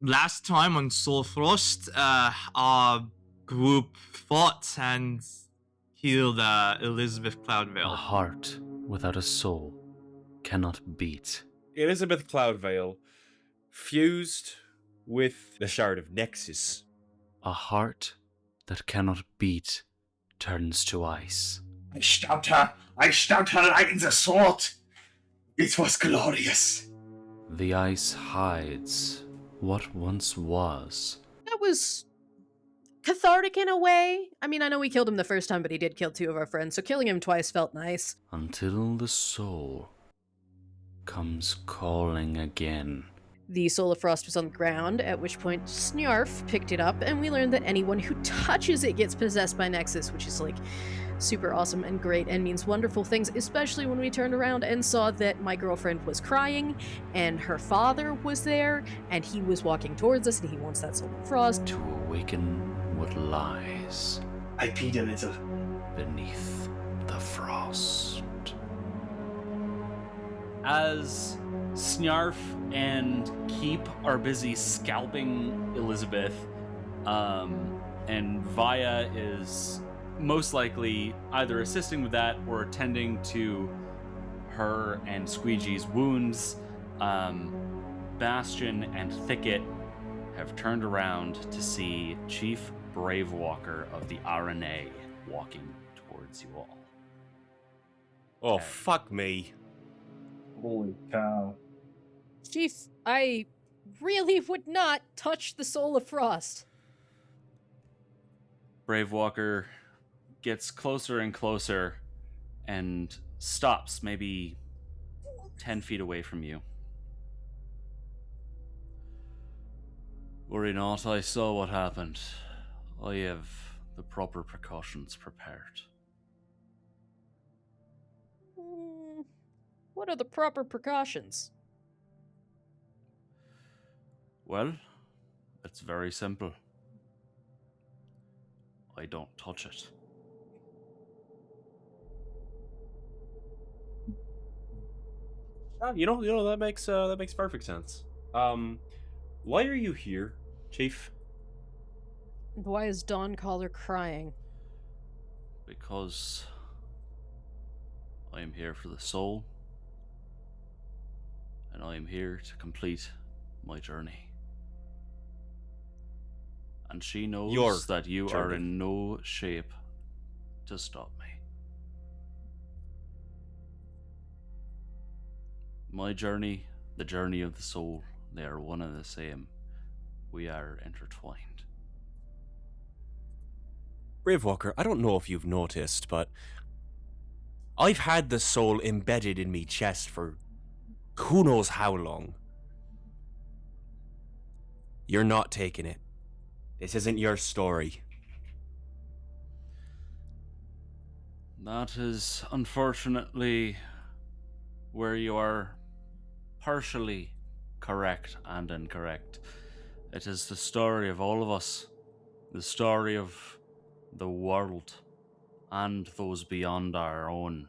last time on Soul Frost, our group fought and killed Elizabeth A Cloudvale. heart without a soul cannot beat. Elizabeth Cloudvale fused with the shard of Nexus. A heart that cannot beat turns to ice. I stabbed her right in the sword. It was glorious. The ice hides what once was. That was cathartic in a way. I mean, I know we killed him the first time, but he did kill two of our friends, so killing him twice felt nice. Until the soul comes calling again. The Soul of Frost was on the ground, at which point Snarf picked it up, and we learned that anyone who touches it gets possessed by Nexus, which is like super awesome and great and means wonderful things, especially when we turned around and saw that my girlfriend was crying and her father was there and he was walking towards us and he wants that Soul of Frost. To awaken what lies I peed a little. beneath the frost. As Snarf and Keep are busy scalping Elizabeth, and Vaya is most likely either assisting with that or attending to her and Squeegee's wounds, Bastion and Thicket have turned around to see Chief Bravewalker of the RNA walking towards you all. Oh, fuck me. Holy cow. Chief, I really would not touch the Soul of Frost. Bravewalker gets closer and closer and stops maybe 10 feet away from you. Worry not, I saw what happened. I have the proper precautions prepared. What are the proper precautions? Well, it's very simple. I don't touch it. You know that makes perfect sense. Why are you here, Chief? And why is Dawncaller crying? Because I am here for the soul, and I am here to complete my journey. And she knows Your that you are journey. in no shape to stop me. My journey, the journey of the soul, they are one and the same. We are intertwined. Bravewalker, I don't know if you've noticed, but I've had the soul embedded in me chest for who knows how long. You're not taking it. This isn't your story. That is unfortunately where you are partially correct and incorrect. It is the story of all of us, the story of the world and those beyond our own.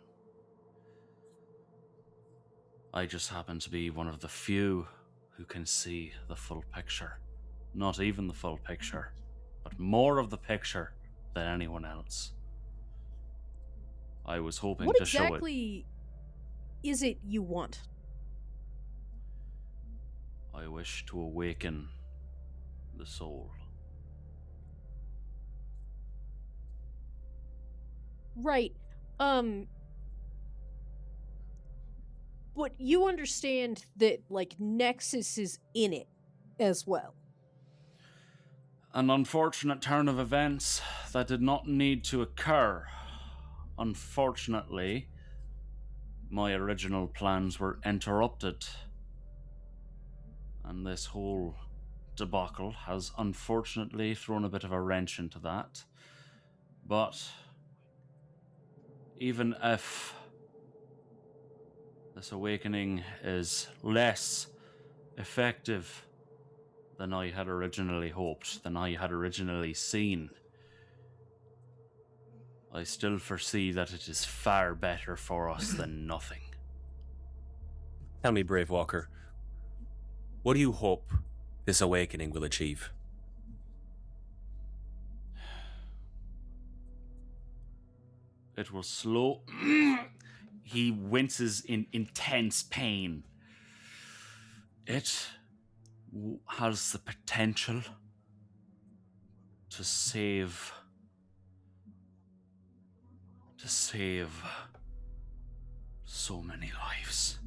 I just happen to be one of the few who can see the full picture. Not even the full picture, but more of the picture than anyone else. I was hoping What to show it. exactly is it you want? I wish to awaken the soul. Right. But you understand that, like, Nexus is in it as well. An unfortunate turn of events that did not need to occur. Unfortunately, my original plans were interrupted. And this whole debacle has unfortunately thrown a bit of a wrench into that. But even if this awakening is less effective than I had originally hoped, than I had originally seen, I still foresee that it is far better for us than nothing. Tell me, Bravewalker, what do you hope this awakening will achieve? It will slow. He winces in intense pain. It has the potential to save so many lives.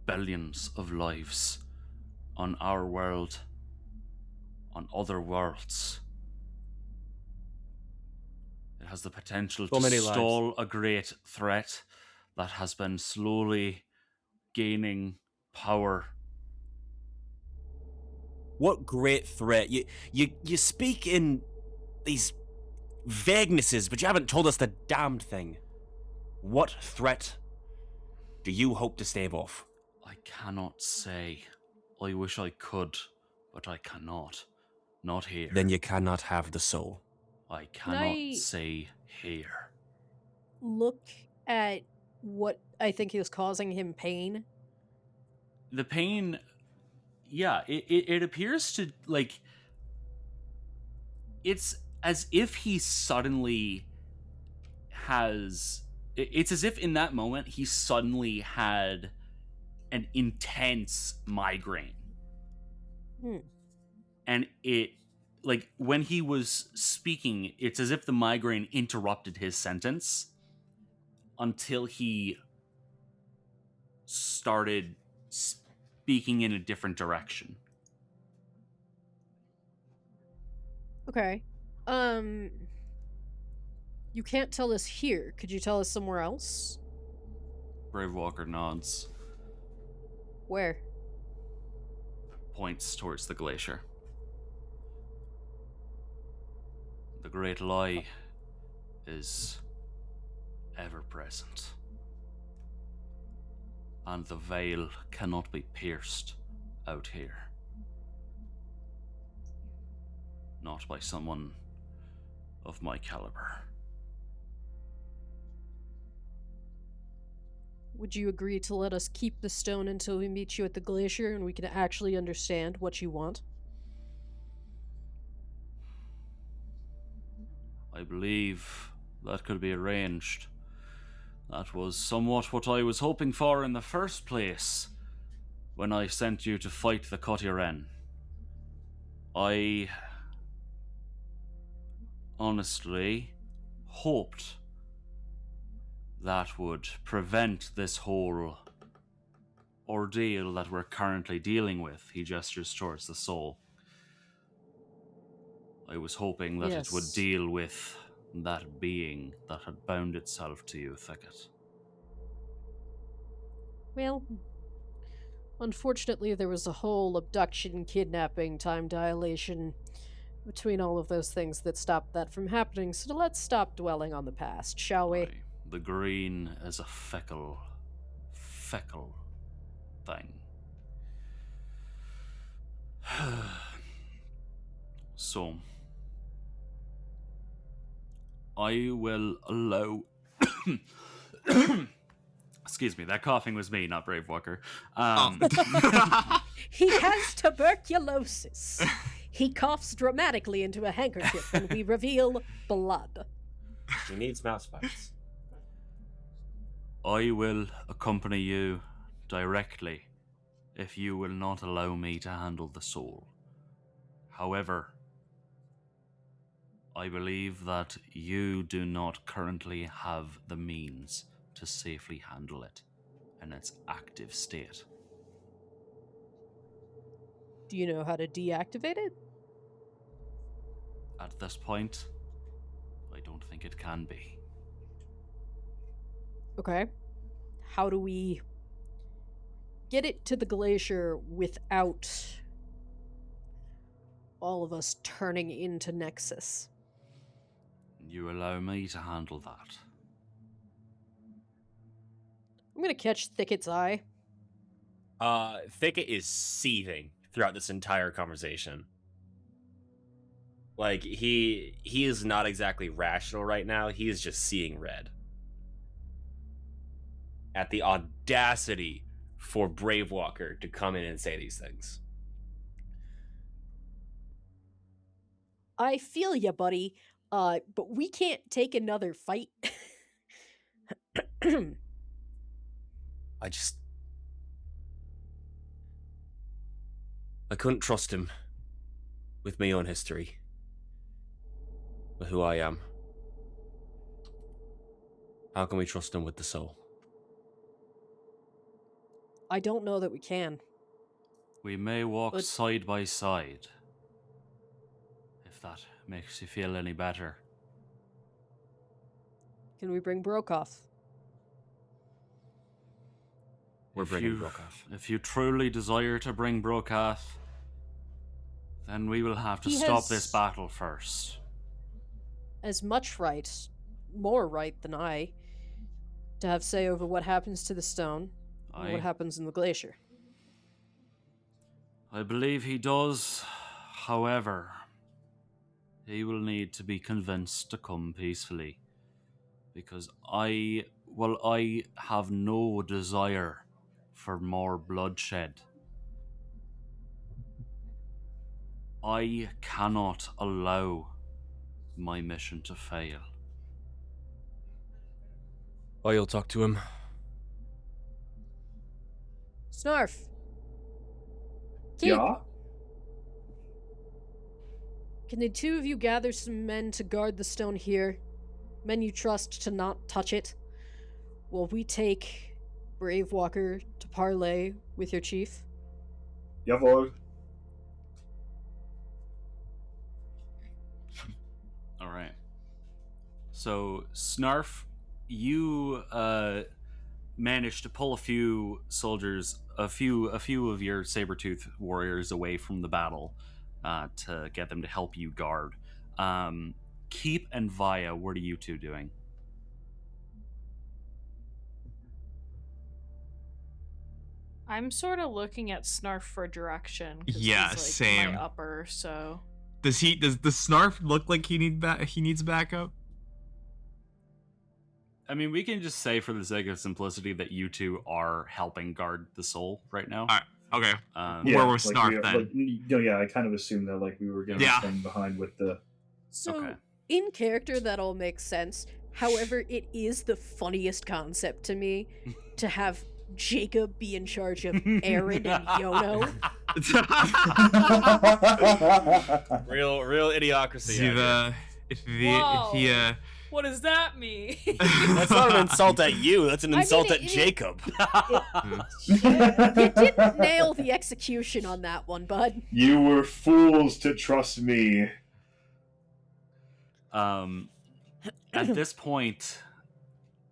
Billions of lives on our world, on other worlds. It has the potential So to many stall a great threat that has been slowly gaining power. What great threat? You speak in these vaguenesses, but you haven't told us the damned thing. What threat do you hope to stave off? I cannot say. I wish I could, but I cannot. Not here. Then you cannot have the soul. I cannot I- say here. Look at what I think is causing him pain. The pain, yeah, it appears to, like, it's as if he suddenly has, it's as if in that moment he suddenly had an intense migraine. And it, like, when he was speaking, it's as if the migraine interrupted his sentence until he started speaking in a different direction. Okay. You can't tell us here. Could you tell us somewhere else? Bravewalker nods, Where? points towards the glacier. The great lie is ever present, and the veil cannot be pierced out here. Not by someone of my caliber. Would you agree to let us keep the stone until we meet you at the glacier and we can actually understand what you want? I believe that could be arranged. That was somewhat what I was hoping for in the first place when I sent you to fight the Cotiren. I honestly hoped that would prevent this whole ordeal that we're currently dealing with. He gestures towards the soul. I was hoping that it would Yes. deal with that being that had bound itself to you, Thicket. Well, unfortunately, there was a whole abduction, kidnapping, time dilation between all of those things that stopped that from happening, so let's stop dwelling on the past, shall we? Aye, the green is a fickle thing. So, I will allow. Excuse me, that coughing was me, not Bravewalker. He has tuberculosis. He coughs dramatically into a handkerchief when we reveal blood. He needs mouse bites. I will accompany you directly if you will not allow me to handle the soul. However, I believe that you do not currently have the means to safely handle it in its active state. Do you know how to deactivate it? At this point, I don't think it can be. Okay. How do we get it to the glacier without all of us turning into Nexus? You allow me to handle that. I'm gonna catch Thicket's eye. Thicket is seething throughout this entire conversation. Like, he is not exactly rational right now. He is just seeing red. At the audacity for Bravewalker to come in and say these things. I feel ya, buddy. But we can't take another fight. I couldn't trust him with my own history, with who I am. How can we trust him with the soul? I don't know that we can. We may walk But- side by side. If that makes you feel any better. Can we bring Brokoff? We're If bringing you- Brokoff. If you truly desire to bring Brokath, then we will have to He stop has- this battle first. As much right, more right than I, to have say over what happens to the stone and what happens in the glacier. I believe he does. However, he will need to be convinced to come peacefully. Because I have no desire for more bloodshed. I cannot allow my mission to fail. I'll talk to him. Snarf! Keep! Yeah? Can the two of you gather some men to guard the stone here? Men you trust to not touch it? While we take Bravewalker to parley with your chief? Jawohl. All right. So, Snarf, you managed to pull a few soldiers, a few of your saber-tooth warriors away from the battle to get them to help you guard. Keep and Vaya, what are you two doing? I'm sort of looking at Snarf for direction. 'Cause Yeah, he's, like, same. My upper, so. Does the Snarf look like he needs backup? I mean, we can just say for the sake of simplicity that you two are helping guard the soul right now. Alright, okay. Yeah. Where was Snarf then? Yeah, I kind of assumed that like we were going to Yeah. stand behind with the. So, Okay. in character, that all makes sense. However, it is the funniest concept to me to have Jacob be in charge of Aaron and Yono. Real idiocracy. Whoa. What does that mean? That's not an insult at you. That's an I mean, insult at it- Jacob. You didn't nail the execution on that one, bud. You were fools to trust me. At this point,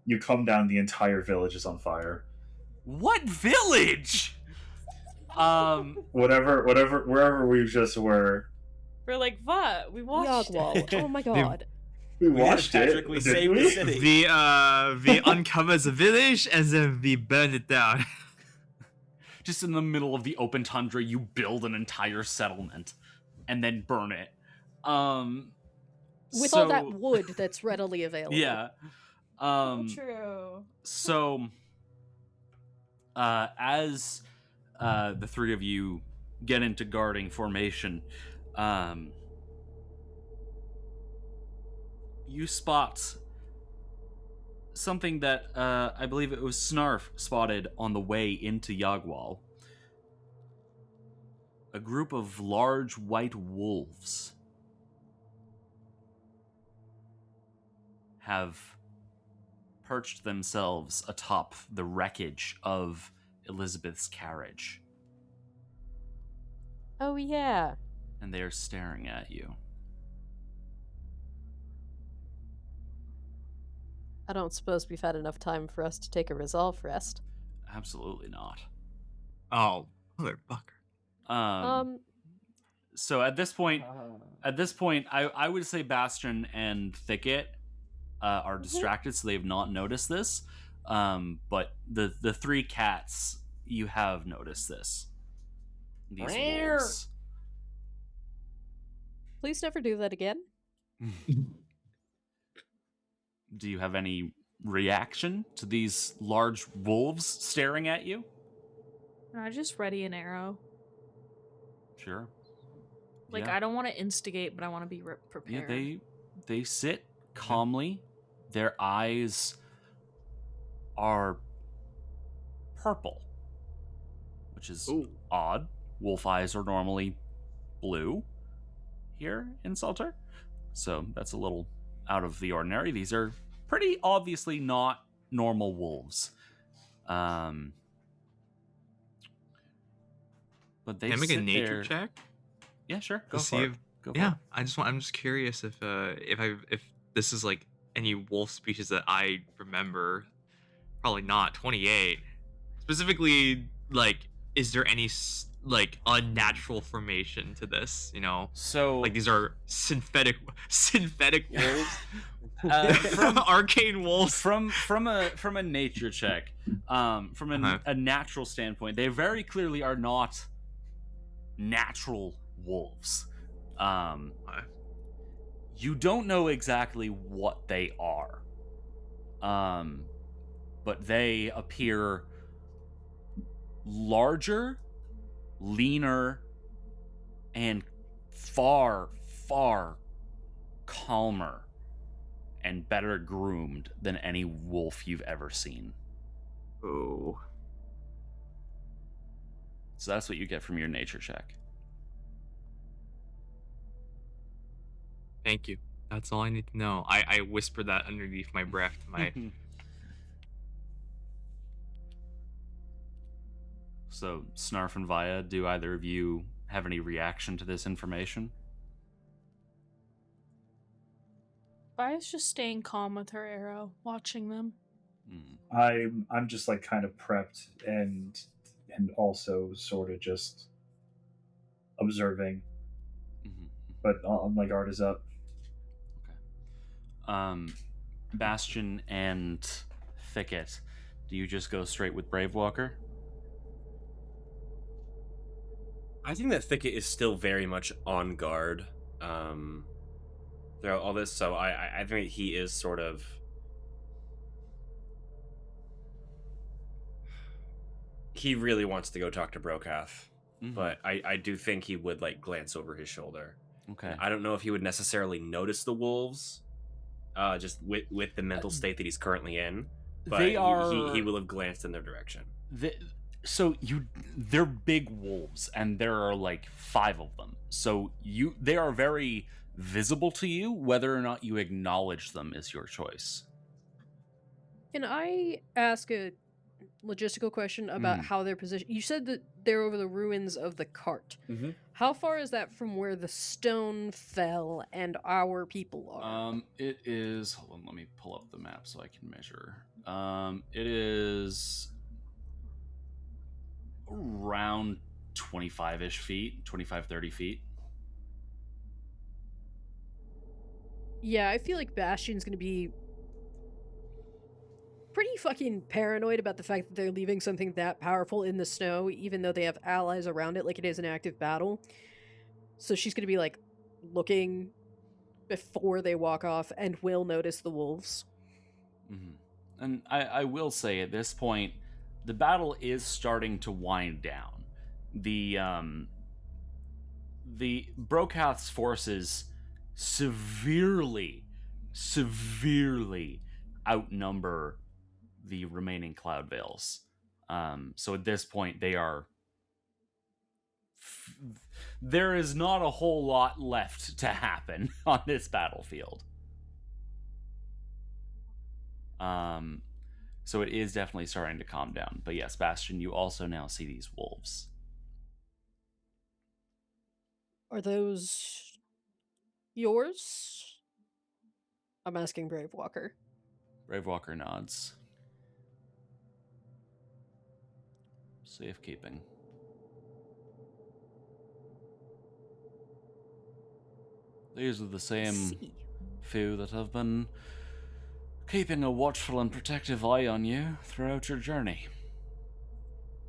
You come down, the entire village is on fire. what village? Wherever we just were. We're like, what? We watched Yogwall. it. Oh my god. We did, watched Patrick. it. We didn't saved we? the city. We uncovers a village and then we burn it down. Just in the middle of the open tundra, you build an entire settlement and then burn it. With all that wood that's readily available. Yeah. True. So, as the three of you get into guarding formation, you spot something that I believe it was Snarf spotted on the way into Yagwal. A group of large white wolves have perched themselves atop the wreckage of Elizabeth's carriage, Oh yeah. and they are staring at you. I don't suppose we've had enough time for us to take a resolve rest. Absolutely not. Oh, motherfucker. So at this point, I would say Bastion and Thicket are distracted, so they have not noticed this. But the three cats, you have noticed this. These wolves. Please never do that again. Do you have any reaction to these large wolves staring at you? I just ready an arrow. Sure. Like, Yeah. I don't want to instigate, but I want to be prepared. Yeah, they sit calmly. Their eyes are purple, which is Ooh. odd. Wolf eyes are normally blue here in Salter, so that's a little out of the ordinary. These are pretty obviously not normal wolves. But they Can I make a sit nature there. check Yeah, sure. to Go see for if? it. Go for Yeah, it. I'm just curious if this is like any wolf species that I remember. Probably not 28. Specifically, like, is there any like unnatural formation to this? You know, So like these are synthetic wolves, from arcane wolves. from a nature check, from a natural standpoint, they very clearly are not natural wolves. You don't know exactly what they are, but they appear larger, leaner, and far calmer and better groomed than any wolf you've ever seen. Oh, So that's what you get from your nature check. thank you. That's all I need to know. I whisper that underneath my breath to my. So, Snarf and Vaya, do either of you have any reaction to this information? Via's just staying calm with her arrow, watching them. I'm just like kind of prepped and also sort of just observing, but my guard is up. Bastion and Thicket, do you just go straight with Bravewalker? I think that Thicket is still very much on guard throughout all this, so I think he is sort of... He really wants to go talk to Brokath, but I do think he would like glance over his shoulder. Okay. I don't know if he would necessarily notice the wolves, just with the mental state that he's currently in, but They are... he will have glanced in their direction. They're big wolves, and there are like 5 of them. So they are very visible to you. Whether or not you acknowledge them is your choice. Can I ask a logistical question about how they're positioned? You said that they're over the ruins of the cart. Mm-hmm. How far is that from where the stone fell and our people are? It is... Hold on, let me pull up the map so I can measure. It is around 25-ish feet, 25, 30 feet. Yeah, I feel like Bastion's gonna be pretty fucking paranoid about the fact that they're leaving something that powerful in the snow, even though they have allies around it like it is an active battle. So she's gonna be like looking before they walk off and will notice the wolves. And I will say at this point, the battle is starting to wind down. The Brokath's forces severely outnumber the remaining Cloud Veils. So at this point, they are... there is not a whole lot left to happen on this battlefield. So it is definitely starting to calm down. But yes, Bastion, you also now see these wolves. Are those yours? I'm asking Bravewalker. Bravewalker nods. Safekeeping. These are the same few that have been keeping a watchful and protective eye on you throughout your journey.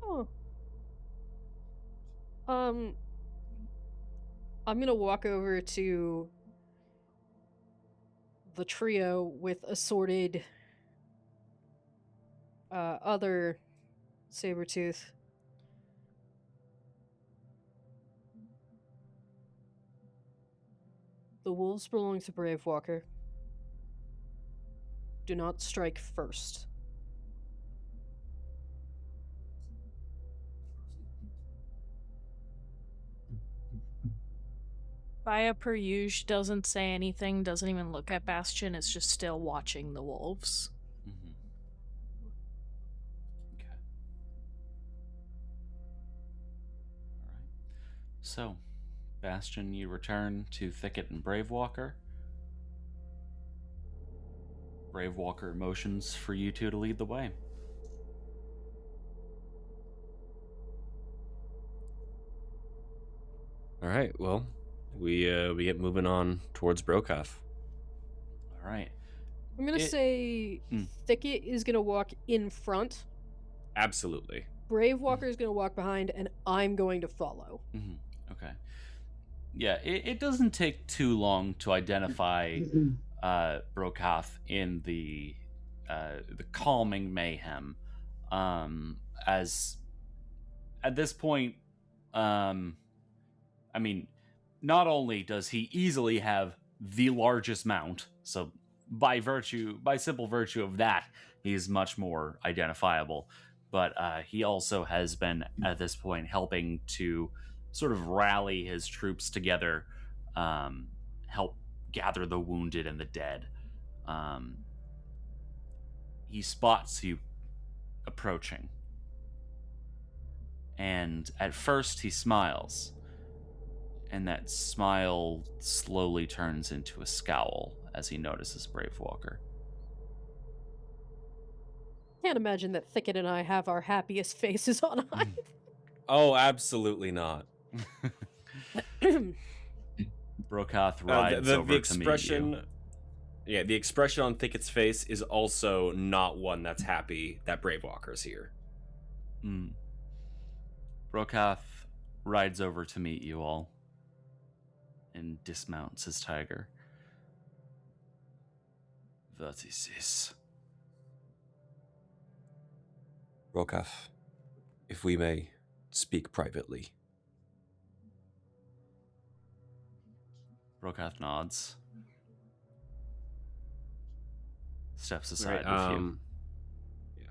Oh. I'm gonna walk over to the trio with assorted other Sabretooth. The wolves belong to Bravewalker. Do not strike first. Via per usual doesn't say anything, doesn't even look at Bastion, is just still watching the wolves. Mm-hmm. Okay. All right. So, Bastion, you return to Thicket and Bravewalker. Bravewalker motions for you two to lead the way. All right, well, we get moving on towards Brokath. All right. I'm gonna say Thicket is gonna walk in front. Absolutely. Bravewalker is gonna walk behind, and I'm going to follow. Mm-hmm. Okay. Yeah, it doesn't take too long to identify Brokath in the calming mayhem. As at this point, I mean, not only does he easily have the largest mount, so by simple virtue of that, he's much more identifiable. But he also has been at this point helping to sort of rally his troops together, help gather the wounded and the dead. He spots you approaching, and at first he smiles, and that smile slowly turns into a scowl as he notices Bravewalker. Can't imagine that Thicket and I have our happiest faces on either. Oh, absolutely not. Brokath rides over the to meet expression, you. Yeah, the expression on Thicket's face is also not one that's happy that Bravewalker's here. Brokath rides over to meet you all and dismounts his tiger. What is this? Brokath, if we may speak privately. Brokath nods. Steps aside with you. Yeah.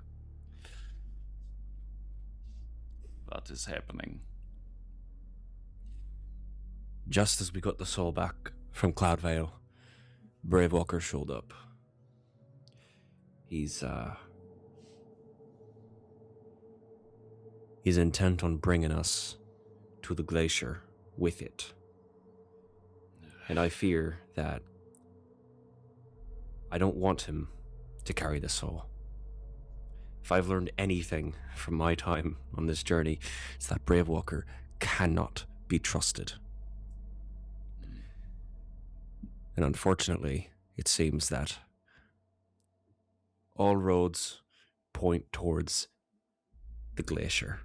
What is happening? Just as we got the soul back from Cloudvale, Bravewalker showed up. He's intent on bringing us to the glacier with it. And I fear that I don't want him to carry the soul. If I've learned anything from my time on this journey, it's that Bravewalker cannot be trusted. And unfortunately, it seems that all roads point towards the glacier,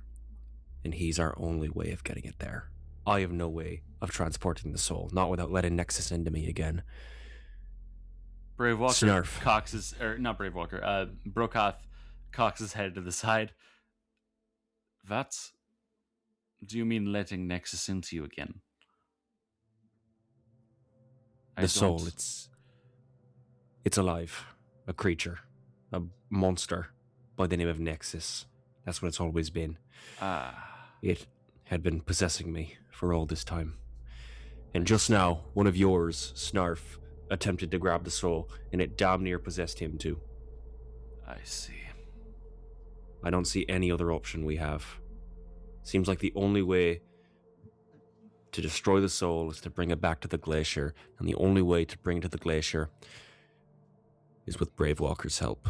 and he's our only way of getting it there. I have no way of transporting the soul, not without letting Nexus into me again. Bravewalker Snarf. cocks his, or not Bravewalker, Brokath cocks his head to the side. What do you mean letting Nexus into you again? The soul, it's alive. A creature. A monster by the name of Nexus. That's what it's always been. It had been possessing me for all this time. And just now, one of yours, Snarf, attempted to grab the soul, and it damn near possessed him too. I see. I don't see any other option we have. Seems like the only way to destroy the soul is to bring it back to the glacier, and the only way to bring it to the glacier is with Bravewalker's help.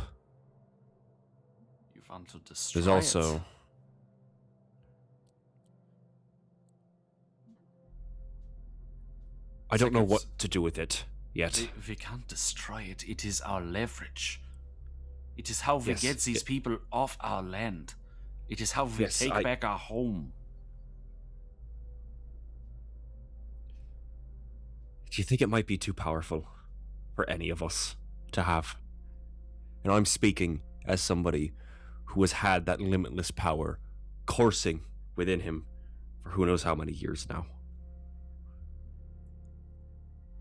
You want to destroy There's also... it? I don't know what to do with it yet. We can't destroy it. It is our leverage. It is how we get these people off our land. It is how we take back our home. Do you think it might be too powerful for any of us to have? And I'm speaking as somebody who has had that limitless power coursing within him for who knows how many years now.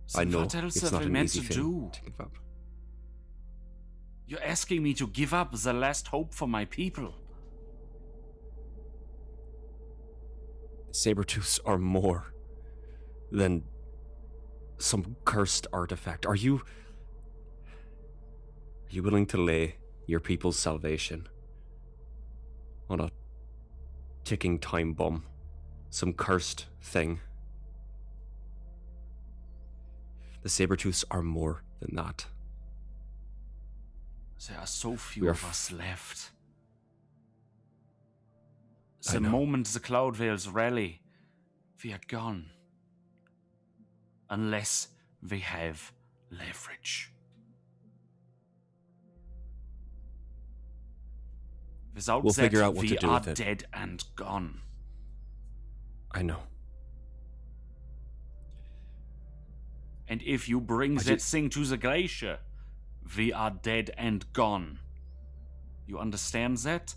So I know what else it's have not we an meant easy to thing do? to give up. You're asking me to give up the last hope for my people. Sabertooths are more than some cursed artifact. Are you willing to lay your people's salvation on a ticking time bomb? Some cursed thing? The Sabertooths are more than that. There are so few We are of us left. I The know. moment the Cloud Veils rally, we are gone. Unless we have leverage. Without We'll that, figure out what we to do are with it. dead and gone. I know. And if you bring I that ju- thing to the glacier, we are dead and gone. You understand that?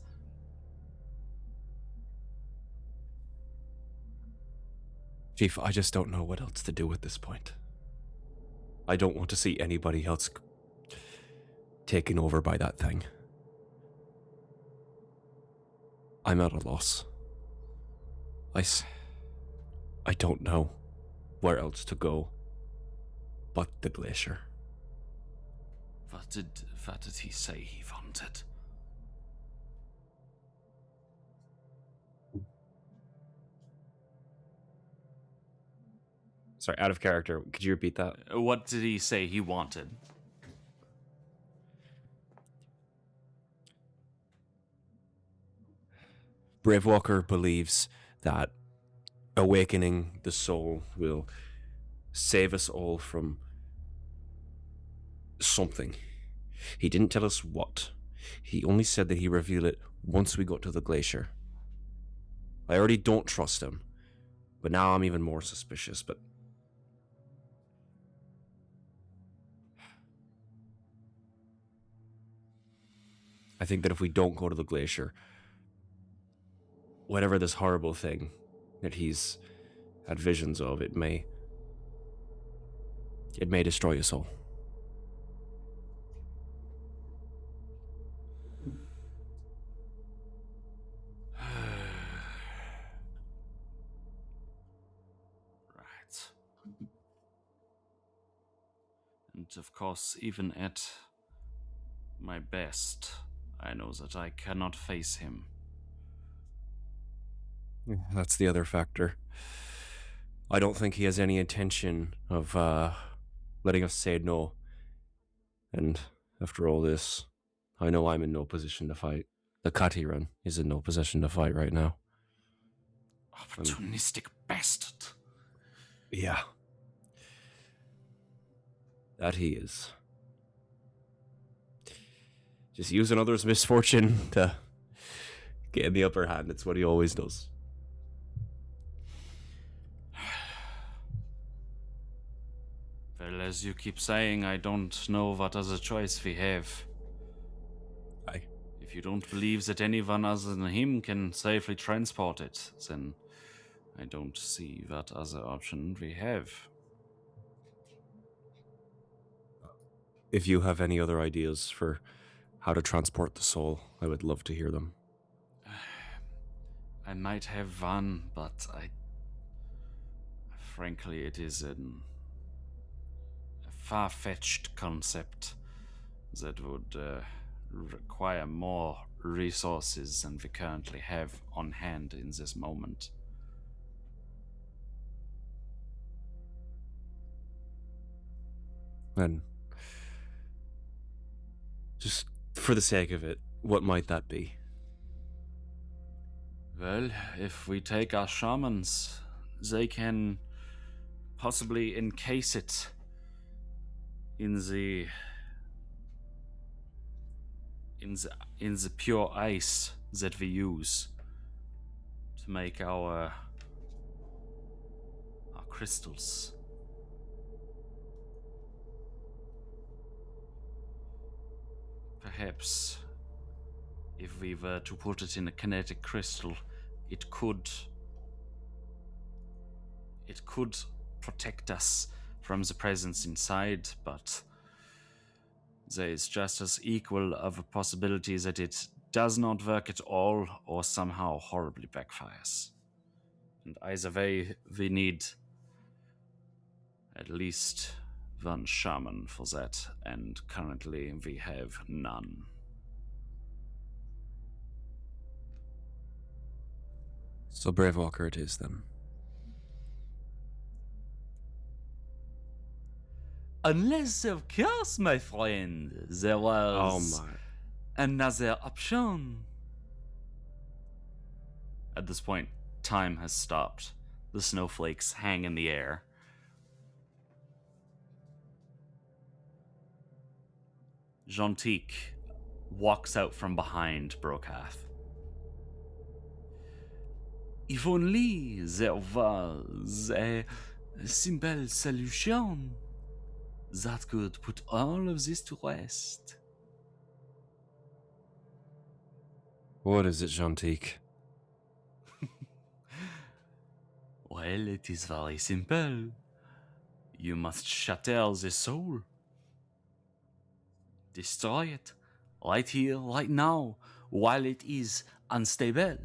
Chief, I just don't know what else to do at this point. I don't want to see anybody else taken over by that thing. I'm at a loss. I don't know where else to go but the glacier. What did he say he wanted? Sorry, out of character. Could you repeat that? What did he say he wanted? Bravewalker believes that awakening the soul will save us all from something. He didn't tell us what. He only said that he'd reveal it once we got to the glacier. I already don't trust him, but now I'm even more suspicious, but... I think that if we don't go to the glacier, whatever this horrible thing that he's had visions of, it may destroy us all. Right. And of course, even at my best, I know that I cannot face him. That's the other factor. I don't think he has any intention of letting us say no. And after all this, I know I'm in no position to fight. The Katiran is in no position to fight right now. Opportunistic bastard. Yeah. That he is. Just using others' misfortune to get in the upper hand. It's what he always does. Well, as you keep saying, I don't know what other choice we have. Aye. If you don't believe that anyone other than him can safely transport it, then I don't see what other option we have. If you have any other ideas for how to transport the soul, I would love to hear them. I might have one, but frankly, it is a far-fetched concept that would require more resources than we currently have on hand in this moment. And just for the sake of it, what might that be? Well, if we take our shamans, they can possibly encase it in the pure ice that we use to make our crystals. Perhaps if we were to put it in a kinetic crystal, it could protect us from the presence inside, but there is just as equal of a possibility that it does not work at all or somehow horribly backfires. And either way, we need at least one shaman for that, and currently we have none. So Bravewalker it is then. Unless, of course, my friend, there was another option. At this point, time has stopped. The snowflakes hang in the air. Gentique walks out from behind Brokath. If only there was a simple solution that could put all of this to rest. What is it, Gentique? Well, it is very simple. You must shatter the soul. Destroy it. Right here, right now, while it is unstable.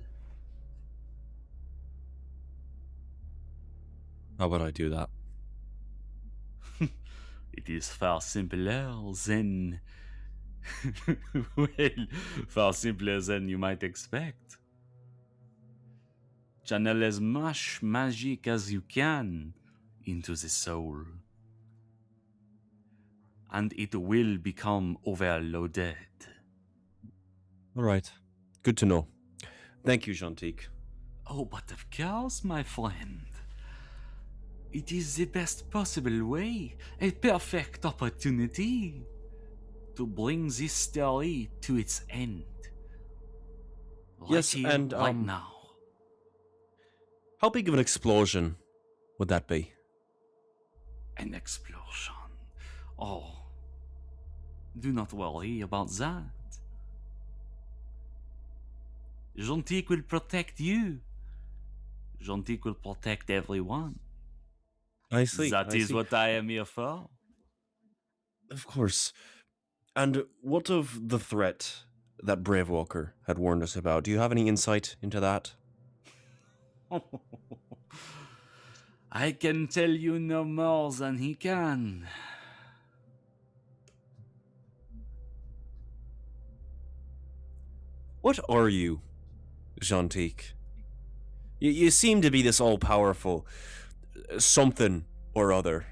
How would I do that? It is far simpler than... well, far simpler than you might expect. Channel as much magic as you can into the soul, and it will become overloaded. All right. Good to know. Thank you, Gentique. Oh, but of course, my friend. It is the best possible way, a perfect opportunity to bring this story to its end. Right Yes, here, and right now. How big of an explosion would that be? An explosion. Oh, do not worry about that. Gentique will protect you. Gentique will protect everyone. I see. That is what I am here for. Of course. And what of the threat that Bravewalker had warned us about? Do you have any insight into that? I can tell you no more than he can. What are you, Gentique? You seem to be this all-powerful something or other,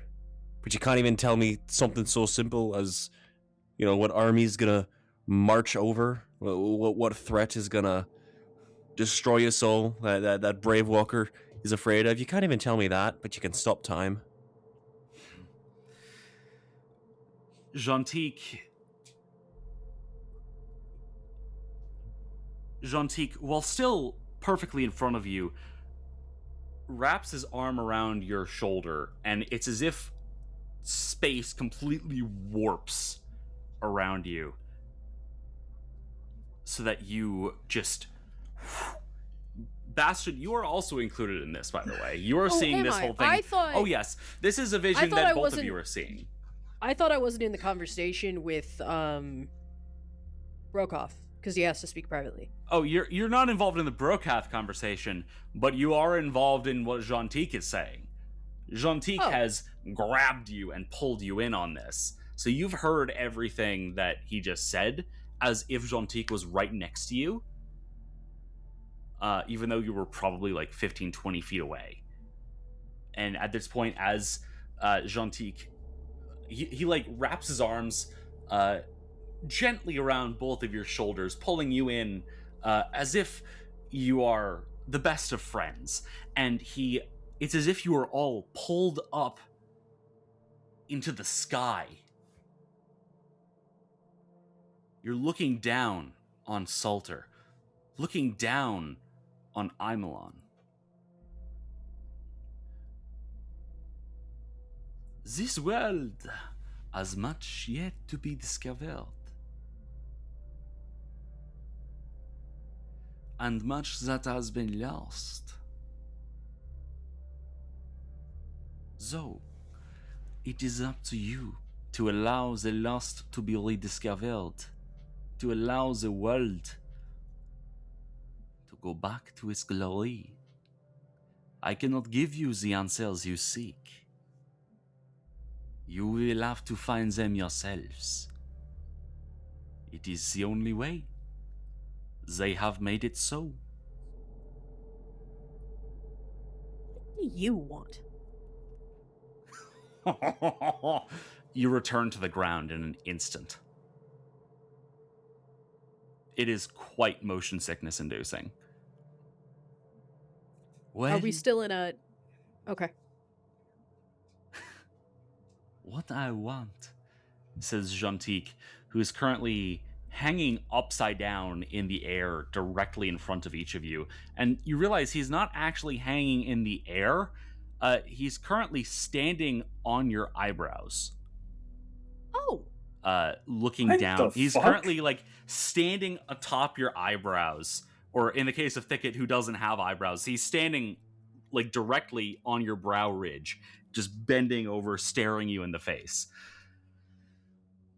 but you can't even tell me something so simple as, you know, what army's gonna march over, what threat is gonna destroy us all, that Bravewalker is afraid of. You can't even tell me that, but you can stop time. Gentique, while still perfectly in front of you, wraps his arm around your shoulder, and it's as if space completely warps around you so that you just... Bastard, you are also included in this, by the way. You are seeing this whole thing. Oh yes, this is a vision that both of you are seeing. I thought I wasn't in the conversation with Brokath, because he has to speak privately. Oh, you're not involved in the Brokath conversation, but you are involved in what Gentique is saying. Gentique has grabbed you and pulled you in on this. So you've heard everything that he just said, as if Gentique was right next to you, even though you were probably like 15, 20 feet away. And at this point, as Gentique, he like wraps his arms gently around both of your shoulders, pulling you in as if you are the best of friends. And it's as if you are all pulled up into the sky. You're looking down on Salter, looking down on Imillon. This world has much yet to be discovered, and much that has been lost. So, It is up to you to allow the lost to be rediscovered, to allow the world to go back to its glory. I cannot give you the answers you seek. You will have to find them yourselves. It is the only way. They have made it so. What do you want? You return to the ground in an instant. It is quite motion sickness inducing. Are we still in a... Okay. What I want, says Gentique, who is currently hanging upside down in the air directly in front of each of you. And you realize he's not actually hanging in the air. He's currently standing on your eyebrows. Oh. Looking What down. the He's fuck? currently like standing atop your eyebrows. Or in the case of Thicket, who doesn't have eyebrows, he's standing like directly on your brow ridge, just bending over, staring you in the face.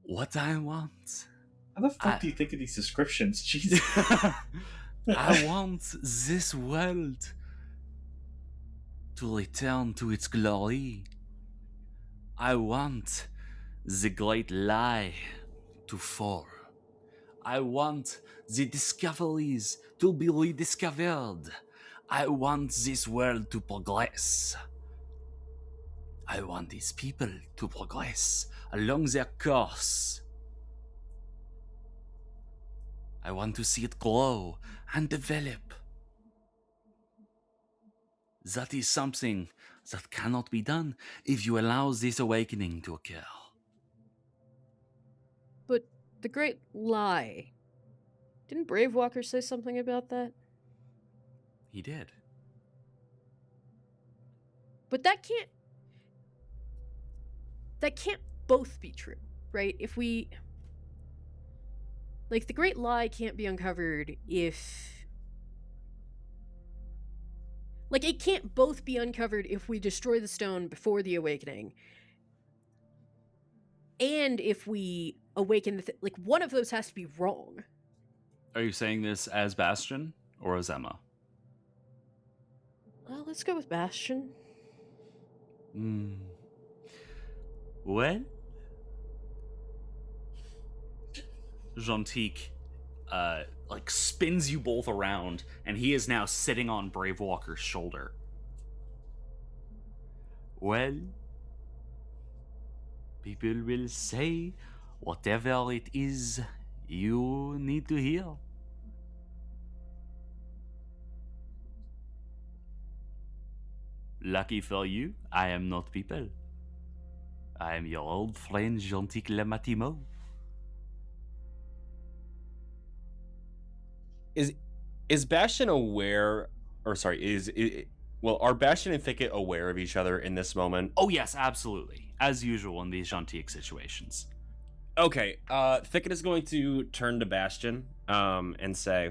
What I want. How the fuck do you think of these descriptions? Jesus. I want this world to return to its glory. I want the great lie to fall. I want the discoveries to be rediscovered. I want this world to progress. I want these people to progress along their course. I want to see it grow and develop. That is something that cannot be done if you allow this awakening to occur. But the great lie. Didn't Bravewalker say something about that? He did. But that can't both be true, right? If we... Like, the great lie can't be uncovered if... Like, it can't both be uncovered if we destroy the stone before the awakening. And if we awaken the... Like, one of those has to be wrong. Are you saying this as Bastion or as Emma? Well, let's go with Bastion. Well? Gentique, like, spins you both around, and he is now sitting on Bravewalker's shoulder. Well, people will say whatever it is you need to hear. Lucky for you, I am not people. I am your old friend Gentique Lamatimo. Is Bastion aware, or sorry, are Bastion and Thicket aware of each other in this moment? Oh yes, absolutely. As usual in these Gentique situations. Okay, Thicket is going to turn to Bastion and say,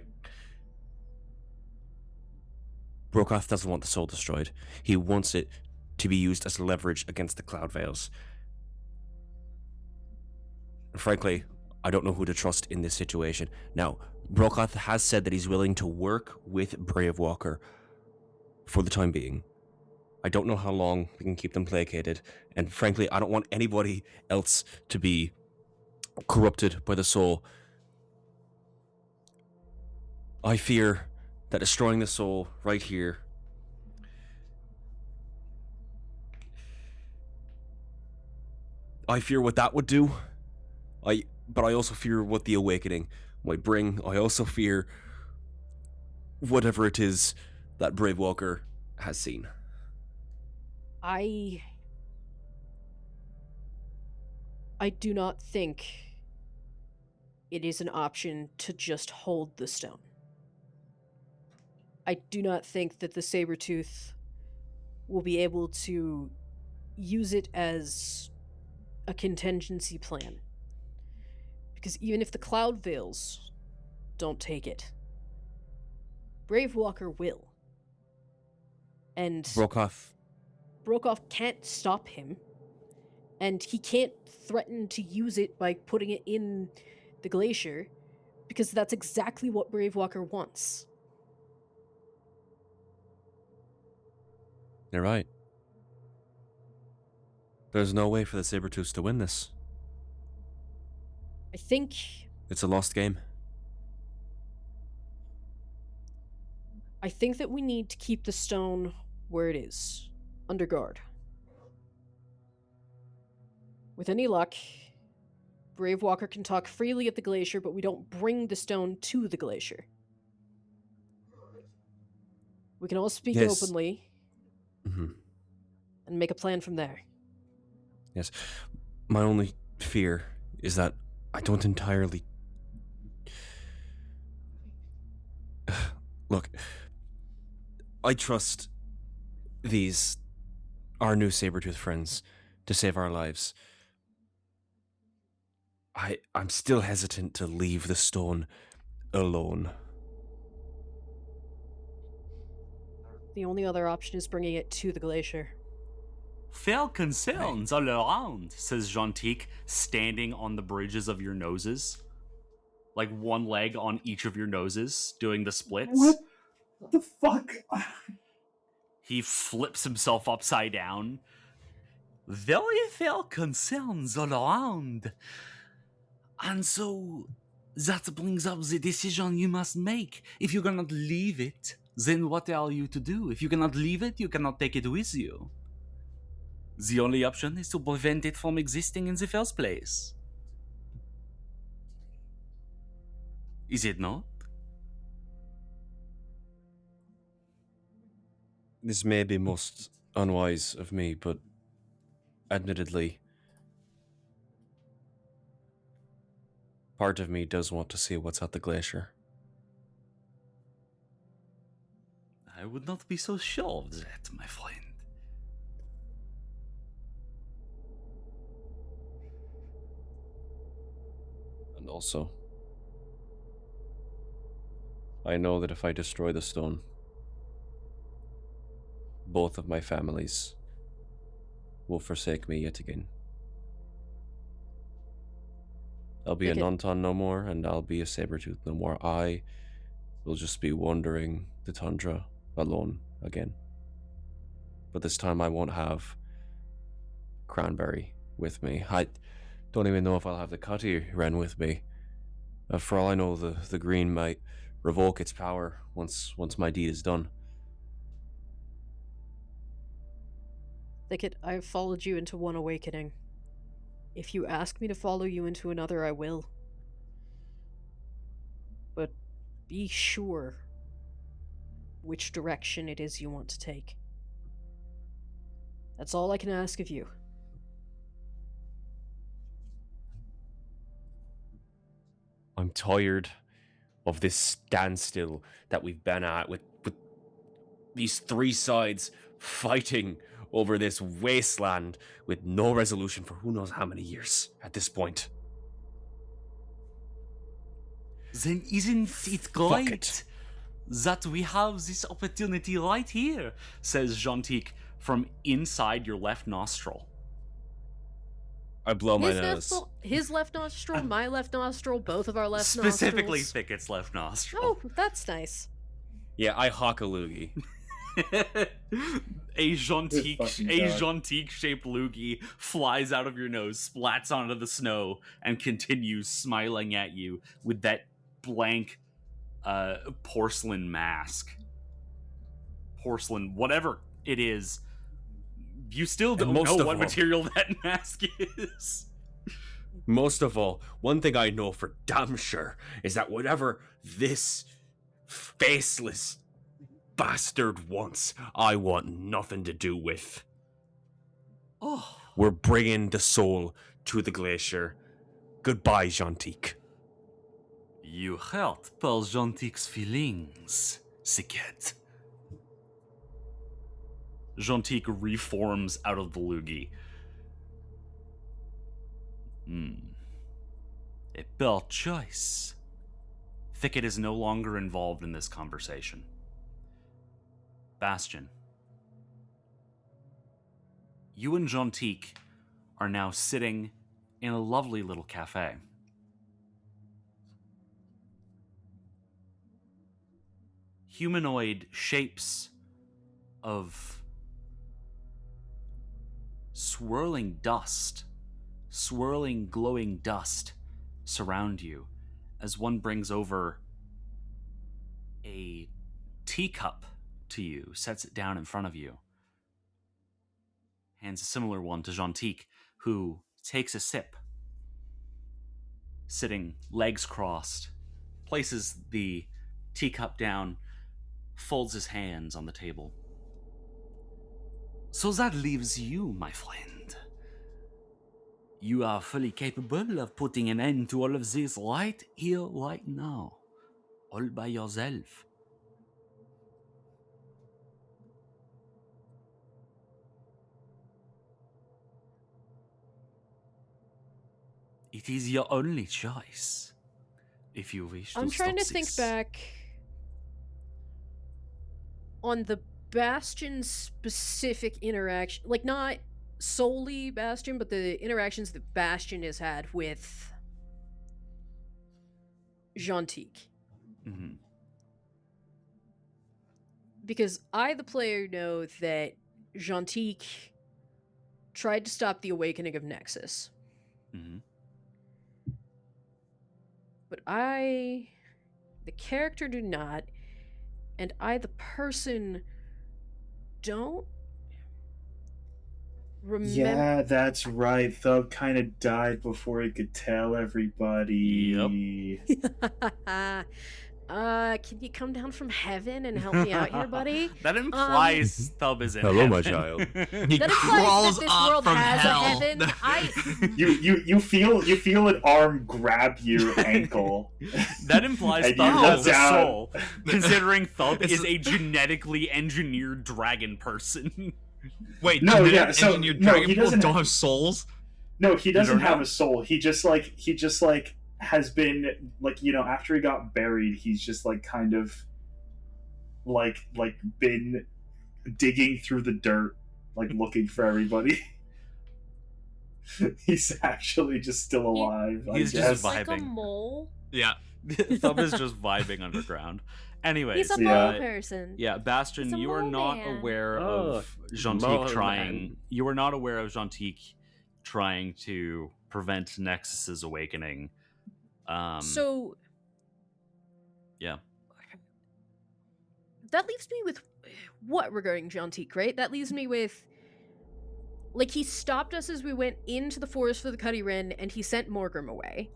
Brokoth doesn't want the soul destroyed. He wants it to be used as leverage against the Cloud Veils. Frankly, I don't know who to trust in this situation. Now, Brokoth has said that he's willing to work with Bravewalker for the time being. I don't know how long we can keep them placated, and frankly, I don't want anybody else to be corrupted by the soul. I fear that destroying the soul right here I fear what that would do. But I also fear what the awakening might bring. I also fear whatever it is that Bravewalker has seen. I do not think it is an option to just hold the stone. I do not think that the Sabretooth will be able to use it as a contingency plan. Because even if the Cloud Veils don't take it, Bravewalker will. And Brokoth Brokoff can't stop him. And he can't threaten to use it by putting it in the glacier, because that's exactly what Bravewalker wants. You're right. There's no way for the Sabertooths to win this. I think It's a lost game. that we need to keep the stone where it is, under guard. With any luck, Bravewalker can talk freely at the glacier, but we don't bring the stone to the glacier. We can all speak openly and make a plan from there. Yes. My only fear is that I don't entirely... Look, I trust our new Sabertooth friends, to save our lives. I'm still hesitant to leave the stone alone. The only other option is bringing it to the glacier. Fair concerns all around, says Gentique, standing on the bridges of your noses. Like one leg on each of your noses, doing the splits. What the fuck? He flips himself upside down. Very fair concerns all around. And so, that brings up the decision you must make. If you cannot leave it, then what are you to do? If you cannot leave it, you cannot take it with you. The only option is to prevent it from existing in the first place. Is it not? This may be most unwise of me, but admittedly, part of me does want to see what's at the glacier. I would not be so sure of that, my friend. And also, I know that if I destroy the stone, both of my families will forsake me yet again. I'll be a Nonton no more, and I'll be a Sabertooth no more. I will just be wandering the tundra alone again. But this time I won't have Cranberry with me. I don't even know if I'll have the Cutty Wren with me. For all I know, the green might revoke its power once my deed is done. Thicket, I've followed you into one awakening. If you ask me to follow you into another, I will. But be sure which direction it is you want to take. That's all I can ask of you. I'm tired of this standstill that we've been at with these three sides fighting over this wasteland with no resolution for who knows how many years at this point. Then isn't it great that we have this opportunity right here, says Gentique from inside your left nostril. I blow my nose. His left nostril, my left nostril, both of our left Specifically nostrils. Thicket's left nostril. Oh, that's nice. Yeah, I hawk a loogie. A Gentique-shaped loogie flies out of your nose, splats onto the snow, and continues smiling at you with that blank porcelain mask. Porcelain, whatever it is. You still don't know what material that mask is. Most of all, one thing I know for damn sure is that whatever this faceless bastard wants, I want nothing to do with. Oh. We're bringing the soul to the glacier. Goodbye, Gentique. You hurt Paul Gentique's feelings, Thicket. Gentique reforms out of the loogie. A bad choice. Thicket is no longer involved in this conversation. Bastion. You and Gentique are now sitting in a lovely little cafe. Humanoid shapes of swirling dust, swirling glowing dust surround you as one brings over a teacup to you, sets it down in front of you, hands a similar one to Gentique, who takes a sip, sitting legs crossed, places the teacup down, folds his hands on the table. So that leaves you, my friend. You are fully capable of putting an end to all of this right here, right now, all by yourself. It is your only choice, if you wish to I'm trying to stop think this. back on the Bastion specific interaction, like not solely Bastion, but the interactions that Bastion has had with Gentique. Mm-hmm. Because I, the player, know that Gentique tried to stop the awakening of Nexus. Mm-hmm. But I, the character, do not, and I, the person, don't remember. Yeah, that's right. Thug kind of died before he could tell everybody. Yep. Can you come down from heaven and help me out here, buddy? That implies Thub is in Hello, heaven. my child. He That implies crawls that this up world from has hell. a heaven. You feel an arm grab your ankle. That implies And you Thub look is a down. soul, considering Thub It's- is a genetically engineered dragon person. Wait, No, genetic yeah, so- engineered no, dragon he people doesn't don't have- have souls? No, he doesn't don't have know? a soul. He just has been after he got buried, he's just kind of been digging through the dirt, looking for everybody. He's actually just still alive. I he's just guess. Like a vibing. mole. Yeah. Thub is just vibing underground. Anyways, He's a Yeah. mole person. yeah, Bastion, He's a you are mole not man. aware Oh, of Gentique mole trying. man. You are not aware of Gentique trying to prevent Nexus's awakening. So yeah. that leaves me with what regarding Gentique, right? That leaves me with he stopped us as we went into the forest for the Cuddy Wren, and he sent Morgrim away.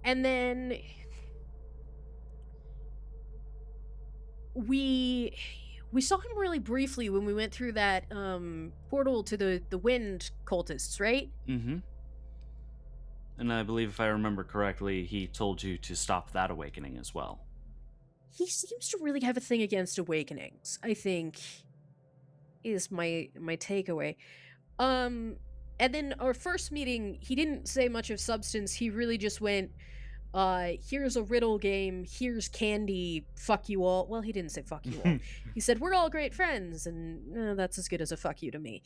And then we saw him really briefly when we went through that portal to the wind cultists, right? Mm-hmm. And I believe, if I remember correctly, he told you to stop that awakening as well. He seems to really have a thing against awakenings, I think, is my takeaway. And then our first meeting, he didn't say much of substance. He really just went, here's a riddle game, here's candy, fuck you all. Well, he didn't say fuck you all. He said, we're all great friends, and that's as good as a fuck you to me.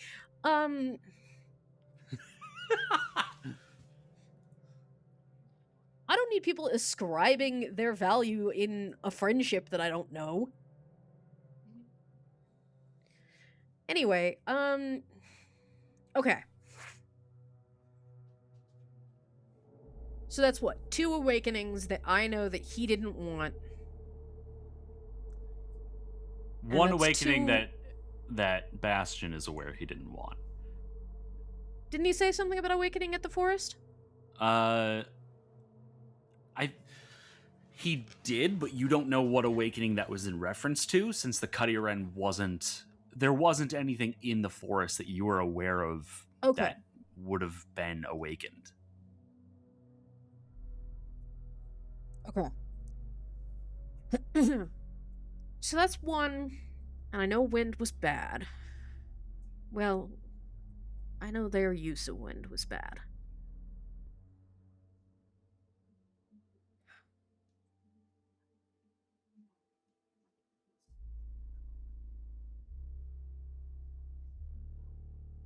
I don't need people ascribing their value in a friendship that I don't know. Anyway, okay. So that's what? 2 awakenings that I know that he didn't want. One that's awakening 2 that Bastion is aware he didn't want. Didn't he say something about awakening at the forest? He did, but you don't know what awakening that was in reference to, since the Cuddy Wren wasn't. There wasn't anything in the forest that you were aware of Okay. that would have been awakened. Okay. So that's 1, and I know wind was bad. Well, I know their use of wind was bad.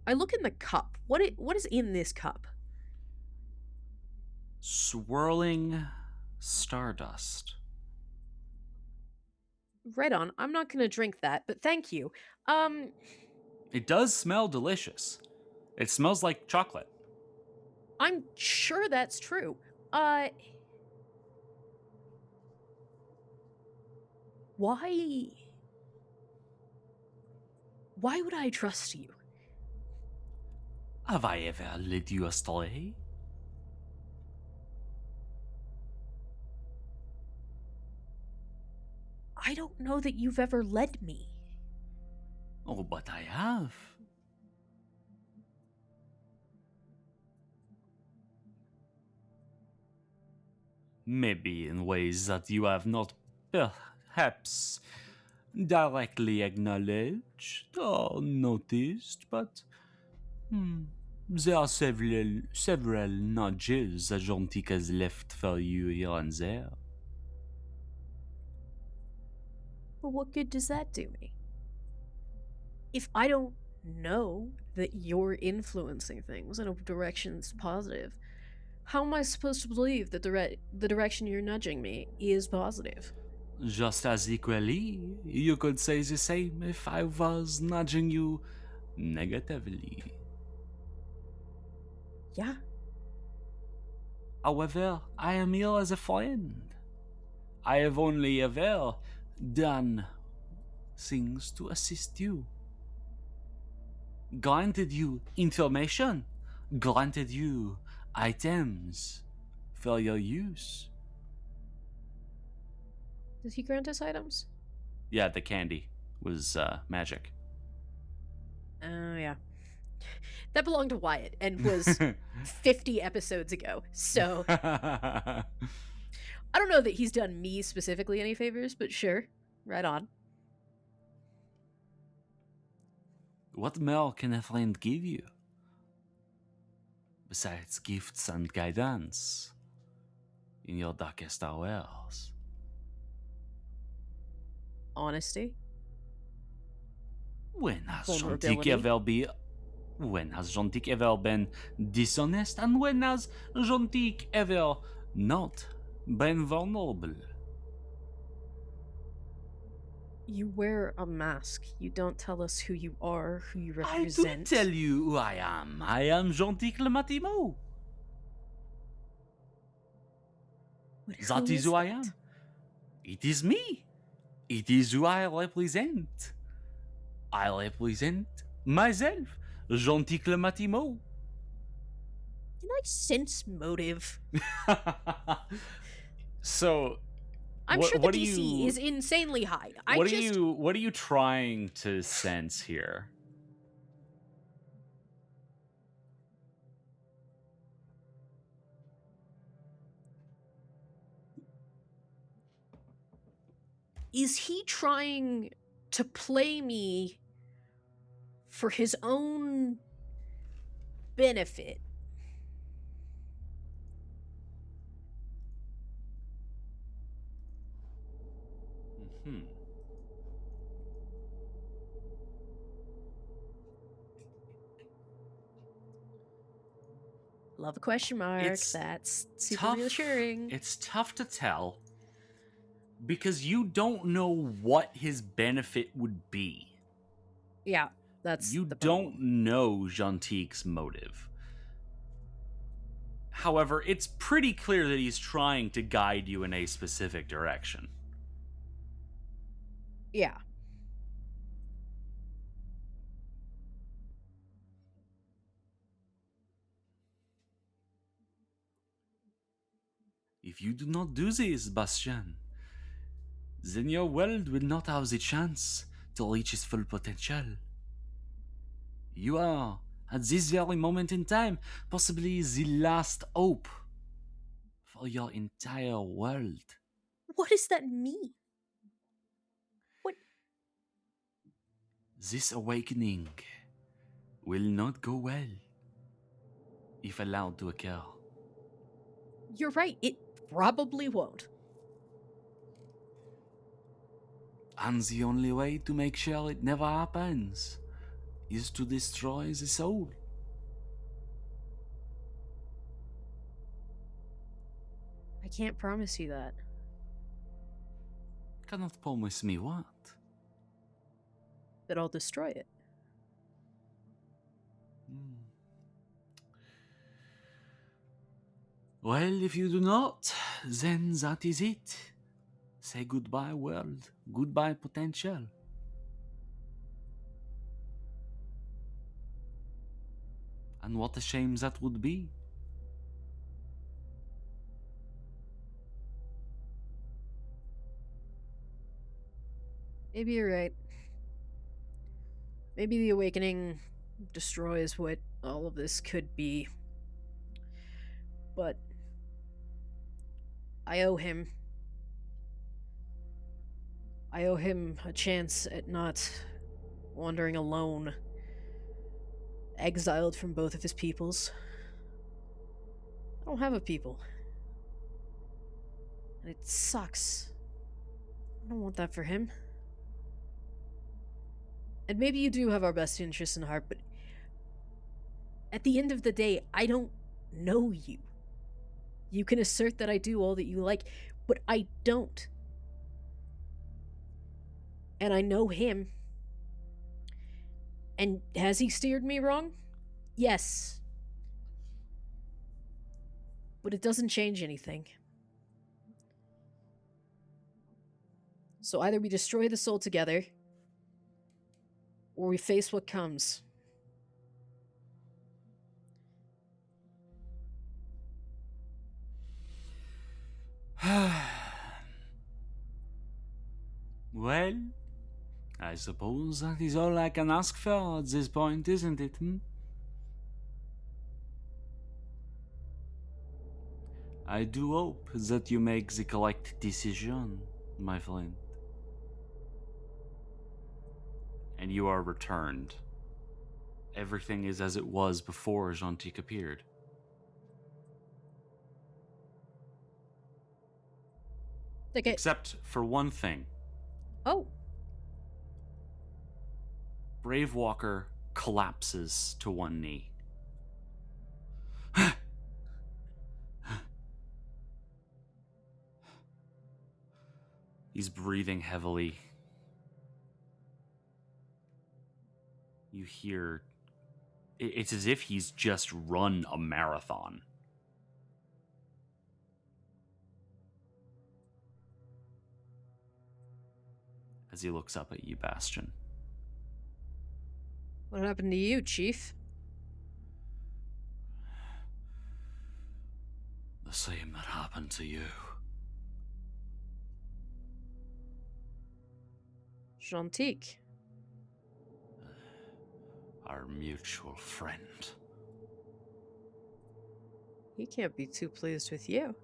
I look in the cup. What is in this cup? Swirling stardust. Right on. I'm not gonna drink that, but thank you. It does smell delicious. It smells like chocolate. I'm sure that's true. Why would I trust you? Have I ever led you astray? I don't know that you've ever led me. Oh, but I have. Maybe in ways that you have not perhaps directly acknowledged or noticed, but there are several nudges that Jontik has left for you here and there. But what good does that do me? If I don't know that you're influencing things in a direction that's positive, how am I supposed to believe that the direction you're nudging me is positive? Just as equally, you could say the same if I was nudging you negatively. Yeah. However, I am here as a friend. I have only ever done things to assist you. Granted you information, granted you items for your use. Did he grant us items? Yeah, the candy was magic. Oh, yeah. That belonged to Wyatt and was 50 episodes ago, so... I don't know that he's done me specifically any favors, but sure. Right on. What more can a friend give you? Besides gifts and guidance in your darkest hours. Honesty. When has Vulnerability. Jontik ever been dishonest, and when has Jontik ever not been vulnerable? You wear a mask. You don't tell us who you are, who you represent. I do tell you who I am. I am Jontik le Matimo. That is who I am. It is me. It is who I represent. I represent myself, Jontik le Matimo. Can I sense motive? So, I'm sure the DC is insanely high. What are you trying to sense here? Is he trying to play me for his own benefit? Love a question mark. That's super reassuring. It's tough to tell because you don't know what his benefit would be. Yeah, that's you the don't know Jontik's motive. However, it's pretty clear that he's trying to guide you in a specific direction. Yeah. If you do not do this, Bastian, then your world will not have the chance to reach its full potential. You are, at this very moment in time, possibly the last hope for your entire world. What does that mean? What? This awakening will not go well if allowed to occur. You're right, it probably won't. And the only way to make sure it never happens is to destroy the soul. I can't promise you that. Cannot promise me what? That I'll destroy it. Well, if you do not, then that is it. Say goodbye, world. Goodbye, potential. And what a shame that would be. Maybe you're right. Maybe the awakening destroys what all of this could be. But I owe him. I owe him a chance at not wandering alone, exiled from both of his peoples. I don't have a people. And it sucks. I don't want that for him. And maybe you do have our best interests in heart, but at the end of the day, I don't know you. You can assert that I do all that you like, but I don't. And I know him. And has he steered me wrong? Yes. But it doesn't change anything. So either we destroy the soul together, or we face what comes. Well, I suppose that is all I can ask for at this point, isn't it? I do hope that you make the correct decision, my friend. And you are returned. Everything is as it was before Gentique appeared. Except for one thing. Oh. Bravewalker collapses to one knee. He's breathing heavily. You hear... It's as if he's just run a marathon. As he looks up at you, Bastion. What happened to you, Chief? The same that happened to you. Gentique. Our mutual friend. He can't be too pleased with you.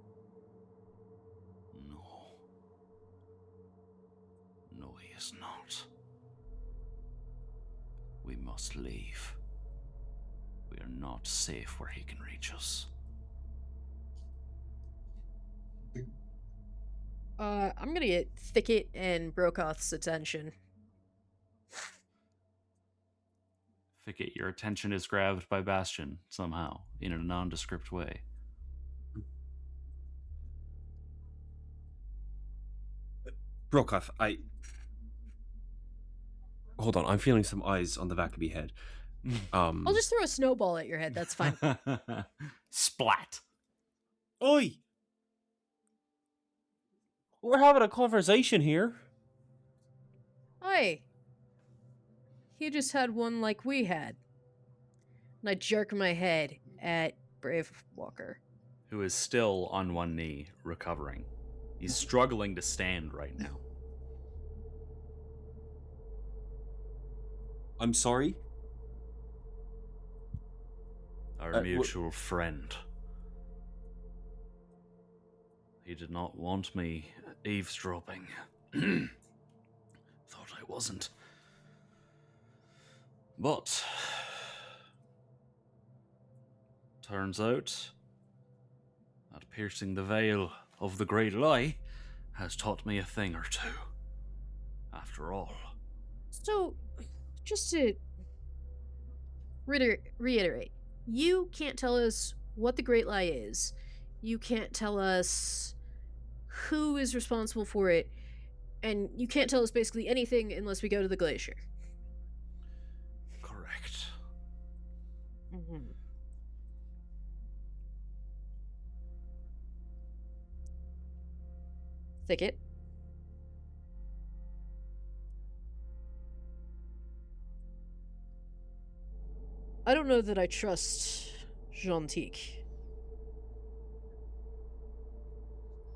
No, he is not. We must leave. We are not safe where he can reach us. I'm gonna get Thicket and Brokoth's attention. Thicket, your attention is grabbed by Bastion somehow, in a nondescript way. Brokoth, Hold on, I'm feeling some eyes on the back of my head. I'll just throw a snowball at your head, that's fine. Splat! Oi! We're having a conversation here. Oi! He just had one like we had. And I jerk my head at Bravewalker. Who is still on one knee, recovering. He's struggling to stand right now. I'm sorry? Our mutual friend. He did not want me eavesdropping. Thought I wasn't. But turns out that piercing the veil of the great lie has taught me a thing or two. After all. So, just to reiterate. You can't tell us what the Great Lie is. You can't tell us who is responsible for it. And you can't tell us basically anything unless we go to the glacier. Correct. Mm-hmm. Thicket. I don't know that I trust Gentique.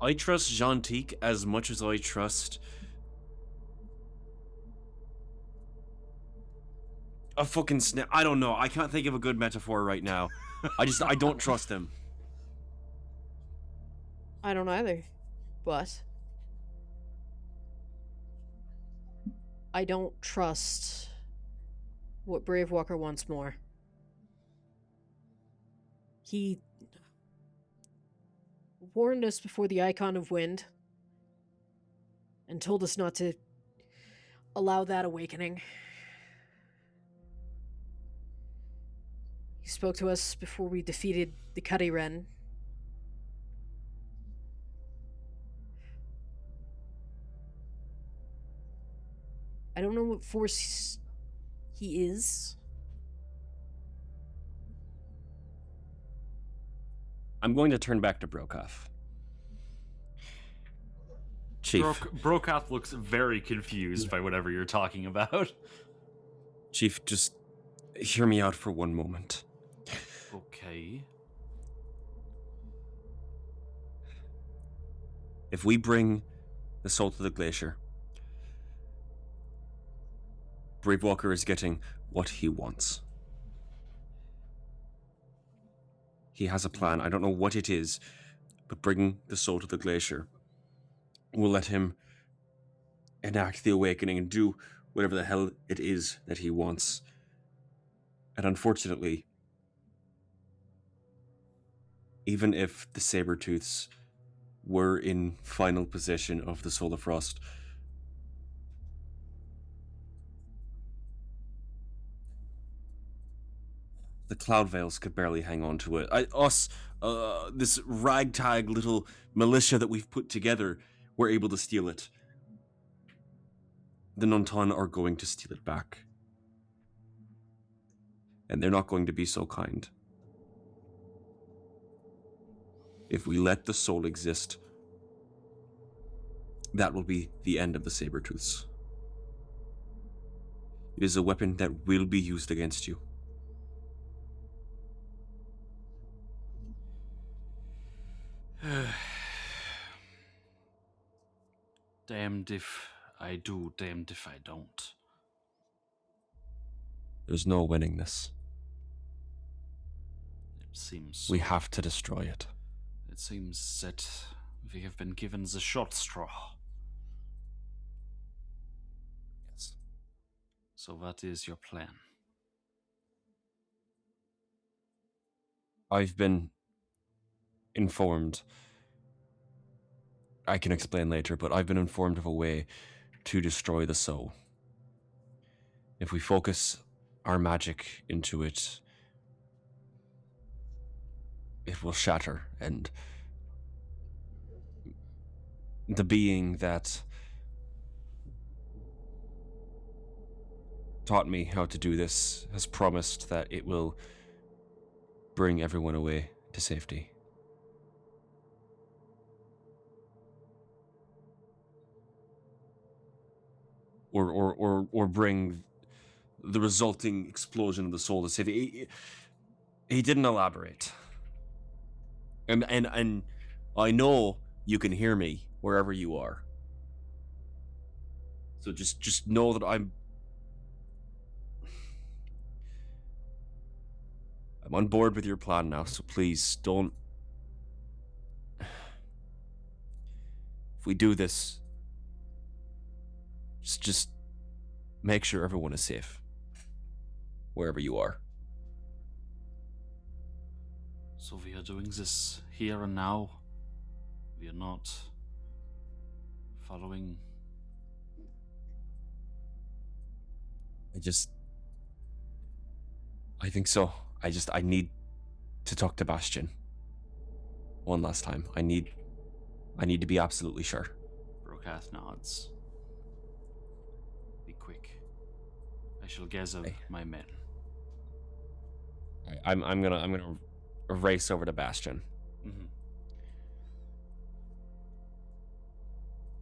I trust Gentique as much as I trust a fucking snake. I don't know. I can't think of a good metaphor right now. I don't trust him. I don't either, but I don't trust what Bravewalker wants more. He warned us before the Icon of Wind and told us not to allow that awakening. He spoke to us before we defeated the Cuddy Wren. I don't know what force he is. I'm going to turn back to Brokath. Chief. Brokath looks very confused by whatever you're talking about. Chief, just hear me out for one moment. Okay. If we bring the soul to the glacier, Bravewalker is getting what he wants. He has a plan. I don't know what it is, but bringing the soul to the glacier will let him enact the awakening and do whatever the hell it is that he wants. And unfortunately, even if the Sabertooths were in final possession of the Soul of Frost, the Cloud Veils could barely hang on to it. This ragtag little militia that we've put together, were able to steal it. The Nuntan are going to steal it back. And they're not going to be so kind. If we let the soul exist, that will be the end of the Sabertooths. It is a weapon that will be used against you. Damned if I do, damned if I don't. There's no winning this. It seems we have to destroy it. It seems that we have been given the short straw. Yes. So what is your plan? I've been informed. I can explain later, but I've been informed of a way to destroy the soul. If we focus our magic into it, it will shatter, and the being that taught me how to do this has promised that it will bring everyone away to safety. Or bring the resulting explosion of the soul to safety. He didn't elaborate. And I know you can hear me wherever you are. So just know that I'm on board with your plan now, so please don't. If we do this, just make sure everyone is safe wherever you are. So we are doing this here and now. We are not following. I think so. I need to talk to Bastion. One last time. I need to be absolutely sure. Brokath nods. Be quick. I shall gather my men. I'm gonna race over to Bastion. Mm-hmm.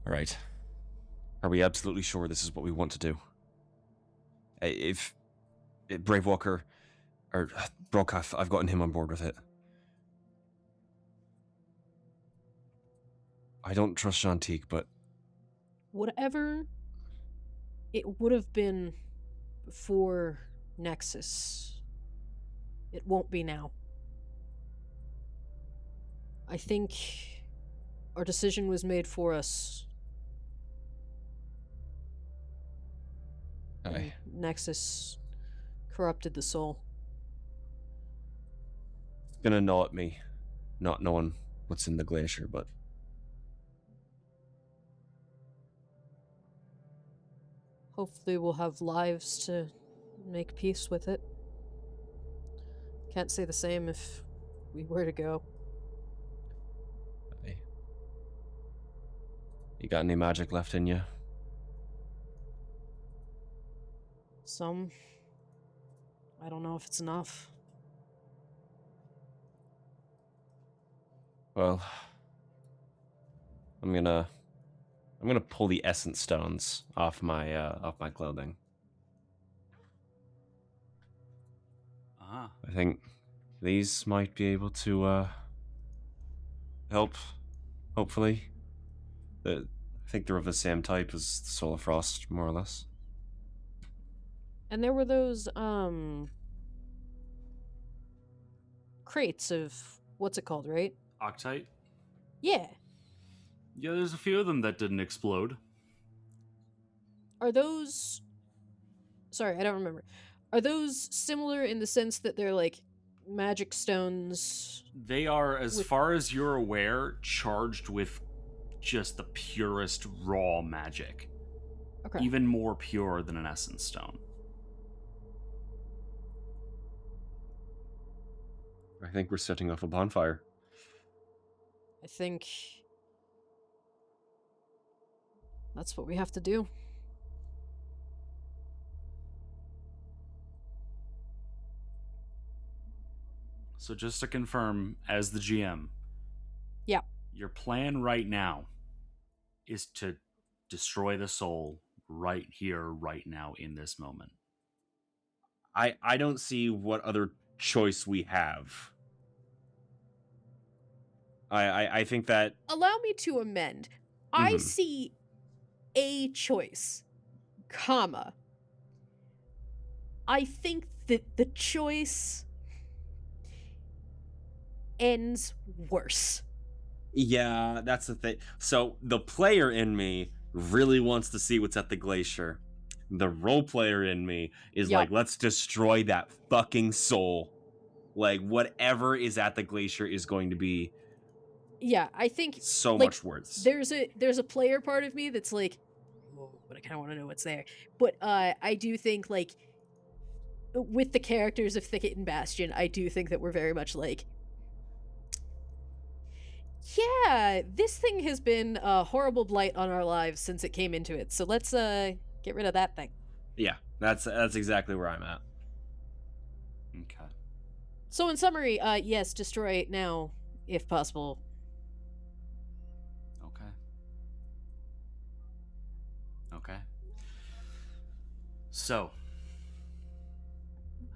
All right. Are we absolutely sure this is what we want to do? If Bravewalker or Brokath, I've gotten him on board with it. I don't trust Shantique, but Whatever it would have been before Nexus, it won't be now. I think our decision was made for us. Aye. Nexus corrupted the soul. Gonna gnaw at me, not knowing what's in the glacier, but Hopefully we'll have lives to make peace with it. Can't say the same if we were to go. aye. You got any magic left in you? Some. I don't know if it's enough. Well, I'm gonna pull the essence stones off my clothing. I think these might be able to help. Hopefully, I think they're of the same type as the Soul of Frost, more or less. And there were those crates of what's it called, right? Octite? Yeah. Yeah, there's a few of them that didn't explode. Are those Sorry, I don't remember. Are those similar in the sense that they're like magic stones? They are, as far as you're aware, charged with just the purest raw magic. Okay. Even more pure than an essence stone. I think we're setting off a bonfire. I think that's what we have to do. So just to confirm, as the GM, yeah, your plan right now is to destroy the soul right here, right now, in this moment. I don't see what other choice we have. I think that... Allow me to amend. I see a choice, comma. I think that the choice ends worse. Yeah, that's the thing. So the player in me really wants to see what's at the glacier. The role player in me is like, let's destroy that fucking soul. Like, whatever is at the glacier is going to be... Yeah, I think so much worse. There's a player part of me that's like, oh, but I kind of want to know what's there. But I do think, like, with the characters of Thicket and Bastion, I do think that we're very much like, yeah, this thing has been a horrible blight on our lives since it came into it. So let's get rid of that thing. Yeah, that's exactly where I'm at. Okay. So in summary, yes, destroy it now, if possible. Okay. So,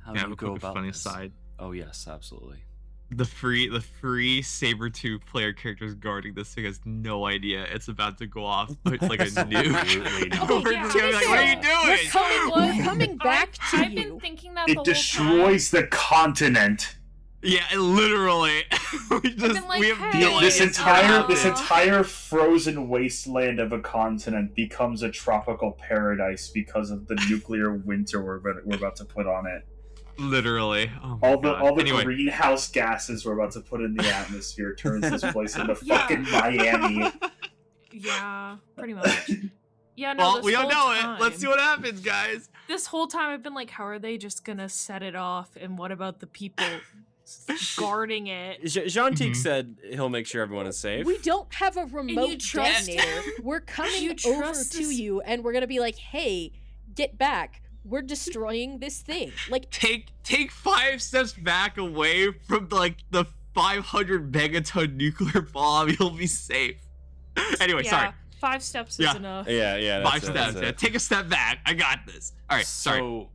how Can I do have you a go quick about funny this? aside? Oh yes, absolutely. The free Saber-tooth player characters guarding this thing has no idea it's about to go off like a nuke. Okay, yeah, Like, what are you doing? We're coming back to I've you. been thinking that the It whole destroys time. the continent. Yeah, literally. we have hey, no This idea. this entire frozen wasteland of a continent becomes a tropical paradise because of the nuclear winter we're about to put on it. Literally. Oh my All the anyway. greenhouse gases we're about to put in the atmosphere turns this place into fucking Miami. Yeah, pretty much. Yeah, no. Well, this we don't whole know time, it. Let's see what happens, guys. This whole time I've been like, how are they just gonna set it off? And what about the people guarding it? Jean-Tic said he'll make sure everyone is safe. We don't have a remote trust detonator. We're coming over to you, and we're gonna be like, "Hey, get back! We're destroying this thing." Like, take 5 steps back away from like the 500 megaton nuclear bomb. You'll be safe. Anyway, sorry. 5 steps is enough. Yeah. 5 steps. Yeah. Take a step back. I got this. All right. Sorry.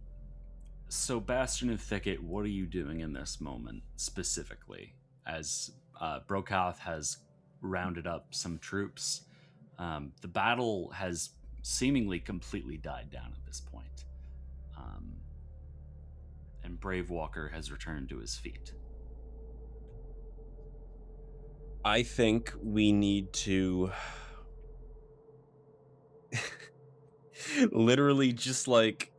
So Bastion and Thicket, what are you doing in this moment specifically? As Brokath has rounded up some troops, the battle has seemingly completely died down at this point. And Bravewalker has returned to his feet. I think we need to literally just like,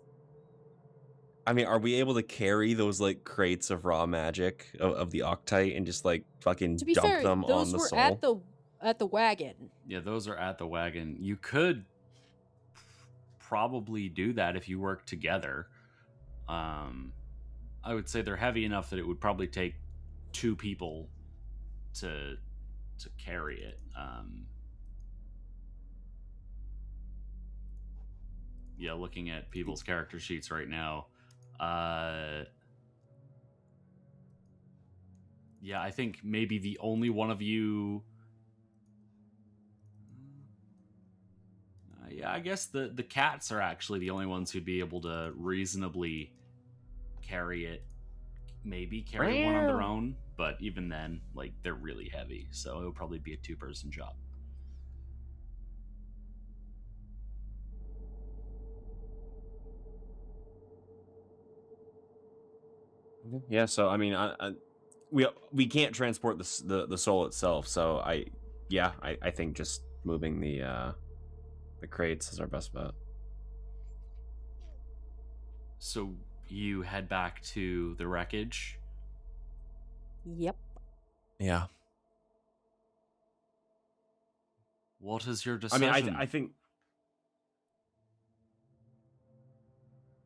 I mean, are we able to carry those like crates of raw magic of the Octite and just like fucking to be dump fair, them those on the were soul? at the wagon. Yeah, those are at the wagon. You could probably do that if you work together. I would say they're heavy enough that it would probably take 2 people to carry it. Yeah, looking at people's character sheets right now. Yeah, I think maybe the only one of you. Yeah, I guess the cats are actually the only ones who'd be able to reasonably carry it. Maybe carry one on their own, but even then, like, they're really heavy, so it would probably be a 2-person job. Yeah, so I mean, we can't transport the soul itself, so I think just moving the crates is our best bet. So you head back to the wreckage. Yep. Yeah. What is your decision? I mean, I think.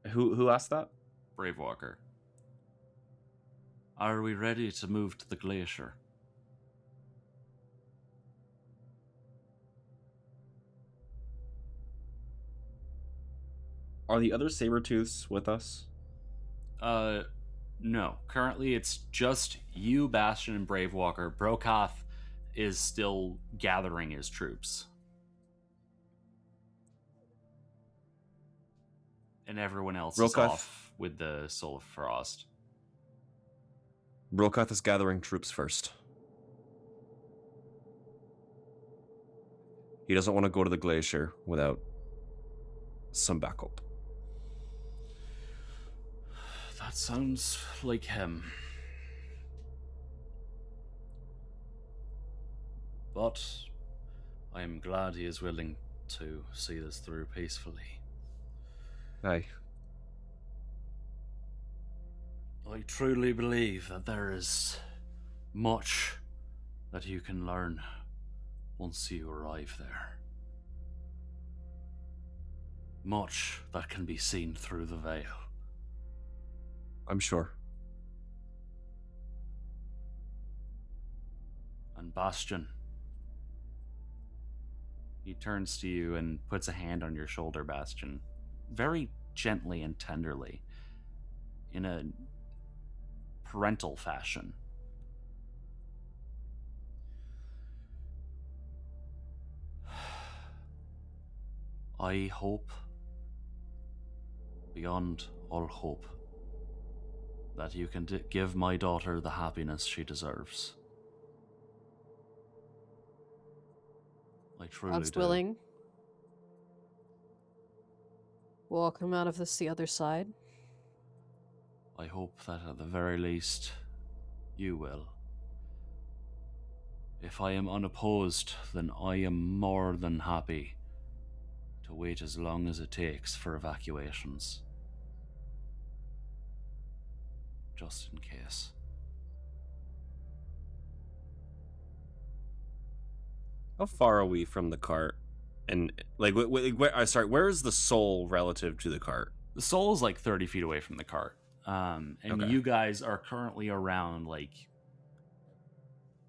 Who asked that? Bravewalker. Are we ready to move to the glacier? Are the other Sabertooths with us? No. Currently, it's just you, Bastion, and Bravewalker. Brokath is still gathering his troops. And everyone else is off with the Soul of Frost. Brokath is gathering troops first. He doesn't want to go to the glacier without some backup. That sounds like him. But I am glad he is willing to see this through peacefully. Aye. I truly believe that there is much that you can learn once you arrive there. Much that can be seen through the veil. I'm sure. And Bastion. He turns to you and puts a hand on your shoulder, Bastion. Very gently and tenderly. In a parental fashion. I hope, beyond all hope, that you can give my daughter the happiness she deserves. I truly God's do. willing. We'll all come out of this the other side. I hope that at the very least, you will. If I am unopposed, then I am more than happy to wait as long as it takes for evacuations. Just in case. How far are we from the cart? And like, where is the soul relative to the cart? The soul is like 30 feet away from the cart. And Okay. you guys are currently around like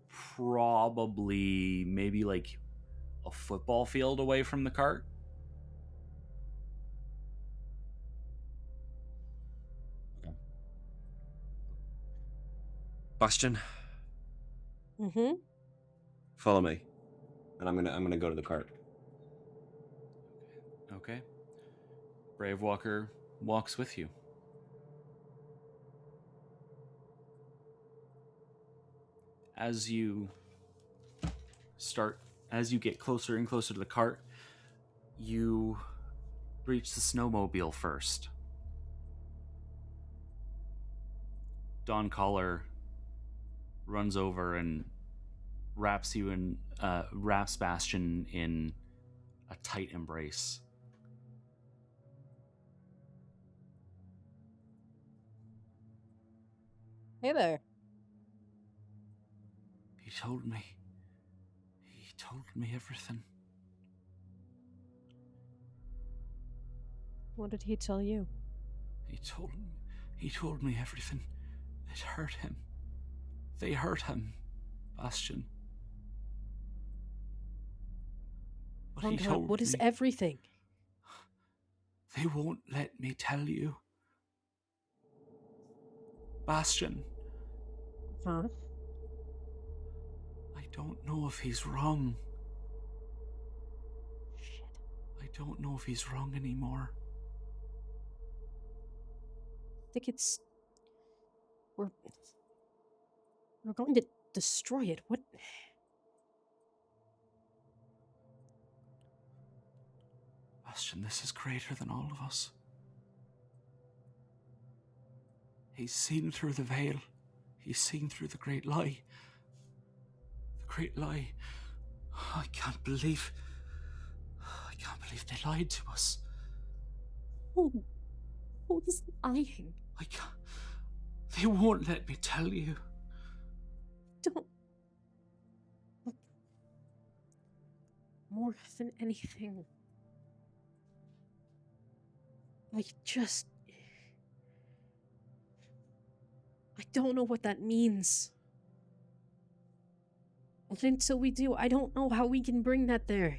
probably maybe like a football field away from the cart. Bastion, Mm-hmm. follow me, and I'm gonna go to the cart. Okay. Bravewalker walks with you. As you get closer and closer to the cart, you reach the snowmobile first. Don Collar runs over and wraps Bastion in a tight embrace. Hey there. He told me everything. What did he tell you? He told me everything. It hurt him. They hurt him, Bastion. But he told What is me everything? they won't let me tell you. Bastion, Huh? I don't know if he's wrong. Shit. I don't know if he's wrong anymore. I think it's... We're going to destroy it. What? Bastion, this is greater than all of us. He's seen through the veil. He's seen through the great lie. The great lie. I can't believe they lied to us. Who is lying? I can't. They won't let me tell you. Don't... More than anything, I don't know what that means. And until we do, I don't know how we can bring that there.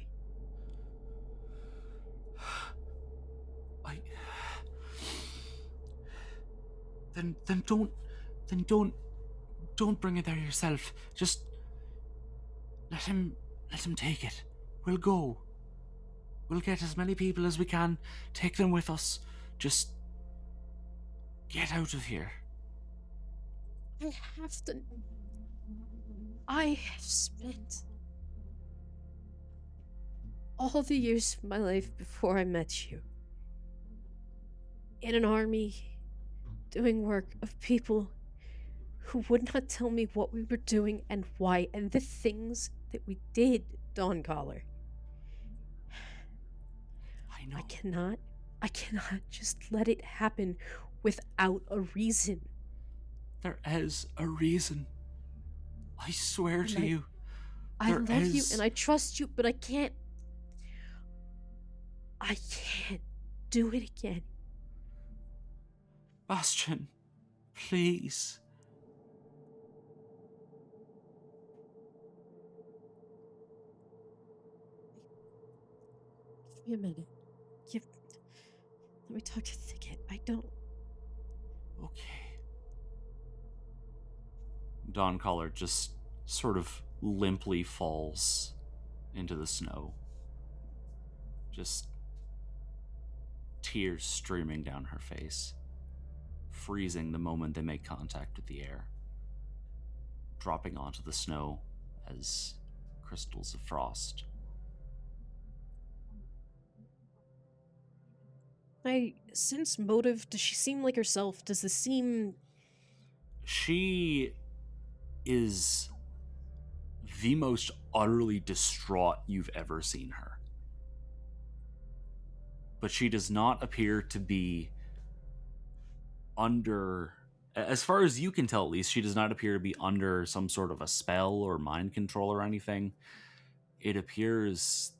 Then don't bring it there yourself. Just let him take it. We'll go. We'll get as many people as we can, take them with us. Just get out of here. I have to... I have spent all the years of my life before I met you in an army, doing work of people who would not tell me what we were doing and why, and the things that we did, Dawn Collar. I know. I cannot just let it happen without a reason. There is a reason. I swear to you. I love you and I trust you, but I can't do it again. Bastion, please. Give me a minute. Let me talk to Thicket. I don't... Okay. Dawn Collar just sort of limply falls into the snow. Just tears streaming down her face, freezing the moment they make contact with the air, dropping onto the snow as crystals of frost. I sense motive. Does she seem like herself? Does this seem... She is the most utterly distraught you've ever seen her. But she does not appear to be under, as far as you can tell at least, she does not appear to be under some sort of a spell or mind control or anything. It appears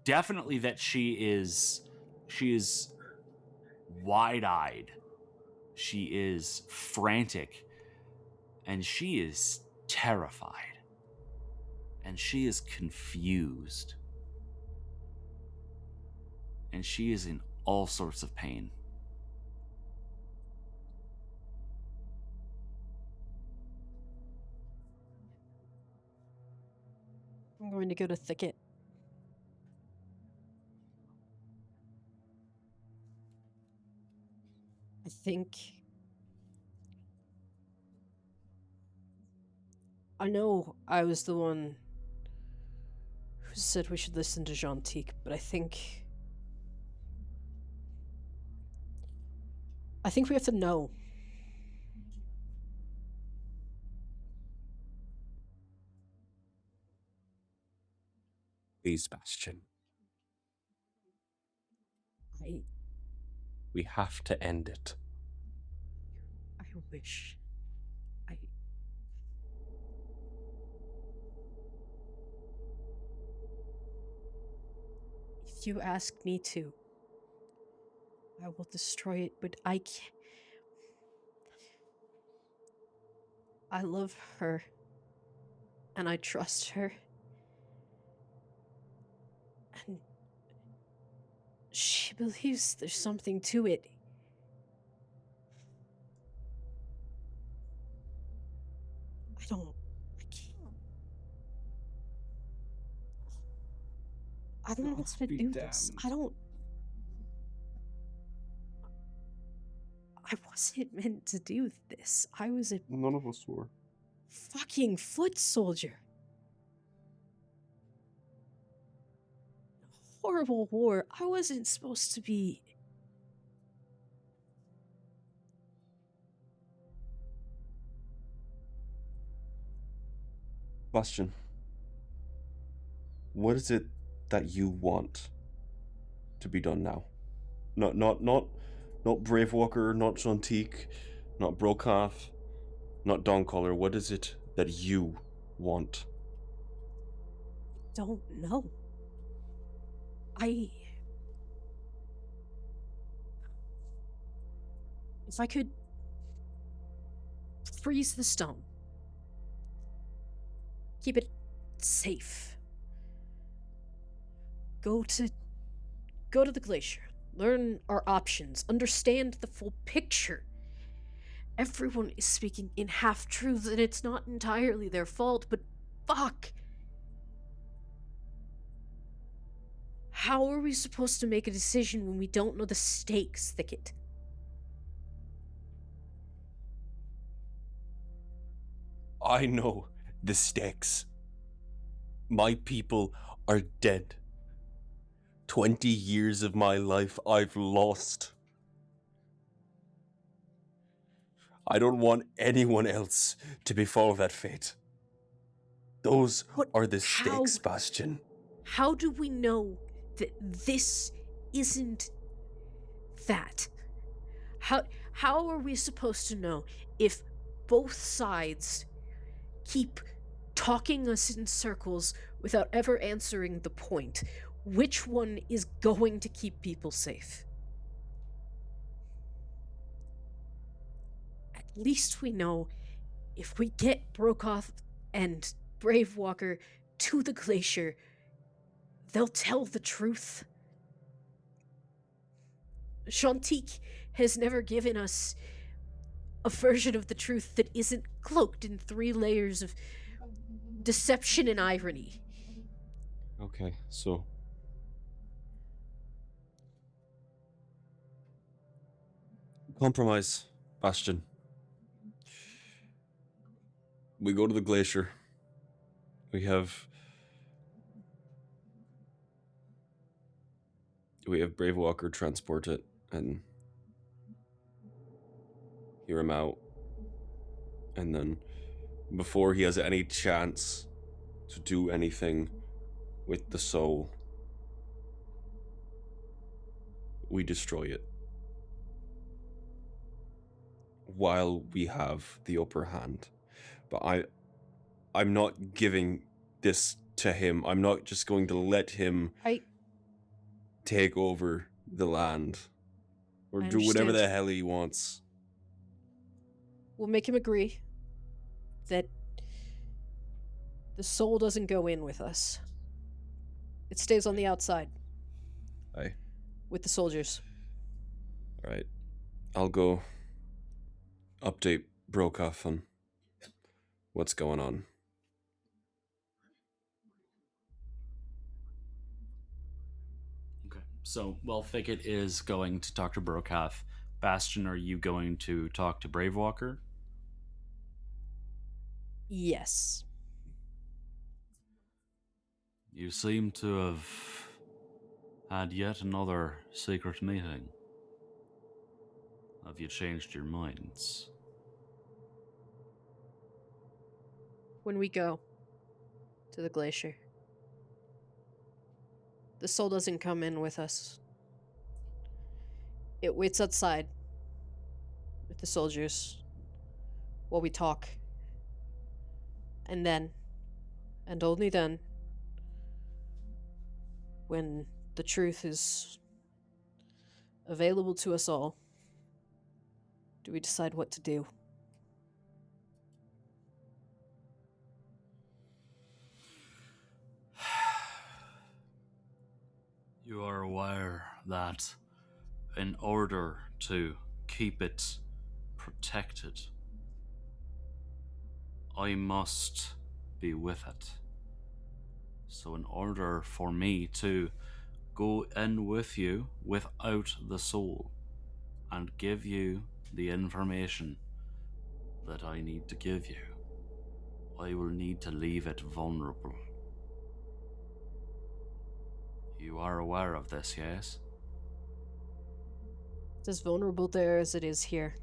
definitely that she is wide-eyed. She is frantic. And she is terrified. And she is confused. And she is in all sorts of pain. I'm going to go to Thicket. I think... I know I was the one who said we should listen to Gentique, but I think we have to know. Please, Bastion. We have to end it. I wish. If you ask me to, I will destroy it, but I can't. I love her, and I trust her, and she believes there's something to it. I can't. I don't know how to do this. I wasn't meant to do this. I was a None of us were. fucking foot soldier. Horrible war. I wasn't supposed to be. Bastion, what is it that you want to be done now? Not Bravewalker, not Gentique, not Brokath, not Dawncaller. What is it that you want? Don't know. If I could freeze the stone, keep it safe, go to the glacier, learn our options, understand the full picture. Everyone is speaking in half-truths, and it's not entirely their fault, but fuck! How are we supposed to make a decision when we don't know the stakes, Thicket? I know the stakes. My people are dead. 20 years of my life I've lost. I don't want anyone else to befall that fate. Those are the stakes, Bastion. How do we know that this isn't that? How are we supposed to know if both sides keep talking us in circles without ever answering the point? Which one is going to keep people safe? At least we know if we get Brokath and Bravewalker to the glacier, they'll tell the truth. Gentique has never given us a version of the truth that isn't cloaked in 3 layers of deception and irony. Okay, so compromise, Bastion. We go to the glacier. We have Bravewalker transport it and hear him out. And then before he has any chance to do anything with the soul, we destroy it. While we have the upper hand. But I'm not giving this to him. I'm not just going to let him take over the land. Or I do whatever understand. the hell he wants. We'll make him agree that the soul doesn't go in with us. It stays on the outside. Aye. With the soldiers. Alright. I'll go update Brokoff on what's going on. Okay. So, while Thicket is going to talk to Brokoff, Bastion, are you going to talk to Bravewalker? Yes. You seem to have had yet another secret meeting. Have you changed your minds? When we go to the glacier, the soul doesn't come in with us. It waits outside with the soldiers while we talk. And then, and only then, when the truth is available to us all, do we decide what to do. You are aware that in order to keep it protected, I must be with it. So in order for me to go in with you without the soul and give you the information that I need to give you, I will need to leave it vulnerable. You are aware of this, yes? It's as vulnerable there as it is here.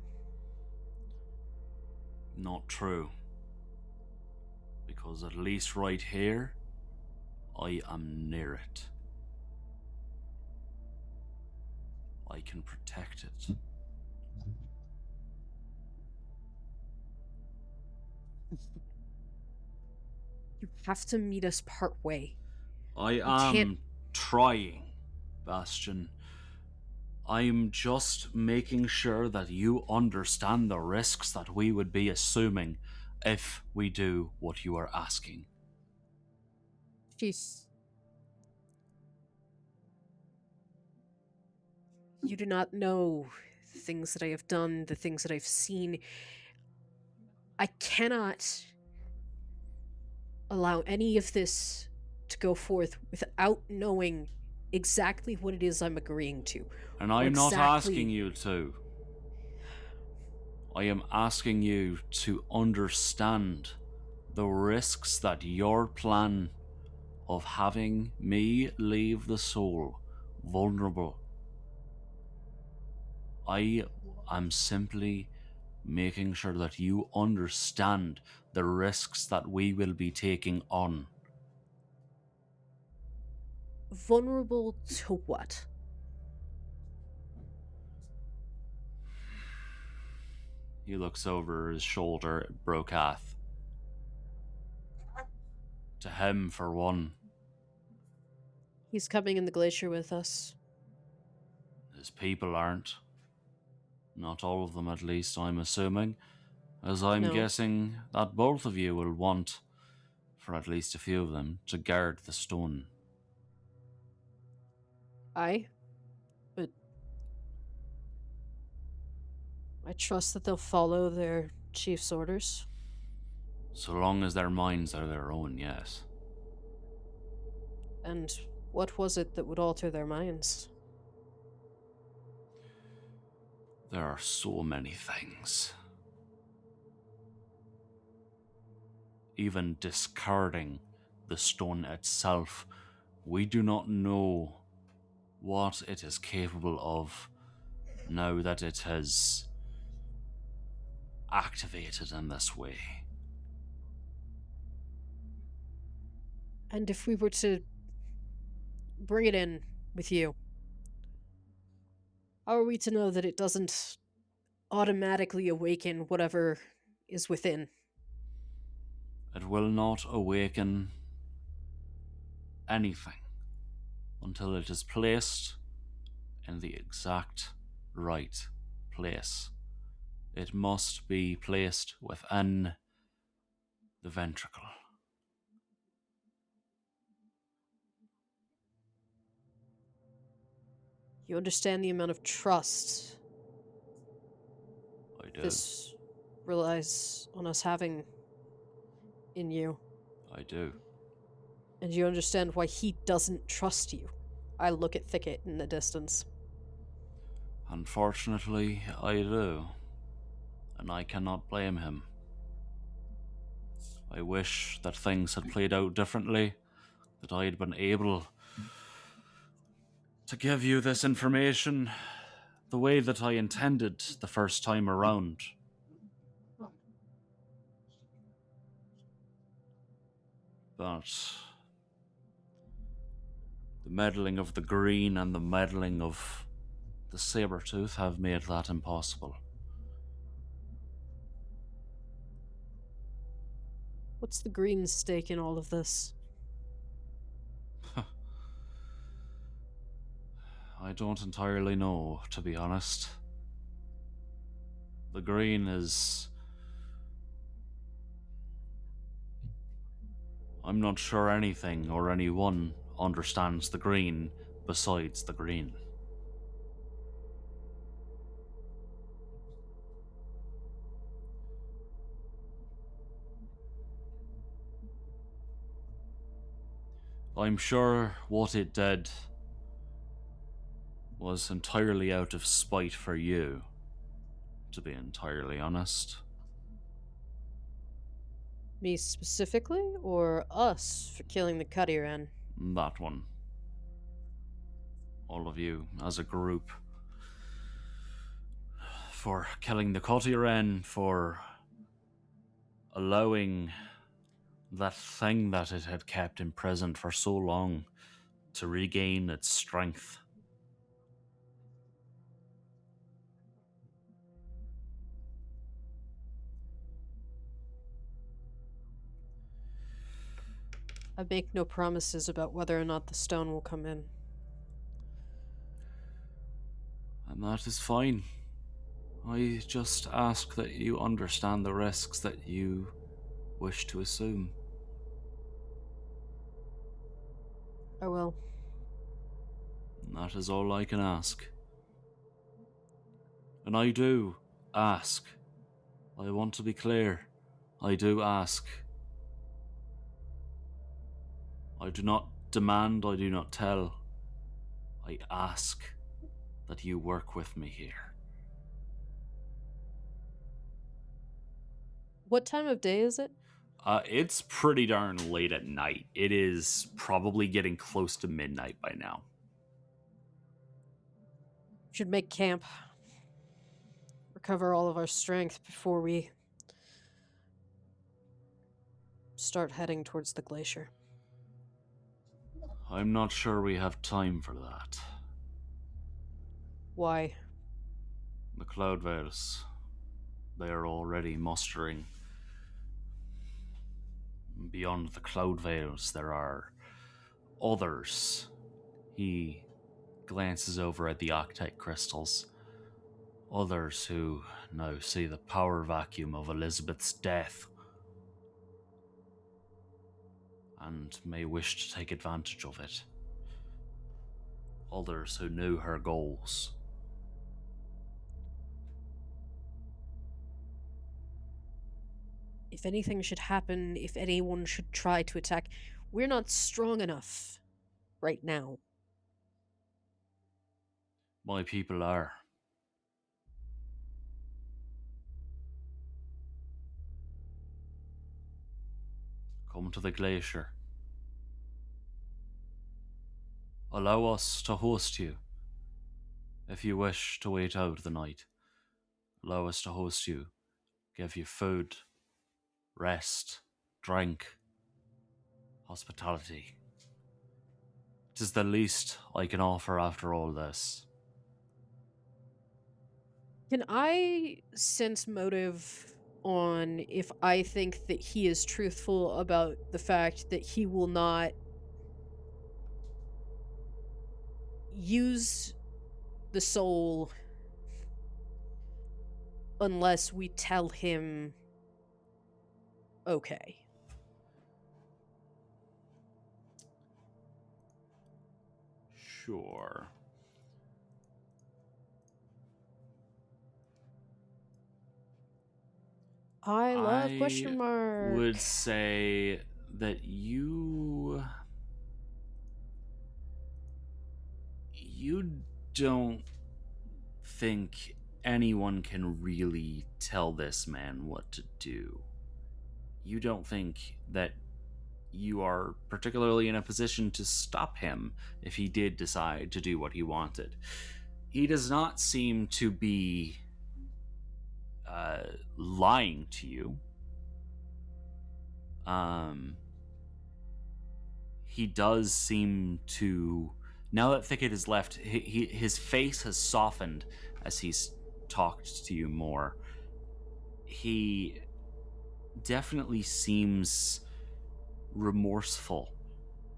Not true. Because at least right here, I am near it. I can protect it. You have to meet us part way. I am trying, Bastion. I'm just making sure that you understand the risks that we would be assuming if we do what you are asking. Chief. You do not know the things that I have done, the things that I've seen. I cannot allow any of this to go forth without knowing exactly what it is I'm agreeing to. And I'm not asking you to. I am asking you to understand the risks that your plan of having me leave the soul vulnerable. I am simply making sure that you understand the risks that we will be taking on. Vulnerable to what? He looks over his shoulder at Brokath. To him, for one. He's coming in the glacier with us. His people aren't. Not all of them, at least, I'm assuming. As I'm guessing that both of you will want, for at least a few of them, to guard the stone. Aye. But I trust that they'll follow their chief's orders. So long as their minds are their own, yes. And what was it that would alter their minds? There are so many things. Even discarding the stone itself, we do not know what it is capable of now that it has activated in this way. And if we were to bring it in with you, how are we to know that it doesn't automatically awaken whatever is within? It will not awaken anything until it is placed in the exact right place. It must be placed within the ventricle. You understand the amount of trust I do. this relies on us having in you. I do. And you understand why he doesn't trust you. I look at Thicket in the distance. Unfortunately, I do. And I cannot blame him. I wish that things had played out differently, that I had been able to give you this information the way that I intended the first time around. But the meddling of the green and the meddling of the saber-tooth have made that impossible. What's the green stake in all of this? I don't entirely know, to be honest. The green is... I'm not sure anything or anyone understands the green besides the green. I'm sure what it did was entirely out of spite for you, to be entirely honest. Me specifically, or us for killing the Cutty-Ren? That one. All of you, as a group. For killing the Cutty-Ren, for allowing that thing that it had kept imprisoned for so long to regain its strength. I make no promises about whether or not the stone will come in. And that is fine. I just ask that you understand the risks that you wish to assume. I will. And that is all I can ask. And I do ask. I want to be clear. I do ask. I do not demand, I do not tell. I ask that you work with me here. What time of day is it? It's pretty darn late at night. It is probably getting close to midnight by now. Should make camp. Recover all of our strength before we start heading towards the glacier. I'm not sure we have time for that. Why? The Cloud Veils, they are already mustering. Beyond the Cloud Veils, there are others. He glances over at the Octite crystals. Others who now see the power vacuum of Elizabeth's death and may wish to take advantage of it. Others who knew her goals. If anything should happen, if anyone should try to attack, we're not strong enough right now. My people are. Come to the glacier. Allow us to host you. If you wish to wait out the night, allow us to host you, give you food, rest, drink, hospitality. It is the least I can offer after all this. Can I sense motive on if I think that he is truthful about the fact that he will not use the soul unless we tell him okay. Sure. I love question mark. Would say that you don't think anyone can really tell this man what to do. You don't think that you are particularly in a position to stop him if he did decide to do what he wanted. He does not seem to be lying to you. He does seem to, now that Thicket is left, his face has softened as he's talked to you more. He definitely seems remorseful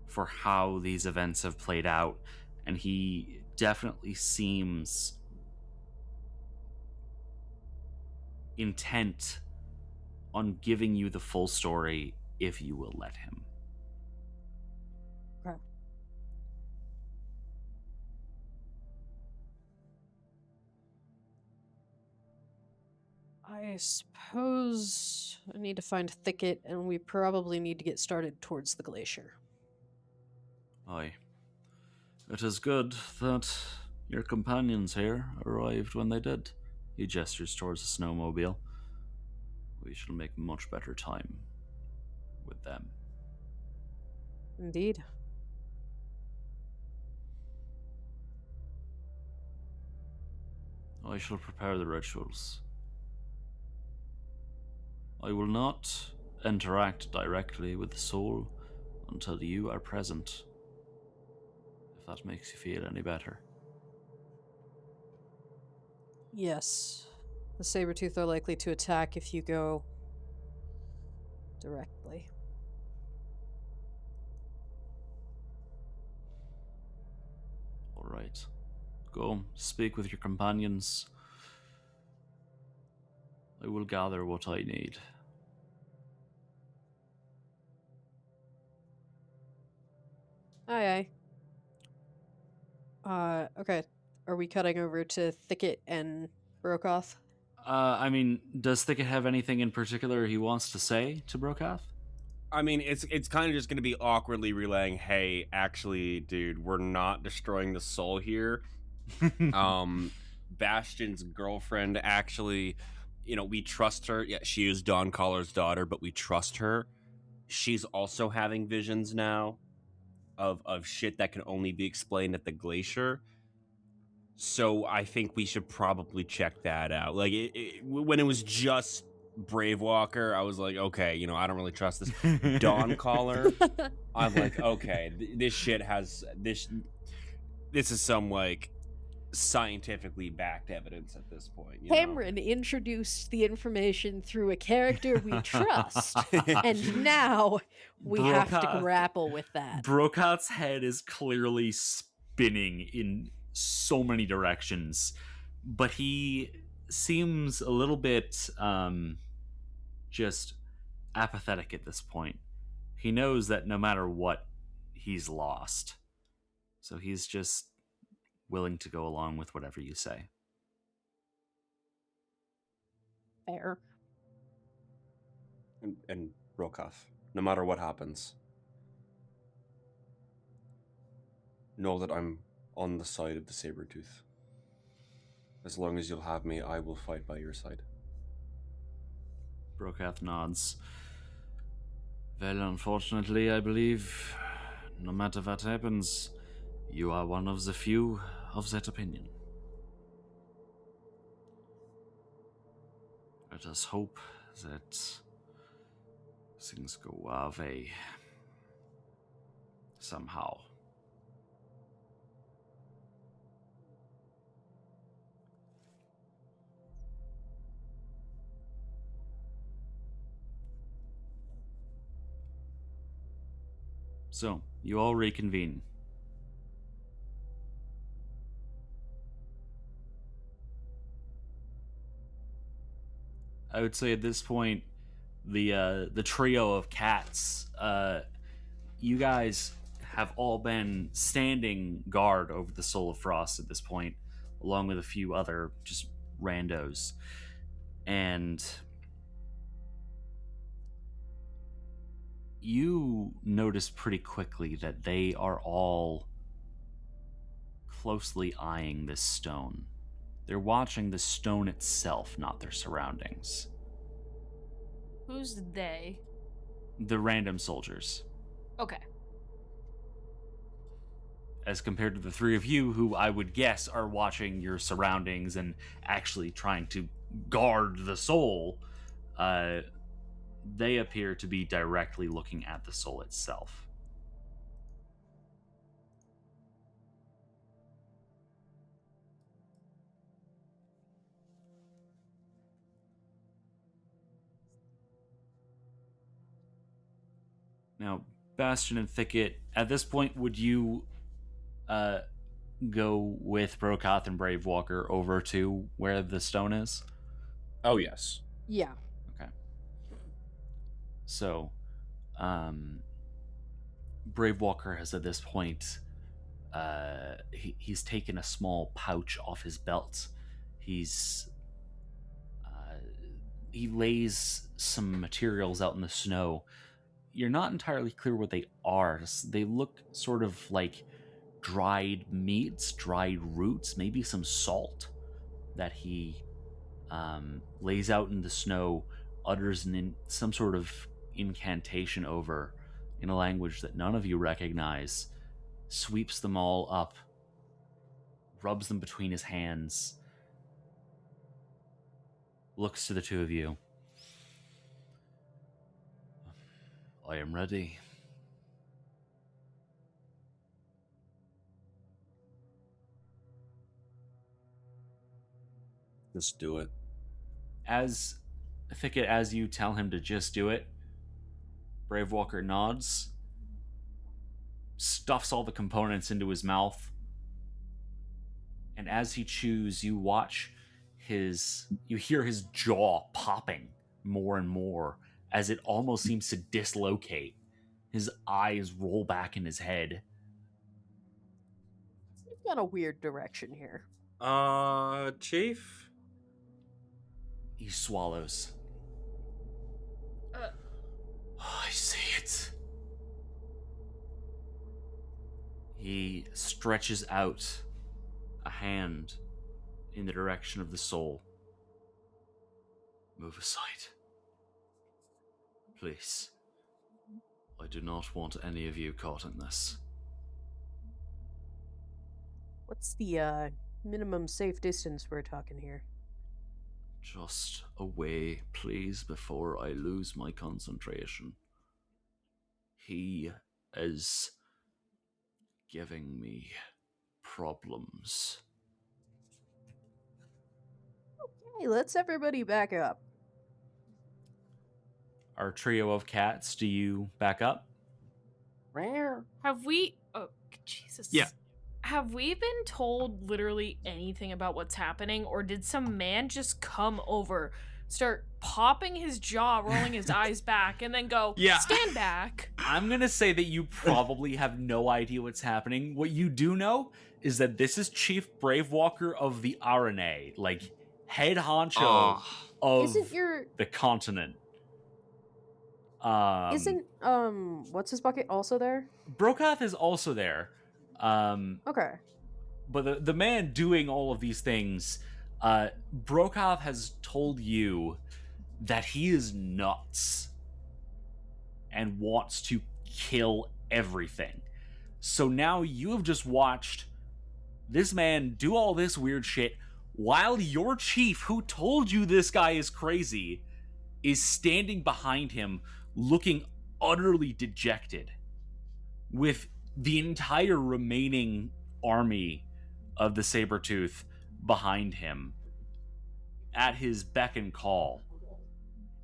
for how these events have played out, and he definitely seems intent on giving you the full story if you will let him. Okay. I suppose I need to find Thicket, and we probably need to get started towards the glacier. Aye. It is good that your companions here arrived when they did. He gestures towards the snowmobile. We shall make much better time with them. Indeed. I shall prepare the rituals. I will not interact directly with the soul until you are present, if that makes you feel any better. Yes. The Sabretooth are likely to attack if you go directly. All right. Go speak with your companions. I will gather what I need. Aye, aye. Okay. Are we cutting over to Thicket and Brokoth? I mean, does Thicket have anything in particular he wants to say to Brokath? I mean, it's kind of just going to be awkwardly relaying, hey, actually, dude, we're not destroying the soul here. Bastion's girlfriend, actually, we trust her. Yeah, she is Don Collar's daughter, but we trust her. She's also having visions now of shit that can only be explained at the glacier. So I think we should probably check that out. Like, when it was just Bravewalker, I was like, okay, I don't really trust this. Dawn Caller, I'm like, okay, this shit has this is some like scientifically backed evidence at this point. Cameron introduced the information through a character we trust, and now we have to grapple with that. Brokath's head is clearly spinning in so many directions, but he seems a little bit just apathetic at this point. He knows that no matter what, he's lost. So he's just willing to go along with whatever you say. Fair. And Brokath, no matter what happens, know that I'm on the side of the Sabretooth. As long as you'll have me, I will fight by your side. Brokath nods. Well, unfortunately, I believe no matter what happens, you are one of the few of that opinion. Let us hope that things go our way somehow. So, you all reconvene. I would say at this point, the trio of cats, you guys have all been standing guard over the Soul of Frost at this point, along with a few other just randos. And you notice pretty quickly that they are all closely eyeing this stone. They're watching the stone itself, not their surroundings. Who's they? The random soldiers. Okay. As compared to the three of you, who I would guess are watching your surroundings and actually trying to guard the soul, they appear to be directly looking at the soul itself. Now, Bastion and Thicket, at this point, would you go with Brokath and Bravewalker over to where the stone is? Oh, yes. Yeah. Okay. So, Bravewalker has at this point, he's taken a small pouch off his belt. He lays some materials out in the snow. You're not entirely clear what they are. They look sort of like dried meats, dried roots, maybe some salt that he lays out in the snow, utters some sort of incantation over in a language that none of you recognize, sweeps them all up, rubs them between his hands, looks to the two of you. I am ready. Just do it. As Thicket, as you tell him to just do it, Bravewalker nods, stuffs all the components into his mouth, and as he chews, you hear his jaw popping more and more as it almost seems to dislocate. His eyes roll back in his head. You've got a weird direction here. Chief? He swallows. I see it. He stretches out a hand in the direction of the soul. Move aside. Please. I do not want any of you caught in this. What's the minimum safe distance we're talking here? Just away, please, before I lose my concentration. He is giving me problems. Okay, let's everybody back up. Our trio of cats, do you back up? Have we... Oh, Jesus. Yeah. Have we been told literally anything about what's happening, or did some man just come over, start popping his jaw, rolling his eyes back, and then go, Yeah. Stand back? I'm going to say that you probably have no idea what's happening. What you do know is that this is Chief Bravewalker of the RNA, like head honcho of the continent. Isn't what's his bucket also there? Brokath is also there. Okay. But the man doing all of these things, Brokath has told you that he is nuts and wants to kill everything. So now you have just watched this man do all this weird shit while your chief, who told you this guy is crazy, is standing behind him looking utterly dejected with the entire remaining army of the Sabretooth behind him at his beck and call.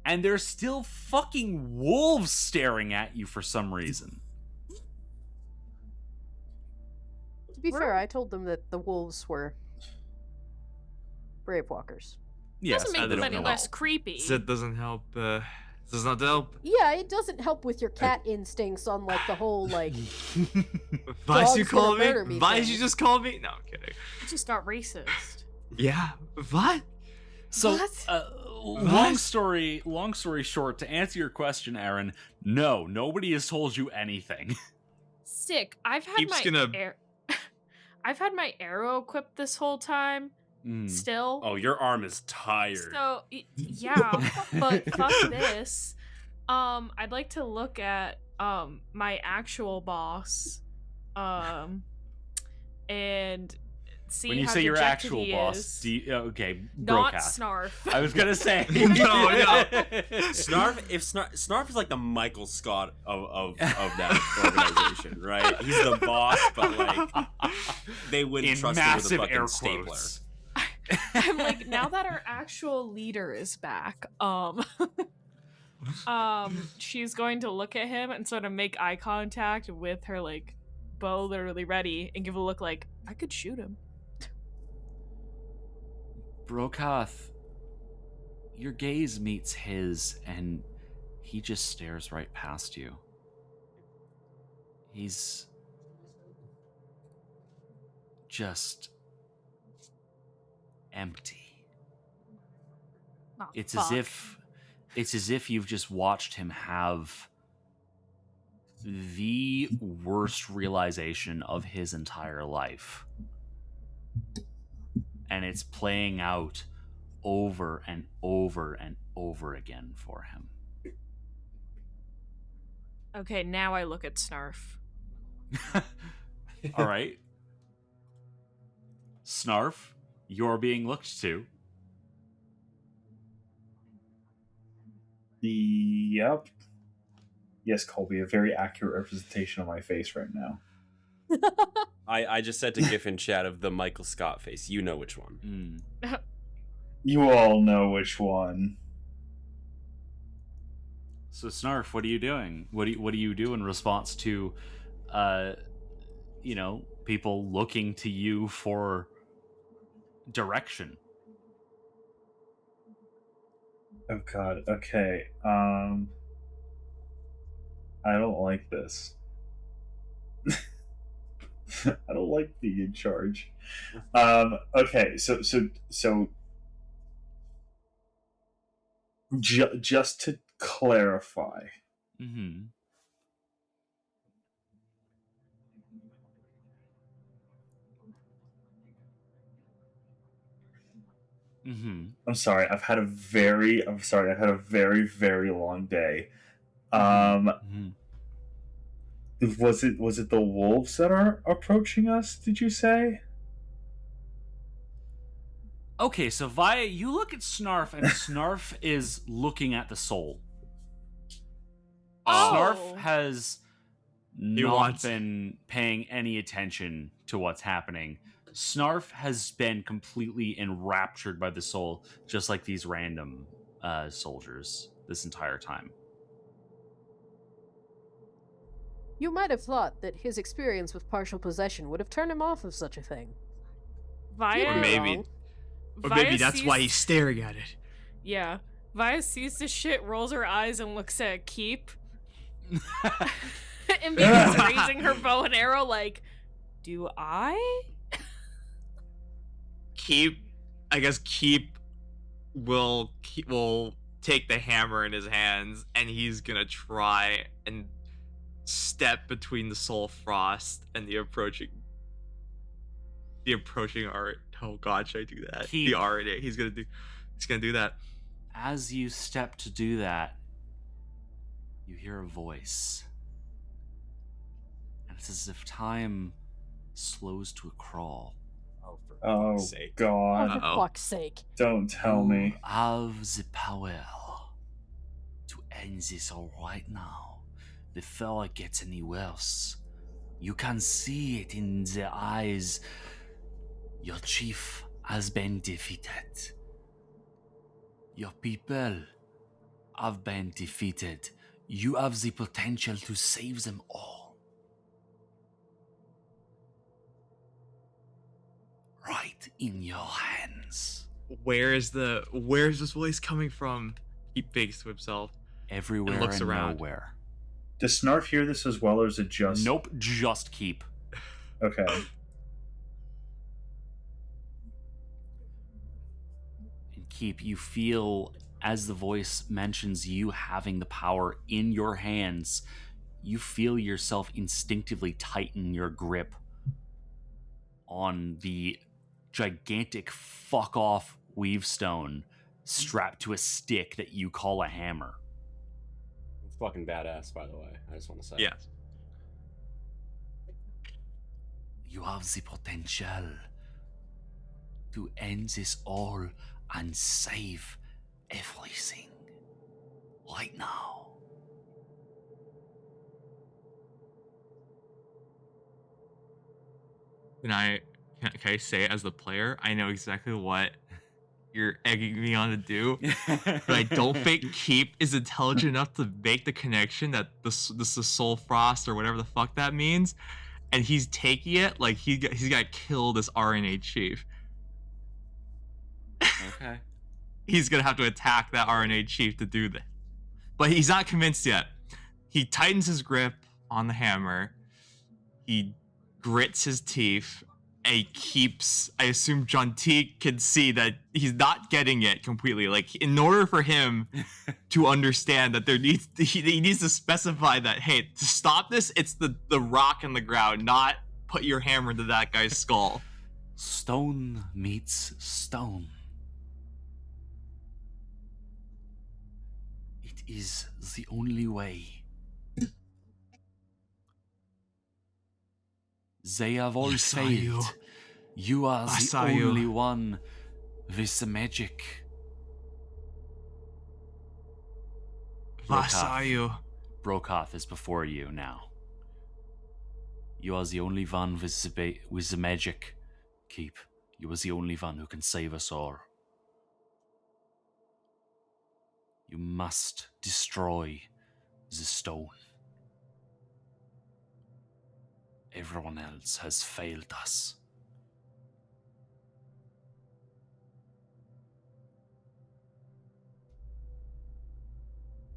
And there's still fucking wolves staring at you for some reason. To be fair, I told them that the wolves were brave walkers. Yes, Doesn't make I them don't any know. less creepy. That doesn't help. Does not help. Yeah, it doesn't help with your cat instincts on like the whole like. Why did you Dog's call gonna murder me me? Why did thing. you just call me? No, I'm kidding. You just got racist. Yeah. What? So, What? long story short, to answer your question, Aaron, no, nobody has told you anything. Sick. I've had Keeps my gonna- I've had my arrow equipped this whole time. Still. Oh, your arm is tired. So yeah, but fuck this. I'd like to look at my actual boss, and see When you how say your dejected actual he boss, is. okay, Not Brocath. Snarf. I was gonna say No. Snarf is like the Michael Scott of that organization, right? He's the boss, but like they wouldn't In trust him with a massive fucking air stapler. quotes. I'm like, now that our actual leader is back, she's going to look at him and sort of make eye contact with her like bow literally ready and give a look like I could shoot him. Brocath, your gaze meets his, and he just stares right past you. He's just empty. Oh, It's fuck. as if you've just watched him have the worst realization of his entire life. And it's playing out over and over and over again for him. Okay, now I look at Snarf. All right. Snarf, you're being looked to. Yep. Yes, Colby, a very accurate representation of my face right now. I just said to GIF in chat of the Michael Scott face. You know which one. You all know which one. So Snarf, what are you doing? What do you do in response to people looking to you for direction? Oh god, okay. I don't like this. I don't like being in charge. Okay, so just to clarify. Mm-hmm. Mm-hmm. I'm sorry, I've had a very very long day. Mm-hmm. Was it the wolves that are approaching us, did you say? Okay, so Via, you look at Snarf, and Snarf is looking at the soul. Snarf has not been paying any attention to what's happening. Snarf has been completely enraptured by the soul, just like these random soldiers this entire time. You might have thought that his experience with partial possession would have turned him off of such a thing. Via, Or maybe, that's why he's staring at it. Yeah. Via sees this shit, rolls her eyes, and looks at Keep. And begins raising her bow and arrow like, do I? Keep will take the hammer in his hands, and he's gonna try and step between the soul frost and the approaching art. Oh god, should I do that? Keep. The art. He's gonna do that. As you step to do that, you hear a voice. And it's as if time slows to a crawl. Oh, for Oh fuck's sake. god. For fuck's sake. Don't tell me. You have the power to end this all right now, before it gets any worse. You can see it in the eyes. Your chief has been defeated. Your people have been defeated. You have the potential to save them all. Right in your hands. where's this voice coming from? He thinks to himself. Everywhere looks and around. nowhere. Does Snarf hear this as well, or is it just... Nope, just Keep. Okay. And Keep, you feel, as the voice mentions you having the power in your hands, you feel yourself instinctively tighten your grip on the gigantic fuck-off weavestone strapped to a stick that you call a hammer. It's fucking badass, by the way. I just want to say. Yes. You have the potential to end this all and save everything right now. Can I say as the player, I know exactly what you're egging me on to do, but I don't think Keep is intelligent enough to make the connection that this is Soul Frost or whatever the fuck that means, and he's taking it like he's got to kill this RNA chief. Okay. He's gonna have to attack that RNA chief to do this, but he's not convinced yet. He tightens his grip on the hammer. He grits his teeth. And he keeps, I assume Jantique can see that he's not getting it completely. Like, in order for him to understand that he needs to specify that, hey, to stop this, it's the rock in the ground, not put your hammer into that guy's skull. Stone meets stone. It is the only way. They have all failed. You are the only one with the magic. Brokath is before you now. You are the only one with the magic. Keep. You are the only one who can save us all. You must destroy the stone. Everyone else has failed us.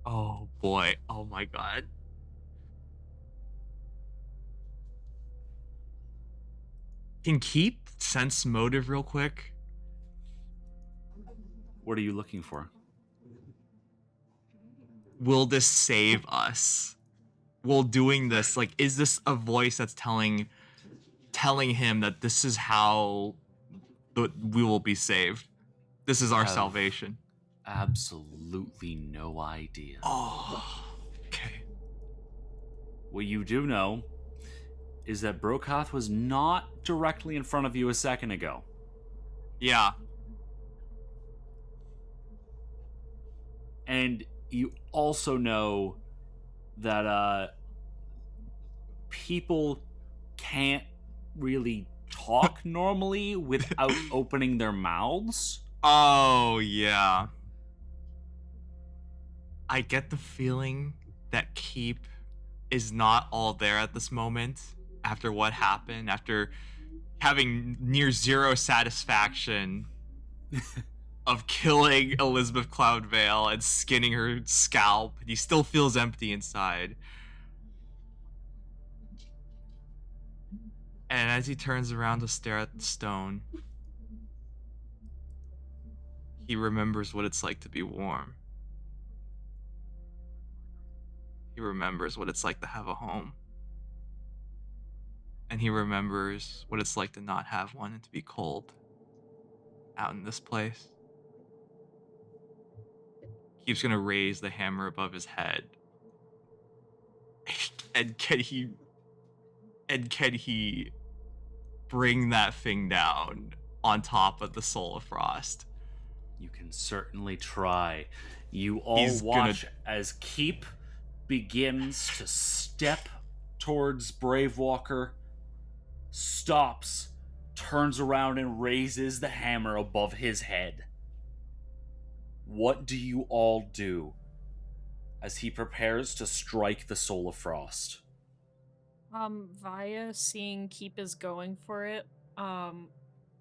Oh boy. Oh my god. Can Keep sense motive real quick? What are you looking for? Will this save us? Will doing this, like, is this a voice that's telling him that this is how we will be saved? This is our salvation. Absolutely no idea. Oh, okay. What you do know is that Brokath was not directly in front of you a second ago. Yeah. And you also know that people can't really talk normally without opening their mouths. Oh, yeah. I get the feeling that Keep is not all there at this moment after what happened, after having near zero satisfaction of killing Elizabeth Cloudvale and skinning her scalp. He still feels empty inside. And as he turns around to stare at the stone, he remembers what it's like to be warm. He remembers what it's like to have a home. And he remembers what it's like to not have one and to be cold out in this place. Keeps gonna raise the hammer above his head. And can he bring that thing down on top of the Soul of Frost? You can certainly try. You all watch as Keep begins to step towards Bravewalker, stops, turns around and raises the hammer above his head. What do you all do as he prepares to strike the Soul of Frost? Via seeing Keep is going for it,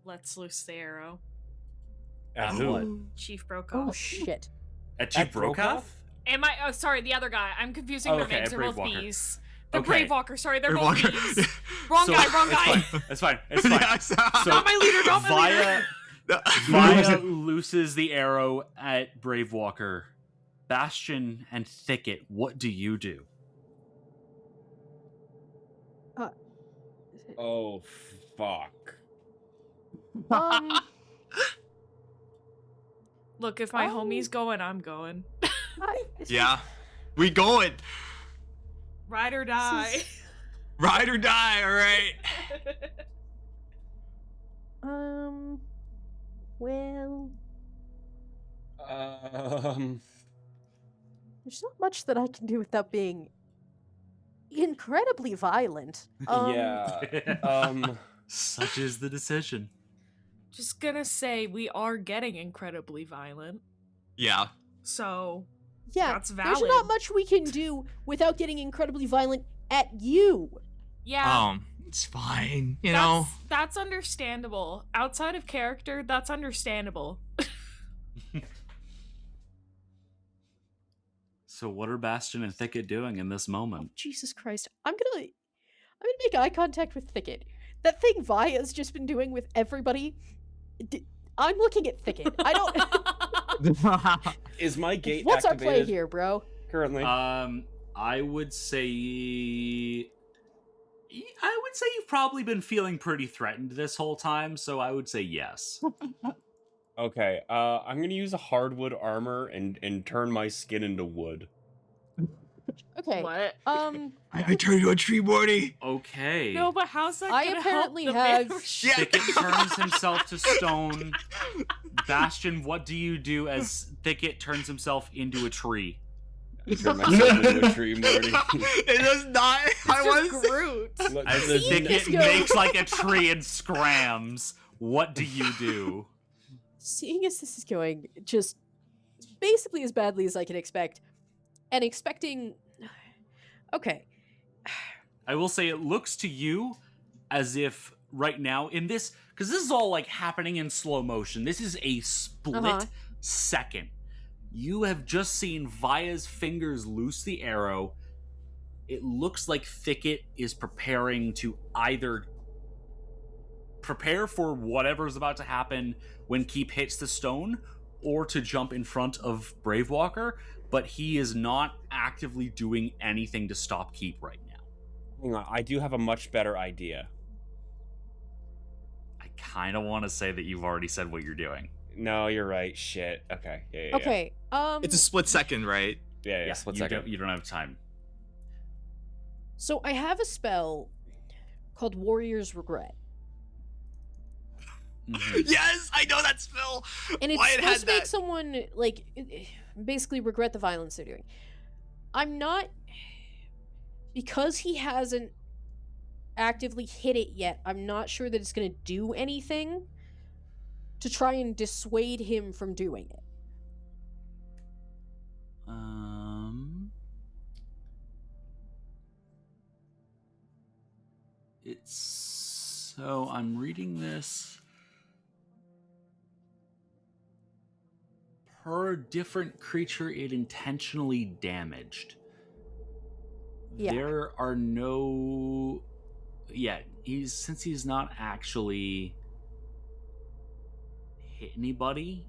lets loose the arrow. At what? Chief Brokaw. Oh shit. At Chief Brokaw? Am I? Oh, sorry, the other guy. I'm confusing their names. They're both Bravewalker. B's. The Okay. Bravewalker. Sorry, they're both Bravewalker. B's. Wrong guy. Wrong guy. It's fine. It's fine. So Not my leader. Not my leader. Via looses the arrow at Bravewalker. Bastion and Thicket, what do you do? Oh, fuck. Look, if my homie's going, I'm going. Yeah. We going. Ride or die. Ride or die, alright. Well, there's not much that I can do without being incredibly violent. Such is the decision. Just gonna say we are getting incredibly violent. Yeah. So yeah, that's valid. there's not much we can do without getting incredibly violent at you. Yeah. It's fine, you know. That's understandable. Outside of character, that's understandable. So what are Bastion and Thicket doing in this moment? Jesus Christ. I'm gonna make eye contact with Thicket. That thing Via's just been doing with everybody. I'm looking at Thicket. I don't. Is my gate What's activated our play here, bro? currently? I would say you've probably been feeling pretty threatened this whole time, so I would say yes. Okay, I'm gonna use a hardwood armor and turn my skin into wood. Okay. What? I turned into a tree, Morty. Okay. No, but how's that I gonna apparently help the have- man- Thicket turns himself to stone. Bastion, what do you do as Thicket turns himself into a tree? I turn myself into a tree, Morty. It does not. I It's was just Groot. As See, Thicket this goes- makes like a tree and scrams, what do you do? Seeing as this is going just basically as badly as I can expect, and expecting. Okay. I will say it looks to you as if right now in this, because this is all like happening in slow motion. This is a split second. You have just seen Via's fingers loose the arrow. It looks like Thicket is preparing to either prepare for whatever's about to happen when Keep hits the stone, or to jump in front of Bravewalker, but he is not actively doing anything to stop Keep right now. Hang on, I do have a much better idea. I kind of want to say that you've already said what you're doing. No, you're right. Shit. Okay. Yeah. Okay. It's a split second, right? Yeah. Split second. You don't have time. So I have a spell called Warrior's Regret. Mhm. Yes, I know that spell. And it's Wyatt supposed to had make that. someone, like, basically regret the violence they're doing. I'm not... Because he hasn't actively hit it yet, I'm not sure that it's going to do anything to try and dissuade him from doing it. So I'm reading this. Per different creature it intentionally damaged. Yeah. There are no... Yeah, since he's not actually hit anybody,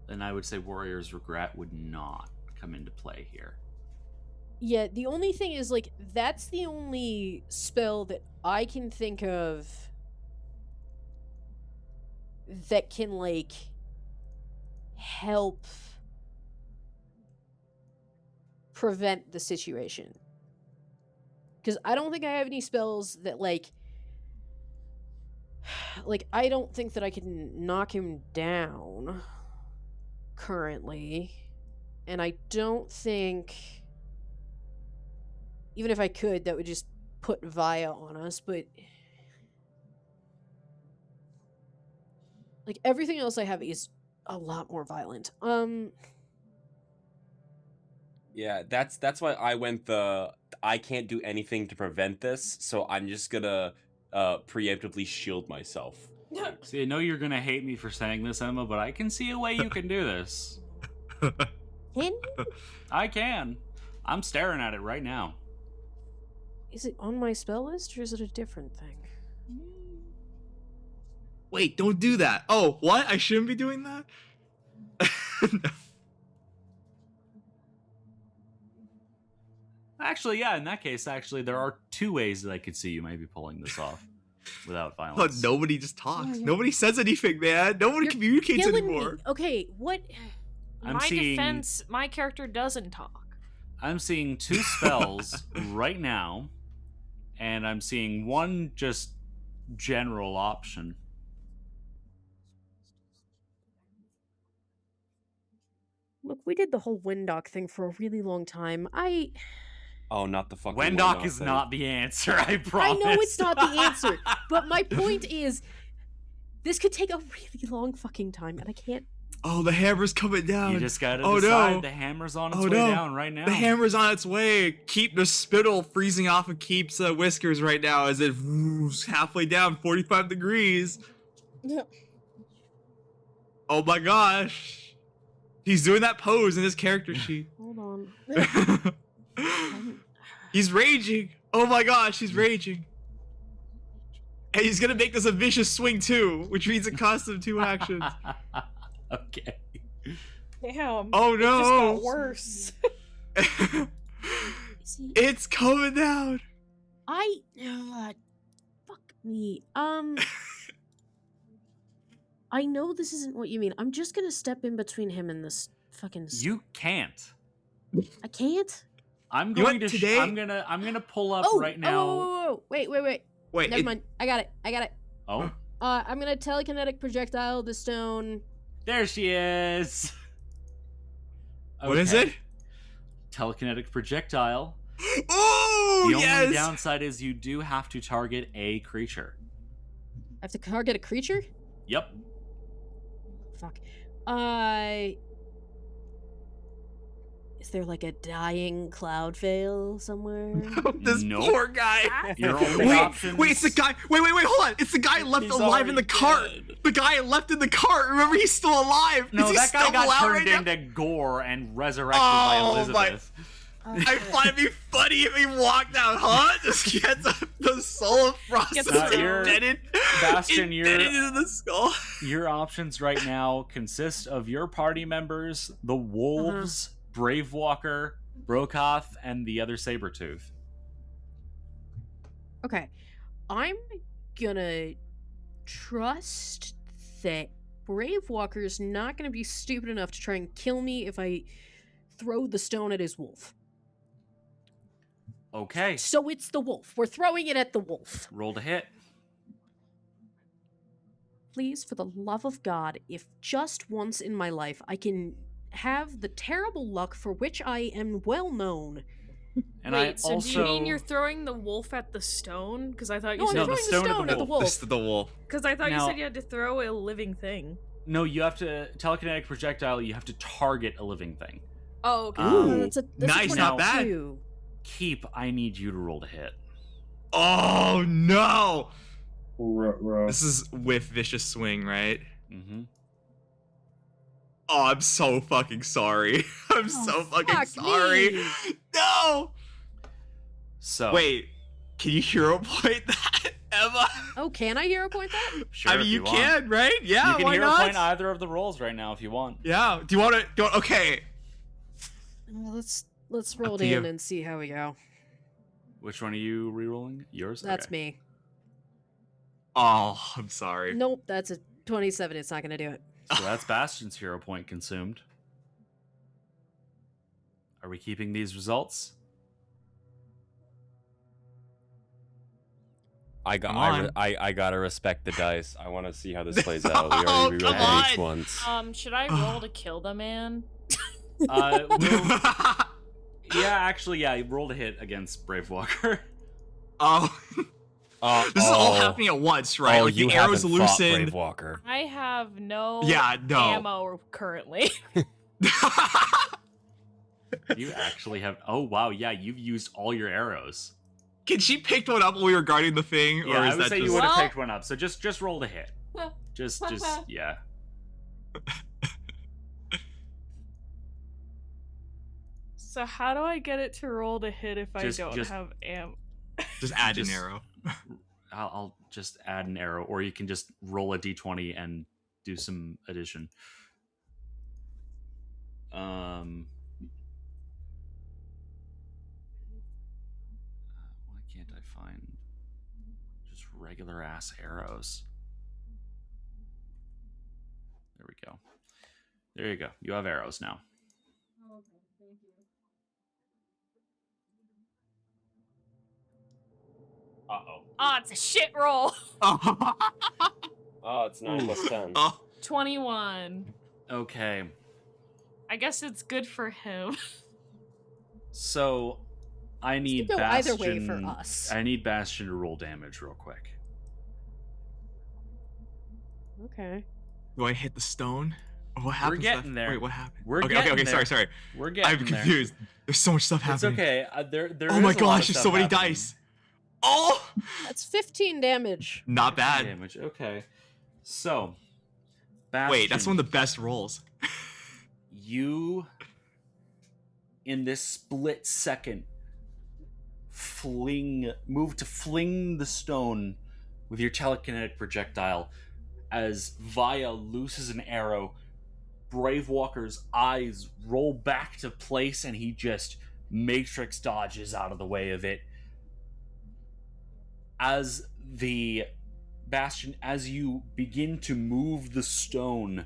then I would say Warrior's Regret would not come into play here. Yeah, the only thing is, like, that's the only spell that I can think of that can, like, help prevent the situation. Because I don't think I have any spells that, like, I don't think that I can knock him down currently. And I don't think... Even if I could, that would just put Via on us, but... Like, everything else I have is a lot more violent. Yeah, that's why I went the I can't do anything to prevent this, so I'm just gonna preemptively shield myself. See, I know you're gonna hate me for saying this, Emma, but I can see a way you can do this. Can you? I can. I'm staring at it right now. Is it on my spell list or is it a different thing? Wait, don't do that. Oh, what? I shouldn't be doing that? No. Actually, yeah, in that case, actually, there are 2 ways that I could see you maybe pulling this off without Oh, violence. nobody just talks. Oh, yeah. Nobody says anything, man. Nobody You're communicates killing anymore. me. Okay, what? I'm My seeing- defense, my character doesn't talk. I'm seeing 2 spells right now, and I'm seeing 1 just general option. Look, we did the whole Windock thing for a really long time. Oh, not the fucking Wendock is thing. not the answer, I promise. I know it's not the answer, but my point is, this could take a really long fucking time, and I can't. Oh, the hammer's coming down. You just gotta Oh, decide no. the hammer's on its Oh, way no. down right now. The hammer's on its way. Keep the spittle freezing off of Keep's whiskers right now as it moves halfway down 45 degrees. Oh my gosh. He's doing that pose in his character sheet. Hold on. He's raging. Oh my gosh, he's raging. And he's gonna make this a vicious swing too, which means it costs him 2 actions. Okay. Damn. Oh It just no. got worse. See, It's coming down. fuck me. I know this isn't what you mean. I'm just gonna step in between him and this fucking. You can't. I can't. I'm You going want to. today? I'm gonna pull up Oh, right now. Oh, wait. Wait, Never mind. I got it. Oh, I'm gonna telekinetic projectile the stone. there she is. What is Okay. it? Telekinetic projectile. Oh, The only yes. downside is you do have to target a creature. I have to target a creature? Yep. Fuck. Is there like a dying cloud veil somewhere? This Nope. poor guy. Your only Wait, options. wait, it's the guy. Wait, hold on. It's the guy left He's alive in the already cart. dead. The guy left in the cart. Remember, he's still alive. No, Does he that guy stumble got out turned right now? into gore and resurrected Oh, by Elizabeth. I find it'd be funny if he walked out, huh? Just gets the soul of Frost Gets is the- you're- embedded, Bastion, embedded into the skull. Your options right now consist of your party members, the wolves, Bravewalker, Brokoth, and the other Sabretooth. Okay. I'm gonna trust that Bravewalker's not gonna be stupid enough to try and kill me if I throw the stone at his wolf. Okay. So it's the wolf. We're throwing it at the wolf. Roll to hit. Please, for the love of God, if just once in my life I can have the terrible luck for which I am well known. And Wait, I so also. do you mean you're throwing the wolf at the stone? Because I thought you No, I'm said. the throwing the stone stone, at the at the wolf. wolf. This is the wolf. Because I thought you Now- said you had to throw a living thing. No, you have to. Telekinetic projectile, you have to target a living thing. Oh, okay. Ooh. That's a nice, not bad. 22. Keep, I need you to roll to hit. Oh no! Ruh-roh. This is with vicious swing, right? Mm-hmm. Oh, I'm so fucking sorry. I'm so fucking fuck sorry. me. No. So. Wait, can you hero point that, Emma? Oh, can I hero point that? Sure, I mean, if you want. can, right? Yeah, You can why hero not? point either of the rolls right now if you want. Yeah. Do you want to? Okay. Well, let's roll it to in you. and see how we go. Which one are you re-rolling? Yours? That's Okay. me. Oh, I'm sorry. Nope, that's a 27. It's not gonna do it. So that's Bastion's hero point consumed. Are we keeping these results? I Come on. gotta respect the dice. I want to see how this plays out. We Oh, already come rerolled each on. once. Should I roll to kill the man? Yeah, actually, yeah. Roll to hit against Bravewalker. Oh, this is all happening at once, right? Oh, like you the arrows haven't fought loosened. Bravewalker. I have no Yeah, no. ammo currently. You actually have. Oh wow, yeah. You've used all your arrows. Can she pick one up while we were guarding the thing, Yeah, or I is would that say just? you would have Well- picked one up. So just roll to hit. Just yeah. So how do I get it to roll to hit if I don't Just- have amp? Just add an arrow. I'll just add an arrow, or you can just roll a d20 and do some addition. Why can't I find just regular ass arrows? There we go. There you go. You have arrows now. Uh-oh. Oh, it's a shit roll. Oh, it's 9 plus 10. Oh, 21. Okay. I guess it's good for him. So I need go either Bastion. way for us. I need Bastion to roll damage real quick. Okay. do I hit the stone? What happens? getting there. Wait, what happened? We're okay, getting okay. there. Sorry. We're getting I'm confused. There's so much stuff there. It's happening. okay. There Oh is my a lot gosh, of there's stuff so many happening. dice. Oh, That's 15 damage. not bad. Damage. Okay. So, Bastion, Wait, that's one of the best rolls. you, in this split second, move to fling the stone with your telekinetic projectile as Vaya looses an arrow. Bravewalker's eyes roll back to place and he just matrix dodges out of the way of it. As the Bastion, as you begin to move the stone,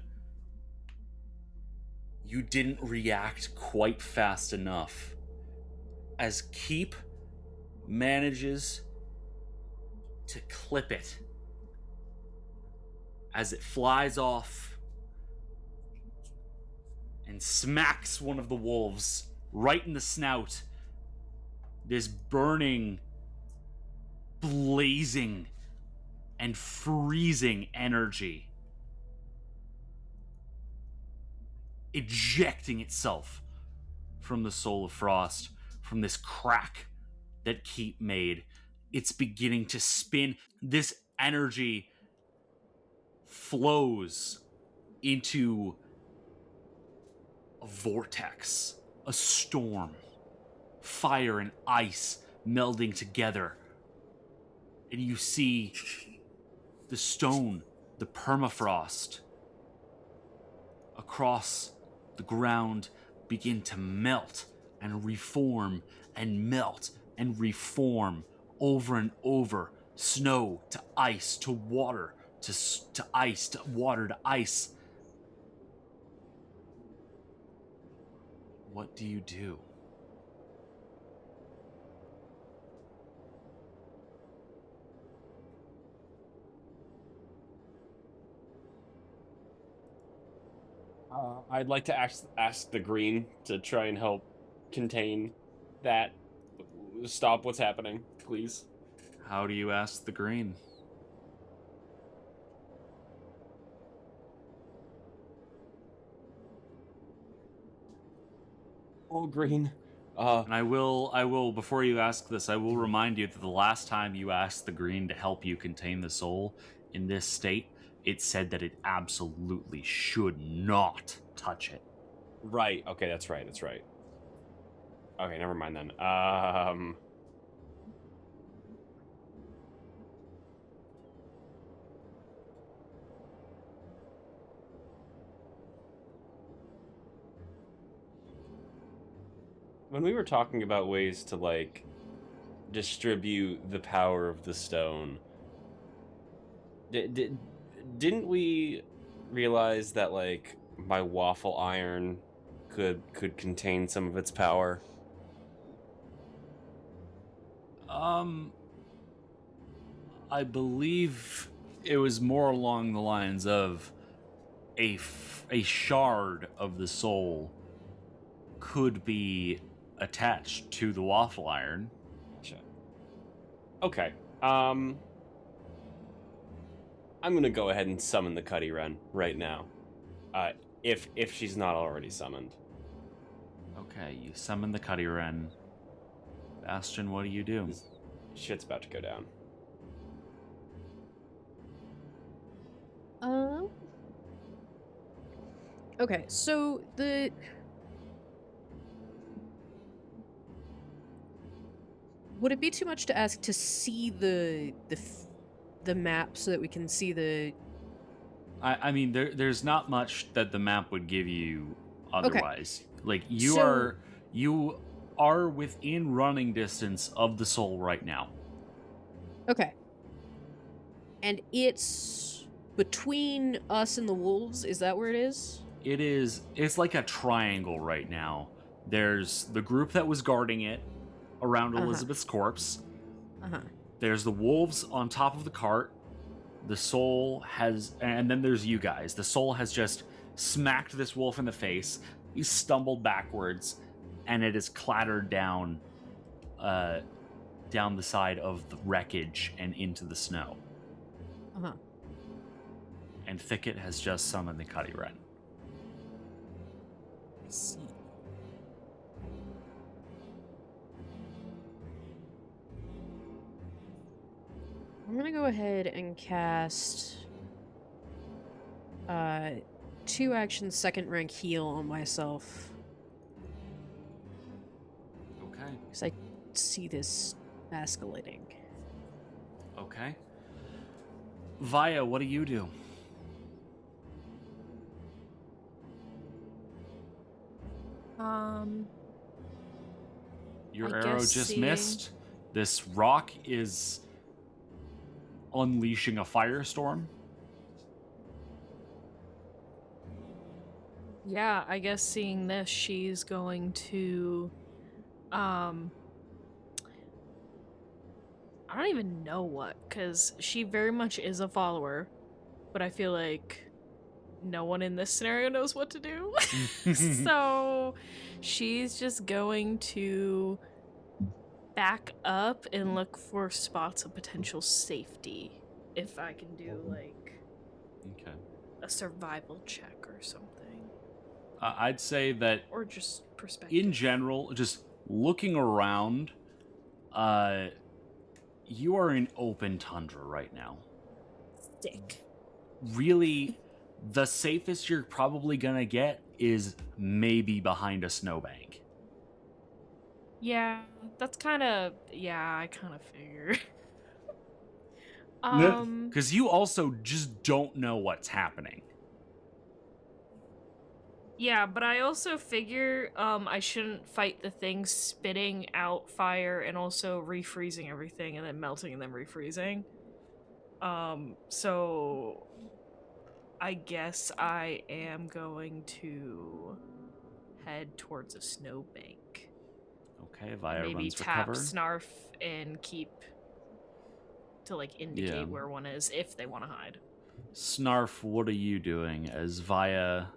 you didn't react quite fast enough. As Keep manages to clip it as it flies off and smacks one of the wolves right in the snout. This burning, blazing, and freezing energy ejecting itself from the Soul of Frost, from this crack that Keep made. It's beginning to spin. This energy flows into a vortex, a storm, fire and ice melding together. And you see the stone, the permafrost, across the ground begin to melt and reform and melt and reform over and over. Snow to ice to water to ice to water to ice. What do you do? I'd like to ask the green to try and help contain that. Stop what's happening, please. How do you ask the green? Oh, green. And I will, before you ask this, I will remind you that the last time you asked the green to help you contain the soul in this state, it said that it absolutely should not touch it. Right. Okay, that's right. Okay, never mind then. When we were talking about ways to, like, distribute the power of the stone, didn't we realize that, like, my waffle iron could contain some of its power? I believe it was more along the lines of a shard of the soul could be attached to the waffle iron. Gotcha. Okay. I'm gonna go ahead and summon the Cuddy Wren right now. If she's not already summoned. Okay, you summon the Cuddy Wren. Bastion, what do you do? Shit's about to go down. Okay, so would it be too much to ask to see the map so that we can see the? I mean, there's not much that the map would give you otherwise. Okay. Like you are within running distance of the soul right now. Okay. And it's between us and the wolves. Is that where it is? It is. It's like a triangle right now. There's the group that was guarding it around Elizabeth's corpse. There's the wolves on top of the cart. The soul has, and then there's you guys. The soul has just smacked this wolf in the face. He stumbled backwards, and it is clattered down the side of the wreckage and into the snow. And Thicket has just summoned the Cuddy Wren. I see. I'm gonna go ahead and cast 2 actions, 2nd rank heal on myself. Okay. Because I see this escalating. Okay. Vaya, what do you do? Your arrow just missed. This rock is unleashing a firestorm. Yeah, I guess seeing this, she's going to I don't even know what, because she very much is a follower, but I feel like no one in this scenario knows what to do. So she's just going to back up and look for spots of potential safety. If I can do like a survival check or something. I'd say that, or just perspective. In general, just looking around, you are in open tundra right now. Sick. Really, the safest you're probably gonna get is maybe behind a snowbank. Yeah, that's kind of... Yeah, I kind of figured. Because you also just don't know what's happening. Yeah, but I also figure I shouldn't fight the thing spitting out fire and also refreezing everything and then melting and then refreezing. So I guess I am going to head towards a snowbank. Okay, Via maybe runs for tap cover. Snarf and keep to like indicate where one is if they want to hide. Snarf, what are you doing as Via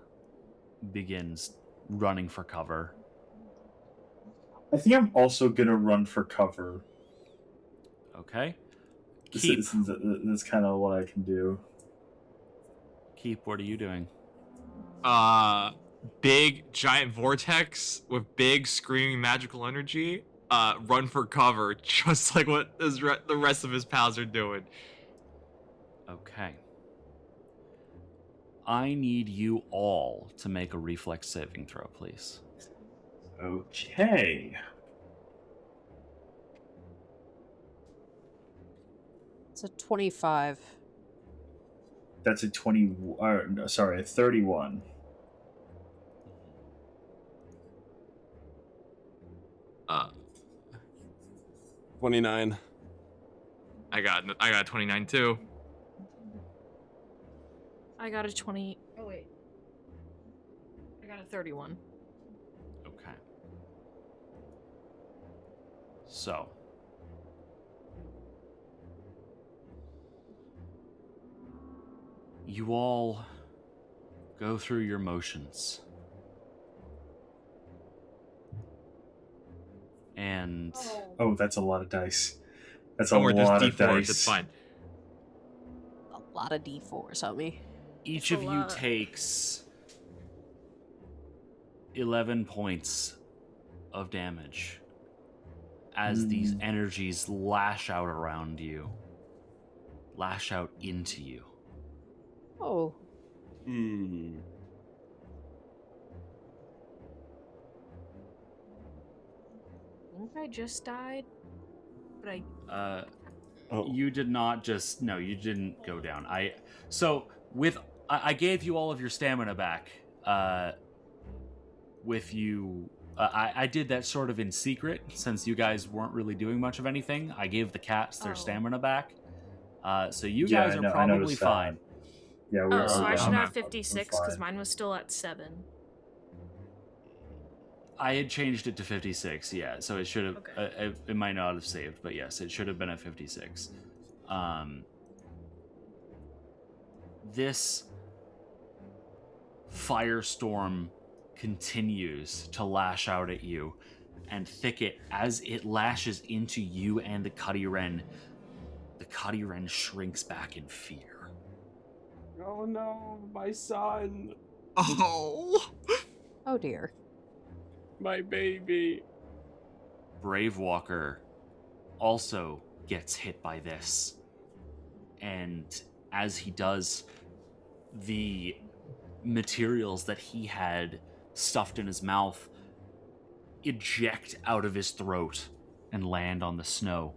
begins running for cover? I think I'm also gonna run for cover. Okay. This is kind of what I can do. Keep, what are you doing? Big giant vortex with big screaming magical energy. Run for cover, just like what the rest of his pals are doing. Okay. I need you all to make a reflex saving throw, please. Okay. It's a 25. That's a 20. Sorry, a 31. Uh, 29. I got 29 too. I got a 20. Oh wait. I got a 31. Okay. So. You all go through your motions. And Oh, that's a lot of dice. That's a Don't worry, lot there's of D4s, dice. it's fine. A lot of D4s, help me. each of you takes 11 points of damage as these energies lash out around you, lash out into you. Oh. think I just died, but I. You did not just. No, you didn't go down. I gave you all of your stamina back. With you. I did that sort of in secret, since you guys weren't really doing much of anything. I gave the cats their stamina back. So you guys are probably fine. Yeah, we're so I should have 56 because mine was still at 7. I had changed it to 56, yeah, so it should have... it might not have saved, but yes, it should have been at 56. This firestorm continues to lash out at you, and Thicket, as it lashes into you and the Cuddy Wren shrinks back in fear. Oh no, my son. Oh. Oh dear. My baby. Bravewalker also gets hit by this. And as he does, the materials that he had stuffed in his mouth eject out of his throat and land on the snow.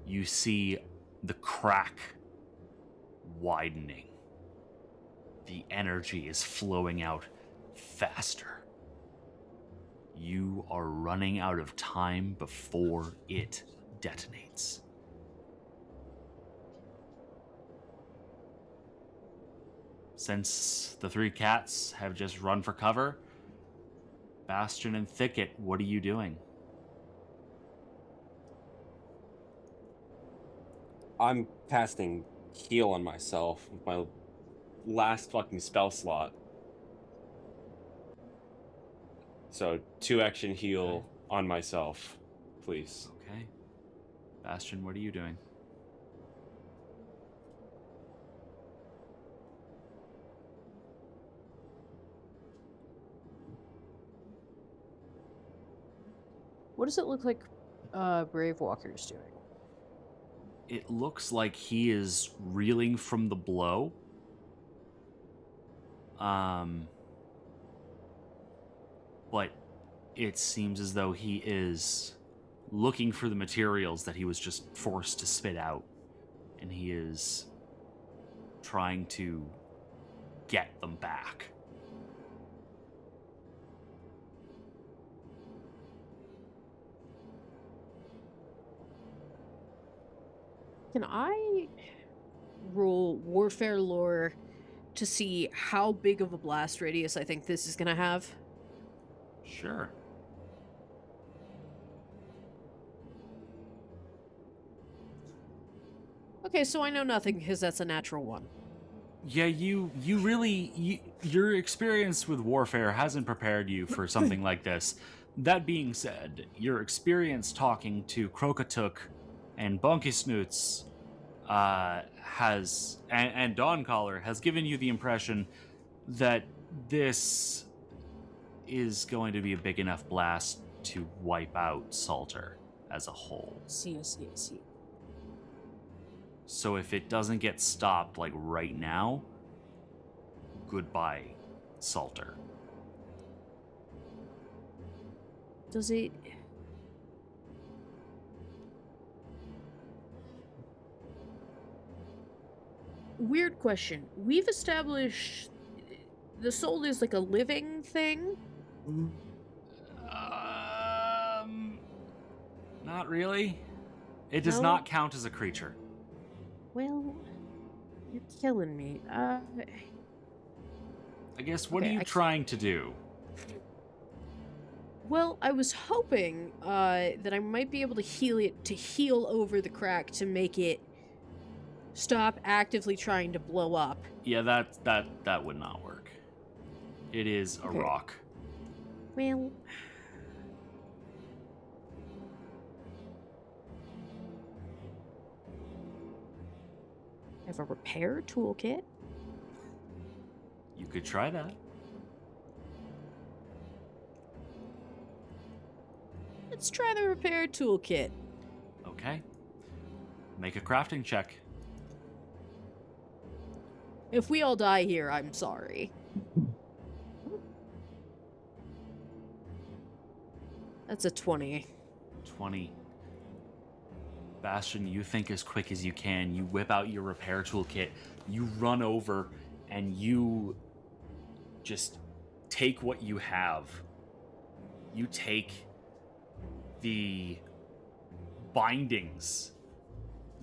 You see the crack widening. The energy is flowing out faster. You are running out of time before it detonates. Since the 3 cats have just run for cover, Bastion and Thicket, what are you doing? I'm casting heal on myself with my last fucking spell slot. So 2 action heal on myself, please. Okay. Bastion, what are you doing? What does it look like Bravewalker's doing? It looks like he is reeling from the blow. But it seems as though he is looking for the materials that he was just forced to spit out. And he is trying to get them back. Can I roll warfare lore to see how big of a blast radius I think this is going to have? Sure. Okay, so I know nothing because that's a natural 1. Yeah, your experience with warfare hasn't prepared you for something like this. That being said, your experience talking to Krokatook and Bonkysnoots and Dawncaller has given you the impression that this is going to be a big enough blast to wipe out Salter as a whole. I see. So if it doesn't get stopped, like, right now, goodbye, Salter. Does it... Weird question. We've established the soul is like a living thing? Not really. It does not count as a creature. Well, you're killing me. I guess, what are you trying to do? Well, I was hoping that I might be able to heal over the crack to make it stop actively trying to blow up. Yeah, that would not work. It is a rock. Well, I have a repair toolkit. You could try that. Let's try the repair toolkit. Okay. Make a crafting check. If we all die here, I'm sorry. That's a 20. 20. Bastion, you think as quick as you can. You whip out your repair toolkit. You run over and you just take what you have. You take the bindings,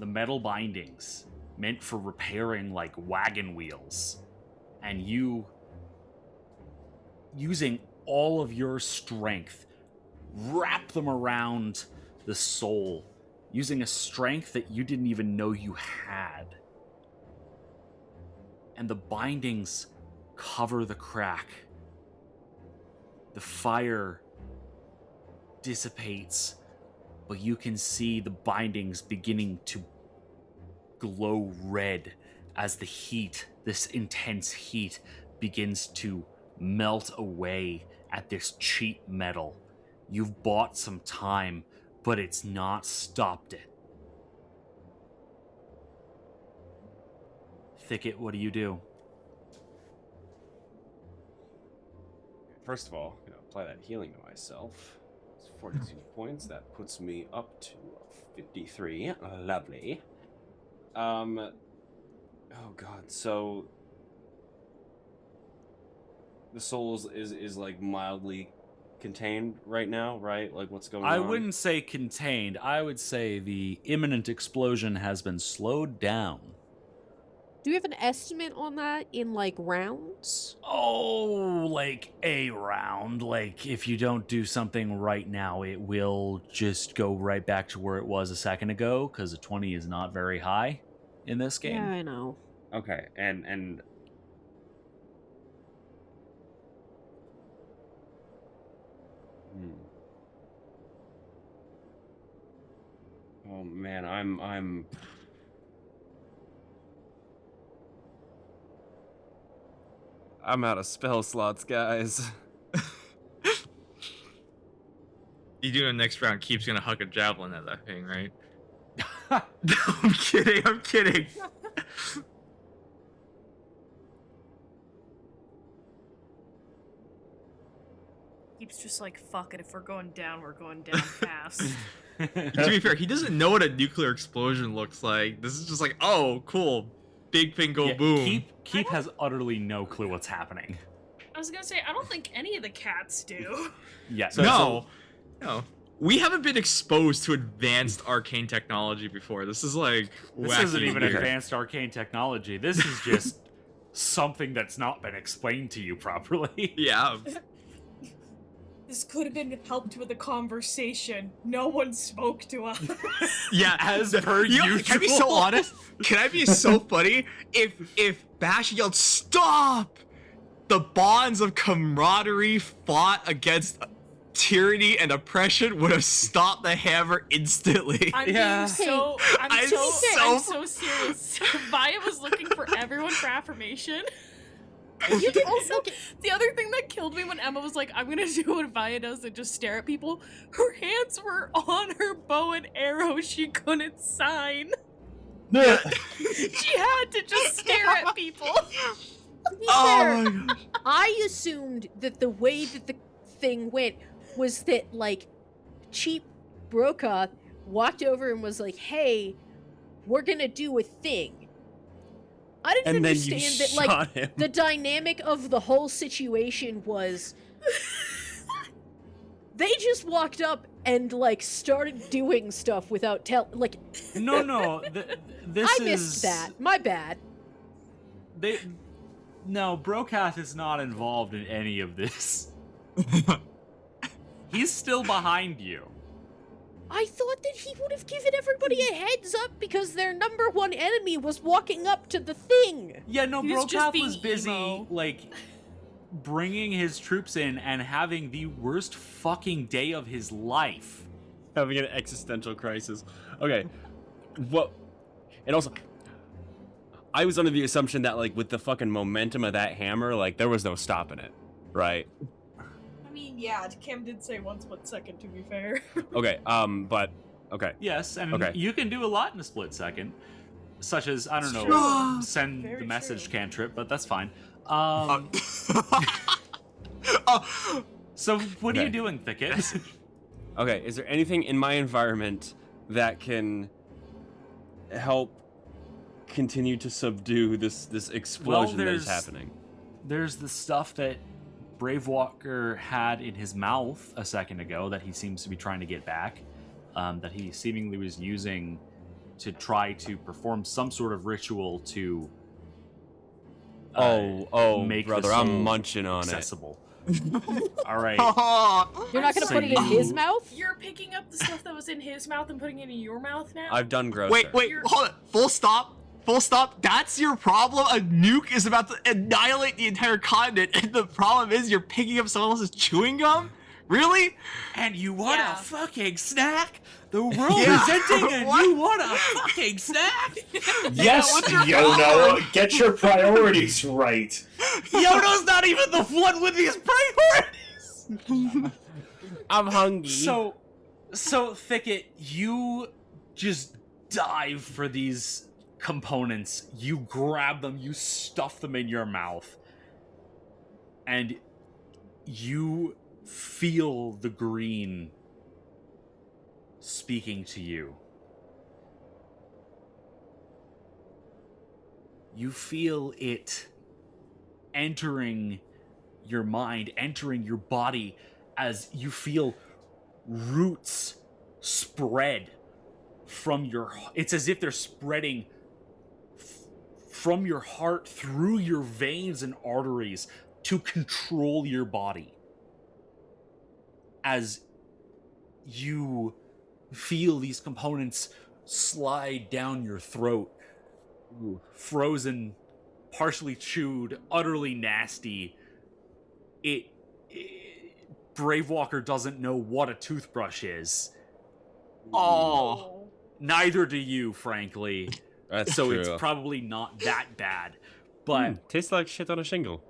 the metal bindings meant for repairing like wagon wheels, and you, using all of your strength, wrap them around the soul, using a strength that you didn't even know you had. And the bindings cover the crack. The fire dissipates, but you can see the bindings beginning to glow red as the heat, this intense heat, begins to melt away at this cheap metal. You've bought some time, but it's not stopped it. Thicket, what do you do? First of all, I'm gonna apply that healing to myself. It's 42 points. That puts me up to 53. Lovely. Oh god, so the soul is like mildly contained right now, right? Like what's going on? I wouldn't say contained. I would say the imminent explosion has been slowed down. Do you have an estimate on that in, like, rounds? Oh, like a round. Like, if you don't do something right now, it will just go right back to where it was a second ago, because a 20 is not very high in this game. Yeah, I know. Okay, and oh man, I'm out of spell slots, guys. You do the next round, Keep's gonna huck a javelin at that thing, right? No, I'm kidding. Keeps just like, fuck it, if we're going down fast. To be fair, he doesn't know what a nuclear explosion looks like. This is just like, oh, cool. Big thing go boom. Keep has utterly no clue what's happening. I was gonna say, I don't think any of the cats do. Yeah, No. We haven't been exposed to advanced arcane technology before. This is like This wacky isn't even weird. advanced arcane technology. This is just something that's not been explained to you properly. Yeah. This could have been helped with a conversation. No one spoke to us. Yeah, As per usual. Can I be so honest? Can I be so funny? If Bash yelled, "Stop!" the bonds of camaraderie fought against tyranny and oppression would have stopped the hammer instantly. I'm being so I'm so serious. Vaya was looking for everyone for affirmation. You can also The other thing that killed me when Emma was like, I'm gonna do what Vaya does and just stare at people, her hands were on her bow and arrow she couldn't sign. She had to just stare at people. To be fair, my gosh. I assumed that the way that the thing went was that, like, Chief Bravewalker walked over and was like, hey, we're gonna do a thing. I didn't And then you understand that, like, shot him. the dynamic of the whole situation was they just walked up and, like, started doing stuff without like, No. This I missed that. My bad. No, Brokath is not involved in any of this. He's still behind you. I thought that he would have given everybody a heads up because their number one enemy was walking up to the thing. Yeah, no, He was just Brokath being was busy, emo. like, bringing his troops in and having the worst fucking day of his life. Having an existential crisis. Okay. What? And also, I was under the assumption that, like, with the fucking momentum of that hammer, like, there was no stopping it, right? I mean, yeah, Cam did say 1 split second, to be fair. Okay, but, okay. Yes, and Okay. you can do a lot in a split second. Such as, I don't know, send Very the message true. cantrip, but that's fine. So, what are you Okay. doing, Thicket? Okay, is there anything in my environment that can help continue to subdue this explosion that is happening? There's the stuff that Bravewalker had in his mouth a second ago that he seems to be trying to get back, that he seemingly was using to try to perform some sort of ritual to make brother, the soul I'm munching on accessible. All right. You're not going to So put it in his mouth? You're picking up the stuff that was in his mouth and putting it in your mouth now? I've done grosser. Wait, hold on. Full stop. That's your problem? A nuke is about to annihilate the entire continent, and the problem is you're picking up someone else's chewing gum? Really? And you want Yeah. a fucking snack? The world Yeah. is ending and What? you want a fucking snack? Yes, what's your Yono, get your priorities right. Yono's not even the one with these priorities! I'm hungry. So Thicket, you just dive for these components. You grab them, you stuff them in your mouth, and you feel the green speaking to you. You feel it entering your mind, entering your body, as you feel roots spread from your... It's as if they're spreading from your heart through your veins and arteries to control your body. As you feel these components slide down your throat, frozen, partially chewed, utterly nasty. Bravewalker doesn't know what a toothbrush is. Oh. Neither do you, frankly. That's so true. it's probably not that bad. But tastes like shit on a shingle.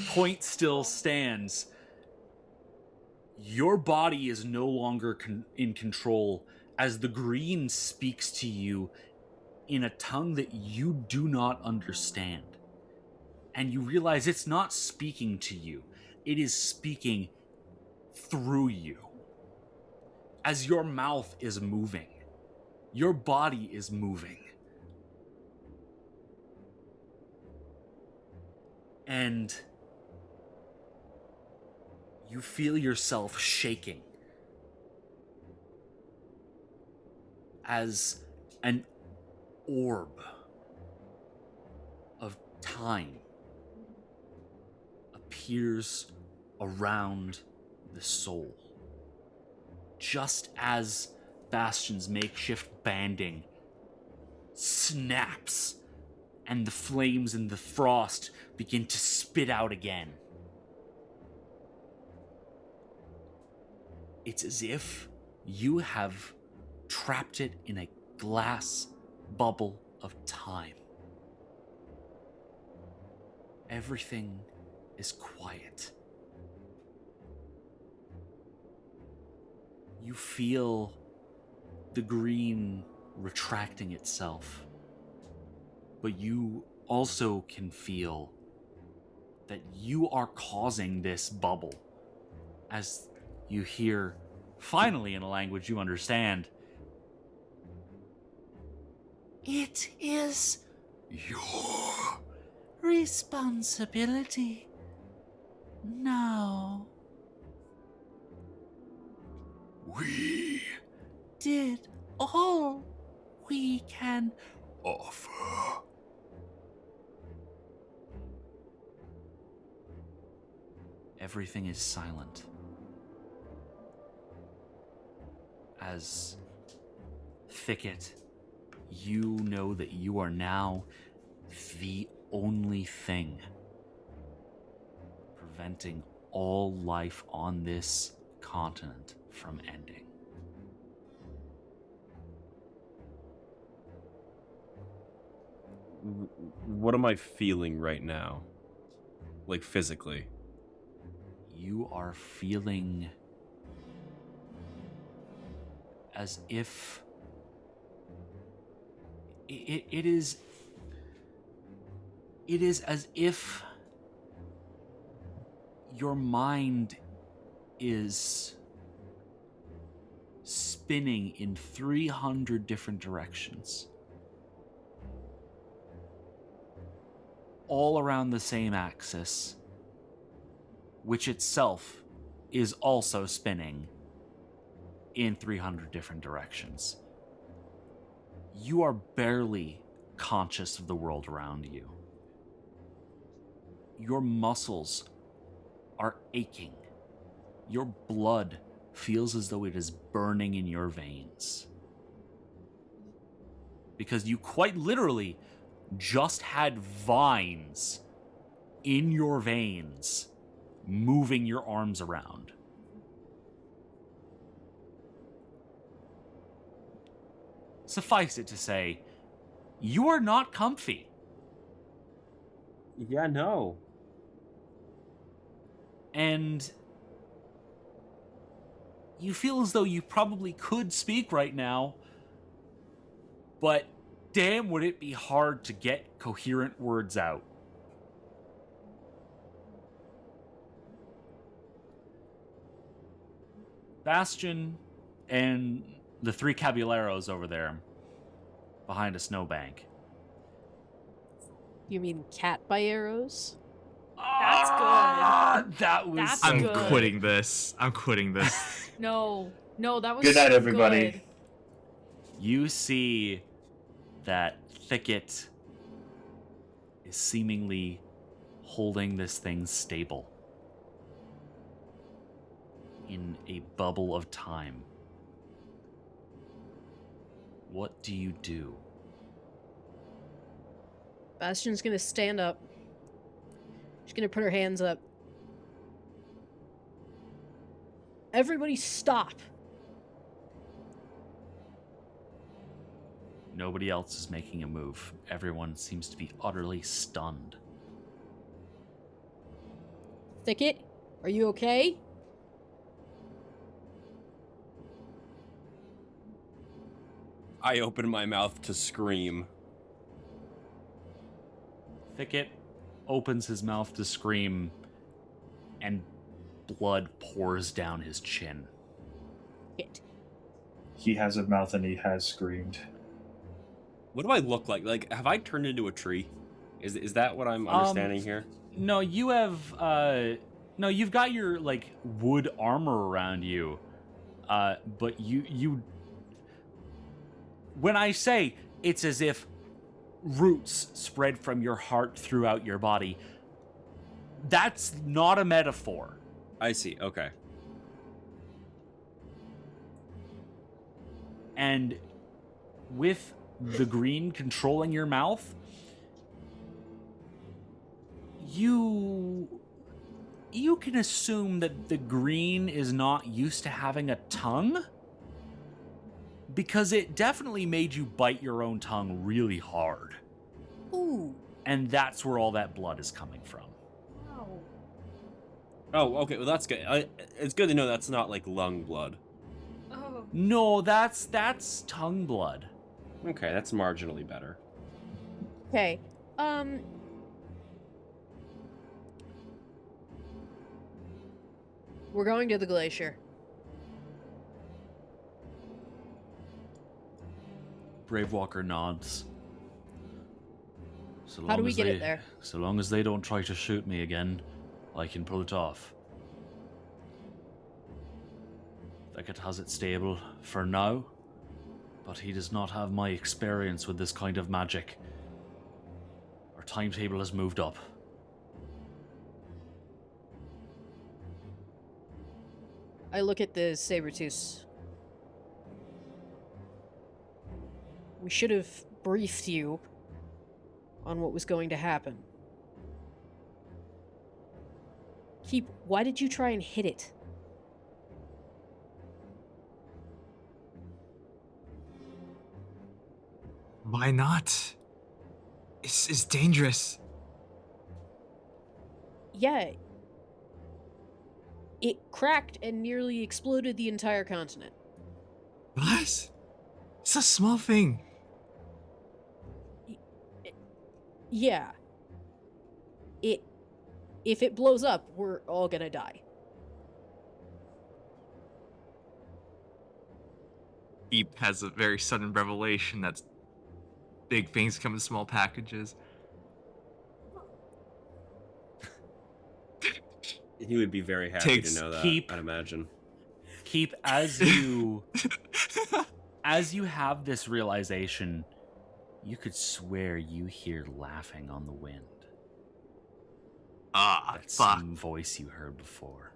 point still stands. Your body is no longer in control as the green speaks to you in a tongue that you do not understand. And you realize it's not speaking to you. It is speaking through you. As your mouth is moving, your body is moving. And you feel yourself shaking as an orb of time appears around the soul. Just as Bastion's makeshift banding snaps and the flames and the frost begin to spit out again. It's as if you have trapped it in a glass bubble of time. Everything is quiet. You feel the green retracting itself, but you also can feel that you are causing this bubble as you hear, finally in a language you understand, "It is your responsibility now. We did all we can offer." Everything is silent. As Thicket, you know that you are now the only thing preventing all life on this continent from ending. What am I feeling right now? Like physically? You are feeling as if it is as if your mind is spinning in 300 different directions. All around the same axis, which itself is also spinning in 300 different directions. You are barely conscious of the world around you. Your muscles are aching. Your blood feels as though it is burning in your veins. Because you quite literally just had vines in your veins moving your arms around. Suffice it to say, you are not comfy. Yeah, no. And you feel as though you probably could speak right now, but damn would it be hard to get coherent words out. Bastion and the three caballeros over there behind a snowbank. You mean cat by arrows? That's good. That was. That's I'm good. quitting this. I'm quitting this. No, that was Good night, so everybody. good. You see that Thicket is seemingly holding this thing stable in a bubble of time. What do you do? Bastion's gonna stand up. She's gonna put her hands up. Everybody stop. Nobody else is making a move. Everyone seems to be utterly stunned. Thicket, are you okay? I open my mouth to scream. Thicket opens his mouth to scream, and blood pours down his chin. Hit. He has a mouth and he has screamed. What do I look like? Like, have I turned into a tree? Is that what I'm understanding here? No, you have you've got your like wood armor around you. But you when I say it's as if roots spread from your heart throughout your body, that's not a metaphor. I see. Okay. And with the green controlling your mouth, you can assume that the green is not used to having a tongue, because it definitely made you bite your own tongue really hard. Ooh. And that's where all that blood is coming from. Wow. Oh, okay. Well, that's good. It's good to know that's not like lung blood. Oh. No, that's tongue blood. Okay, that's marginally better. Okay. We're going to the glacier. Bravewalker nods. So How do long we as get they- it there? So long as they don't try to shoot me again, I can pull it off. Thicket has it stable for now, but he does not have my experience with this kind of magic. Our timetable has moved up. I look at the Sabertooth. We should have briefed you on what was going to happen. Keep, why did you try and hit it? Why not? It's dangerous. Yeah. It cracked and nearly exploded the entire continent. What? It's a small thing. Yeah. If it blows up, we're all gonna die. Eep has a very sudden revelation that big things come in small packages. He would be very happy to know that, I'd imagine. Keep, as you have this realization, you could swear you hear laughing on the wind. That Fuck. same voice you heard before.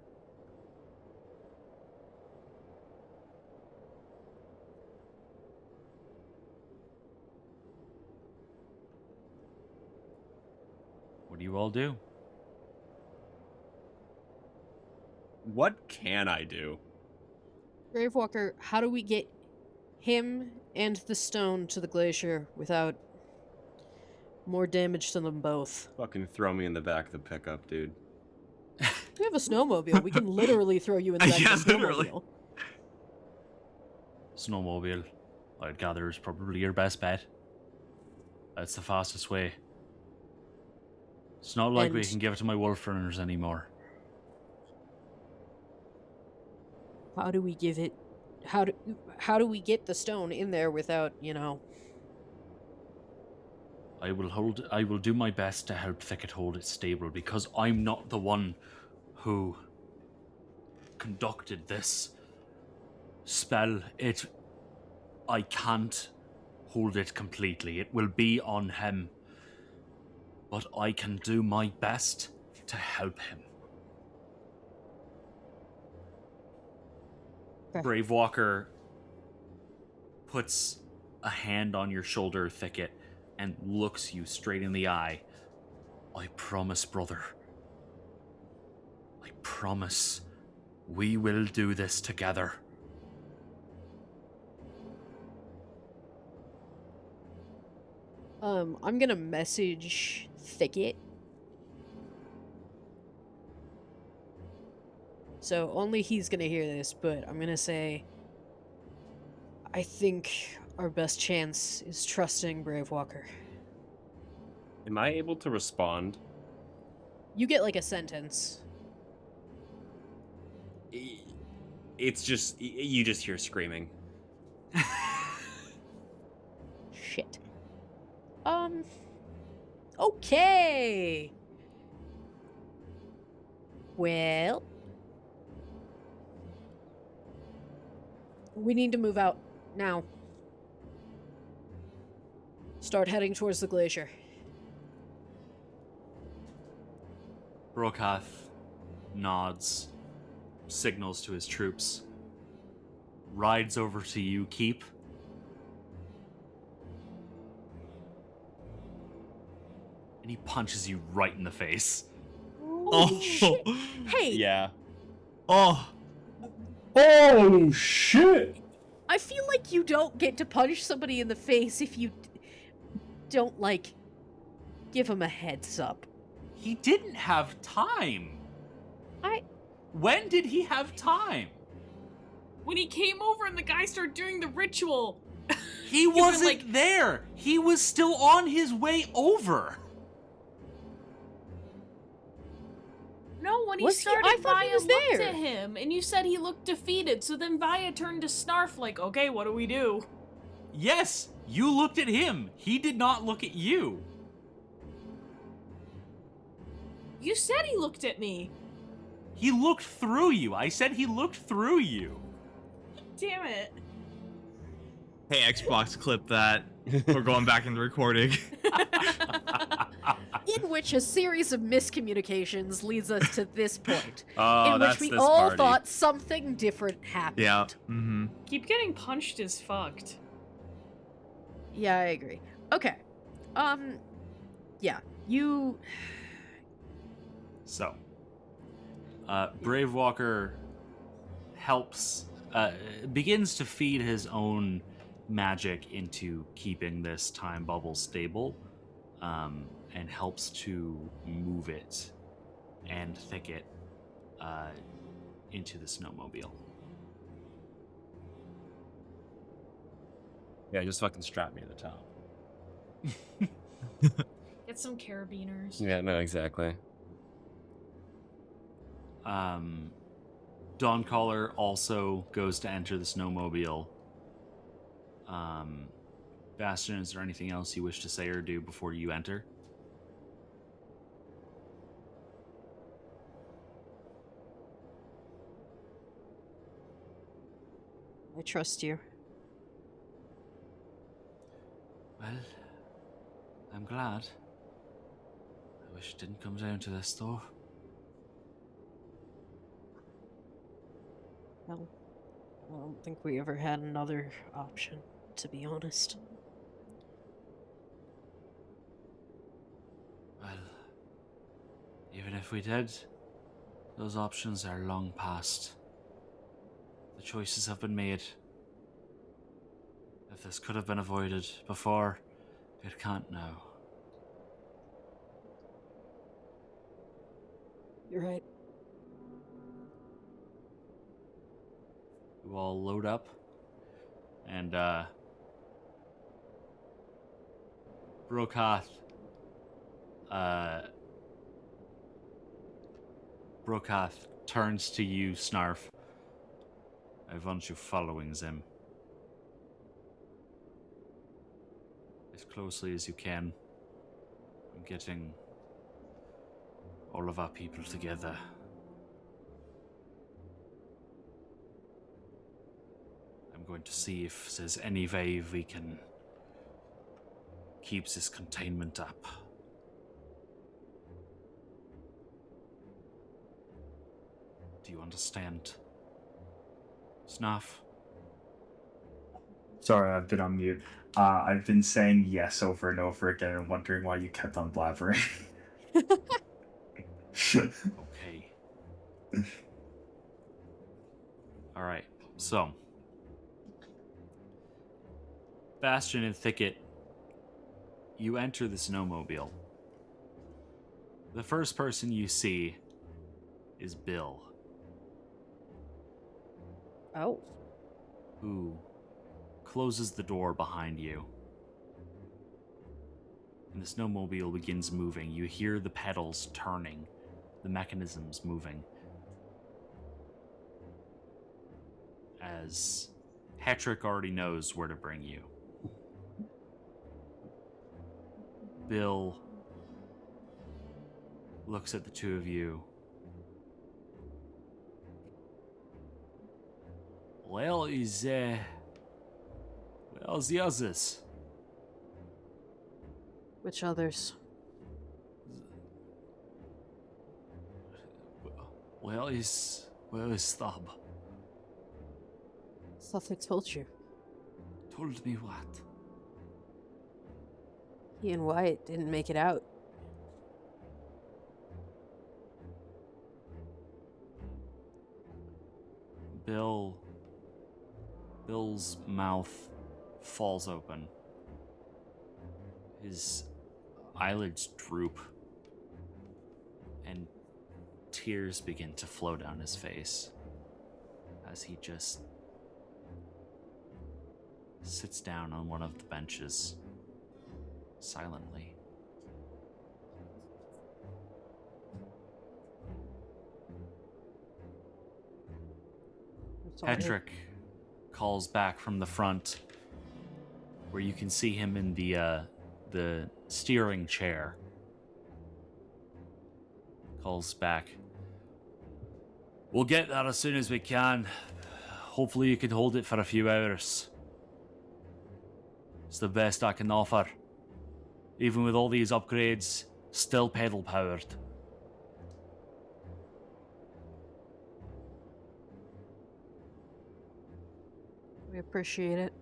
What do you all do? What can I do? Bravewalker, how do we get him and the stone to the glacier without more damage to them both? Fucking throw me in the back of the pickup, dude. We have a snowmobile. We can literally throw you in the back of the snowmobile. Snowmobile, I'd gather, is probably your best bet. That's the fastest way. It's not like we can give it to my wolf runners anymore. How do we give it? How do we get the stone in there without, you know? I will do my best to help Thicket hold it stable, because I'm not the one who conducted this spell. I can't hold it completely. It will be on him. But I can do my best to help him. Okay. Bravewalker puts a hand on your shoulder, Thicket, and looks you straight in the eye. I promise, brother. I promise we will do this together. I'm gonna message Thicket. So only he's gonna hear this, but I'm gonna say, I think our best chance is trusting Bravewalker. Am I able to respond? You get like a sentence. It's just, you just hear screaming. Shit. Okay. Well, we need to move out now. Start heading towards the glacier. Brokath nods, signals to his troops, rides over to you, Keep. And he punches you right in the face. Holy shit. Hey, Yeah. Oh, Oh shit! I feel like you don't get to punch somebody in the face if you don't, like, give him a heads up. He didn't have time. When did he have time? When he came over and the guy started doing the ritual. He wasn't there. He was still on his way over. No, when he Was he? started, I thought he Vaya was looked there. at him, and you said he looked defeated, so then Vaya turned to Snarf like, okay, what do we do? Yes, you looked at him. He did not look at you. You said he looked at me. He looked through you. I said he looked through you. Damn it. hey Xbox, clip that. We're going back into recording. In which a series of miscommunications leads us to this point, Oh, in which that's we this all party. thought something different happened. Yeah. Mm-hmm. Keep getting punched is fucked. Yeah, I agree. Okay. Yeah, you... So, Bravewalker helps, begins to feed his own magic into keeping this time bubble stable, and helps to move it and Thicket into the snowmobile. Yeah, just fucking strap me to the top. Get some carabiners. Yeah, no, exactly. Dawncaller also goes to enter the snowmobile, Bastion, is there anything else you wish to say or do before you enter? I trust you. Well, I'm glad. I wish it didn't come down to this, though. Well, I don't think we ever had another option, to be honest. Well, even if we did, those options are long past. The choices have been made. If this could have been avoided before, it can't now. You're right. You all load up, and Brokath turns to you, Snarf. I want you following them as closely as you can. I'm getting all of our people together. I'm going to see if there's any way we can keep this containment up. Do you understand? Snuff? Sorry, I've been on mute. I've been saying yes over and over again and wondering why you kept on blabbering. Okay. Alright, so. Bastion and Thicket, you enter the snowmobile. The first person you see is Bill. Oh. Who closes the door behind you. And the snowmobile begins moving. You hear the pedals turning, the mechanisms moving. As Hetrick already knows where to bring you. Bill looks at the two of you. Where's the others? Which others? Where is Thub? Thought I told you. Told me what? He and Wyatt didn't make it out. Bill's mouth falls open. His eyelids droop, and tears begin to flow down his face as he just sits down on one of the benches silently. Hetrick calls back from the front, where you can see him in the steering chair. Calls back. We'll get that as soon as we can. Hopefully you can hold it for a few hours. It's the best I can offer. Even with all these upgrades, still pedal powered. We appreciate it.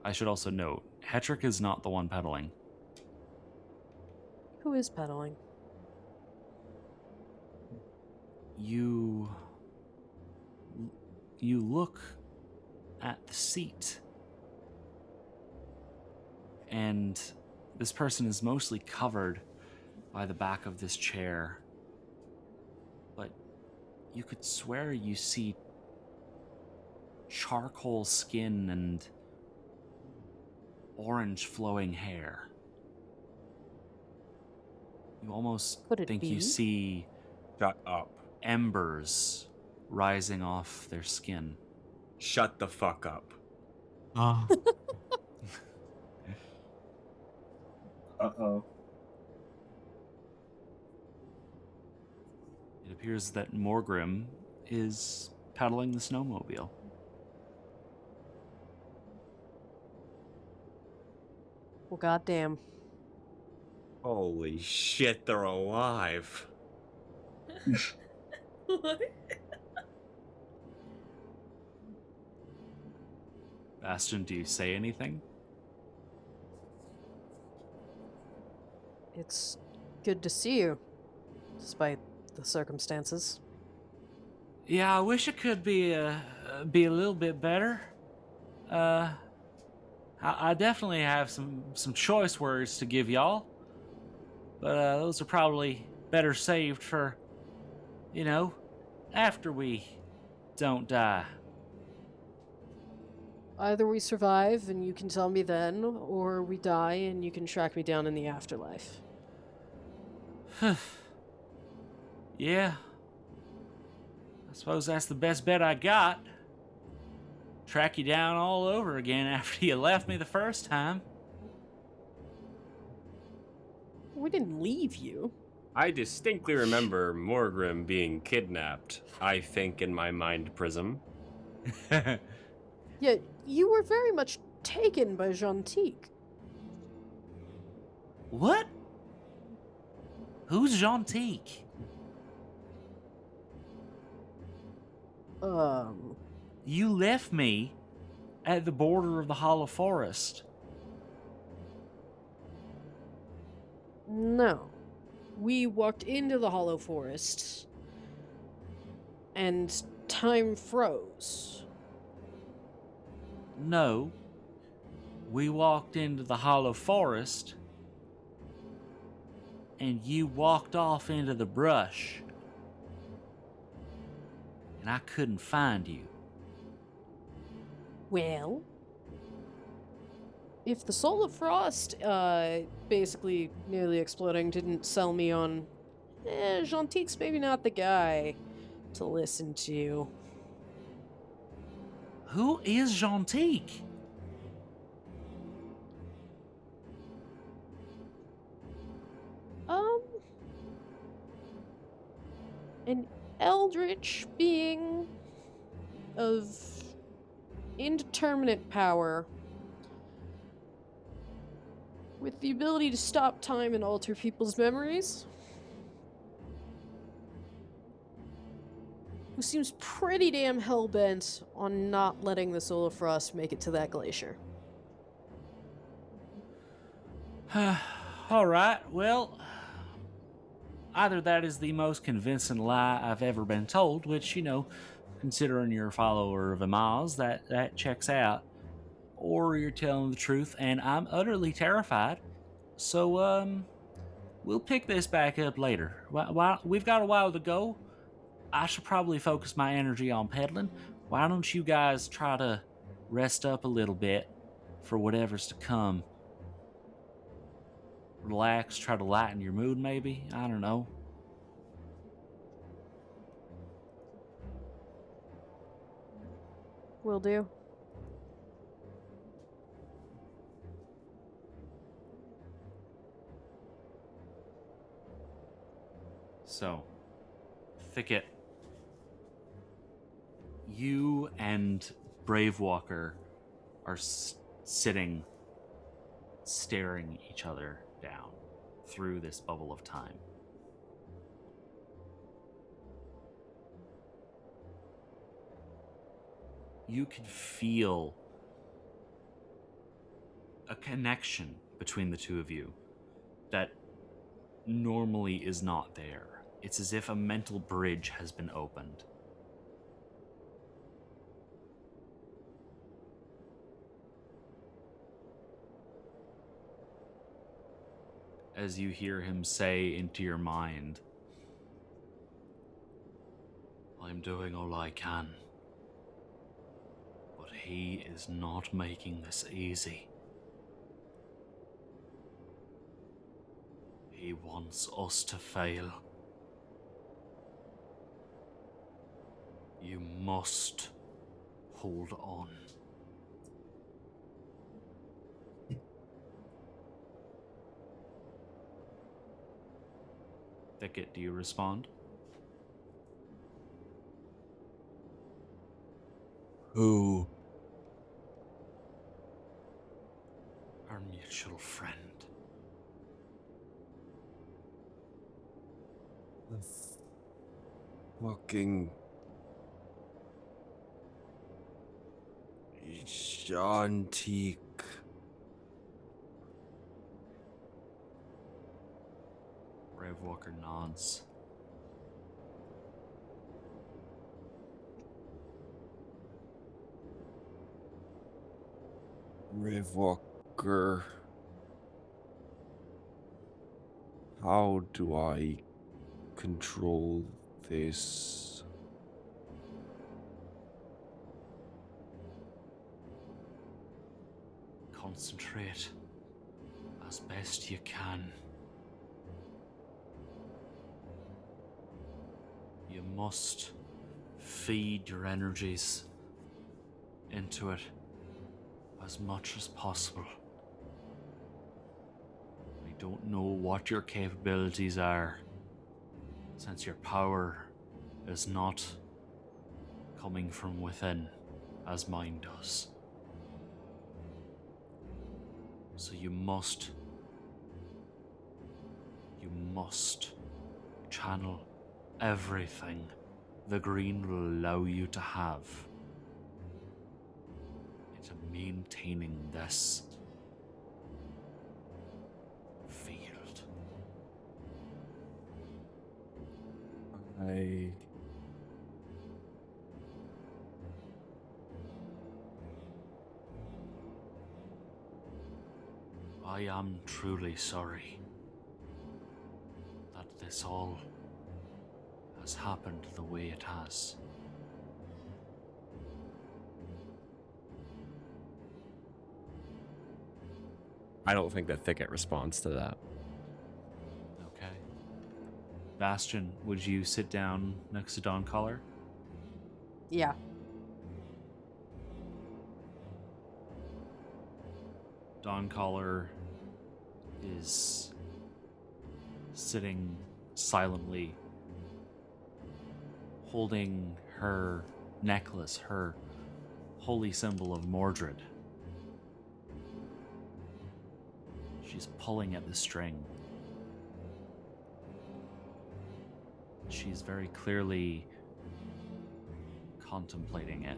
I should also note, Hetrick is not the one pedaling. Who is pedaling? You look at the seat, and this person is mostly covered by the back of this chair, but you could swear you see charcoal skin and orange flowing hair. You almost think you see Shut up. embers rising off their skin. Shut the fuck up. Oh. Uh-oh. It appears that Morgrim is paddling the snowmobile. Well, goddamn. Holy shit, they're alive. What? Bastion, do you say anything? It's good to see you, despite the circumstances. Yeah, I wish it could be a little bit better. I definitely have some choice words to give y'all, but those are probably better saved for, after we don't die. Either we survive and you can tell me then, or we die and you can track me down in the afterlife. Yeah. I suppose that's the best bet I got. Track you down all over again after you left me the first time. We didn't leave you. I distinctly remember Morgrim being kidnapped, I think, in my mind prism. Yet you were very much taken by Gentique. What? Who's Gentique? You left me at the border of the Hollow Forest. No. We walked into the Hollow Forest, and time froze. No. We walked into the Hollow Forest, and you walked off into the brush. And I couldn't find you. Well, if the Soul of Frost, basically nearly exploding, didn't sell me on, Gentil's maybe not the guy to listen to. Who is Gentil? An eldritch being of indeterminate power with the ability to stop time and alter people's memories, who seems pretty damn hell-bent on not letting the Soul of Frost make it to that glacier. Alright, well, either that is the most convincing lie I've ever been told, which, considering you're a follower of Amaz, that checks out, or you're telling the truth, and I'm utterly terrified. So, we'll pick this back up later. While we've got a while to go, I should probably focus my energy on peddling. Why don't you guys try to rest up a little bit for whatever's to come? Relax, try to lighten your mood, maybe? I don't know. Will do. So, Thicket, you and Bravewalker are sitting, staring each other down through this bubble of time. You can feel a connection between the two of you that normally is not there. It's as if a mental bridge has been opened. As you hear him say into your mind, I'm doing all I can, but he is not making this easy. He wants us to fail. You must hold on. Thicket, do you respond? Who? Our mutual friend. The fucking Shantique. Bravewalker nods. Bravewalker. How do I control this? Concentrate as best you can. You must feed your energies into it as much as possible. I don't know what your capabilities are, since your power is not coming from within as mine does. So you must channel everything the green will allow you to have into maintaining this field. I am truly sorry that this all has happened the way it has. I don't think that Thicket responds to that. Okay. Bastion, would you sit down next to Dawn Collar? Yeah. Dawn Collar is sitting silently, holding her necklace, her holy symbol of Mordred. She's pulling at the string. She's very clearly contemplating it.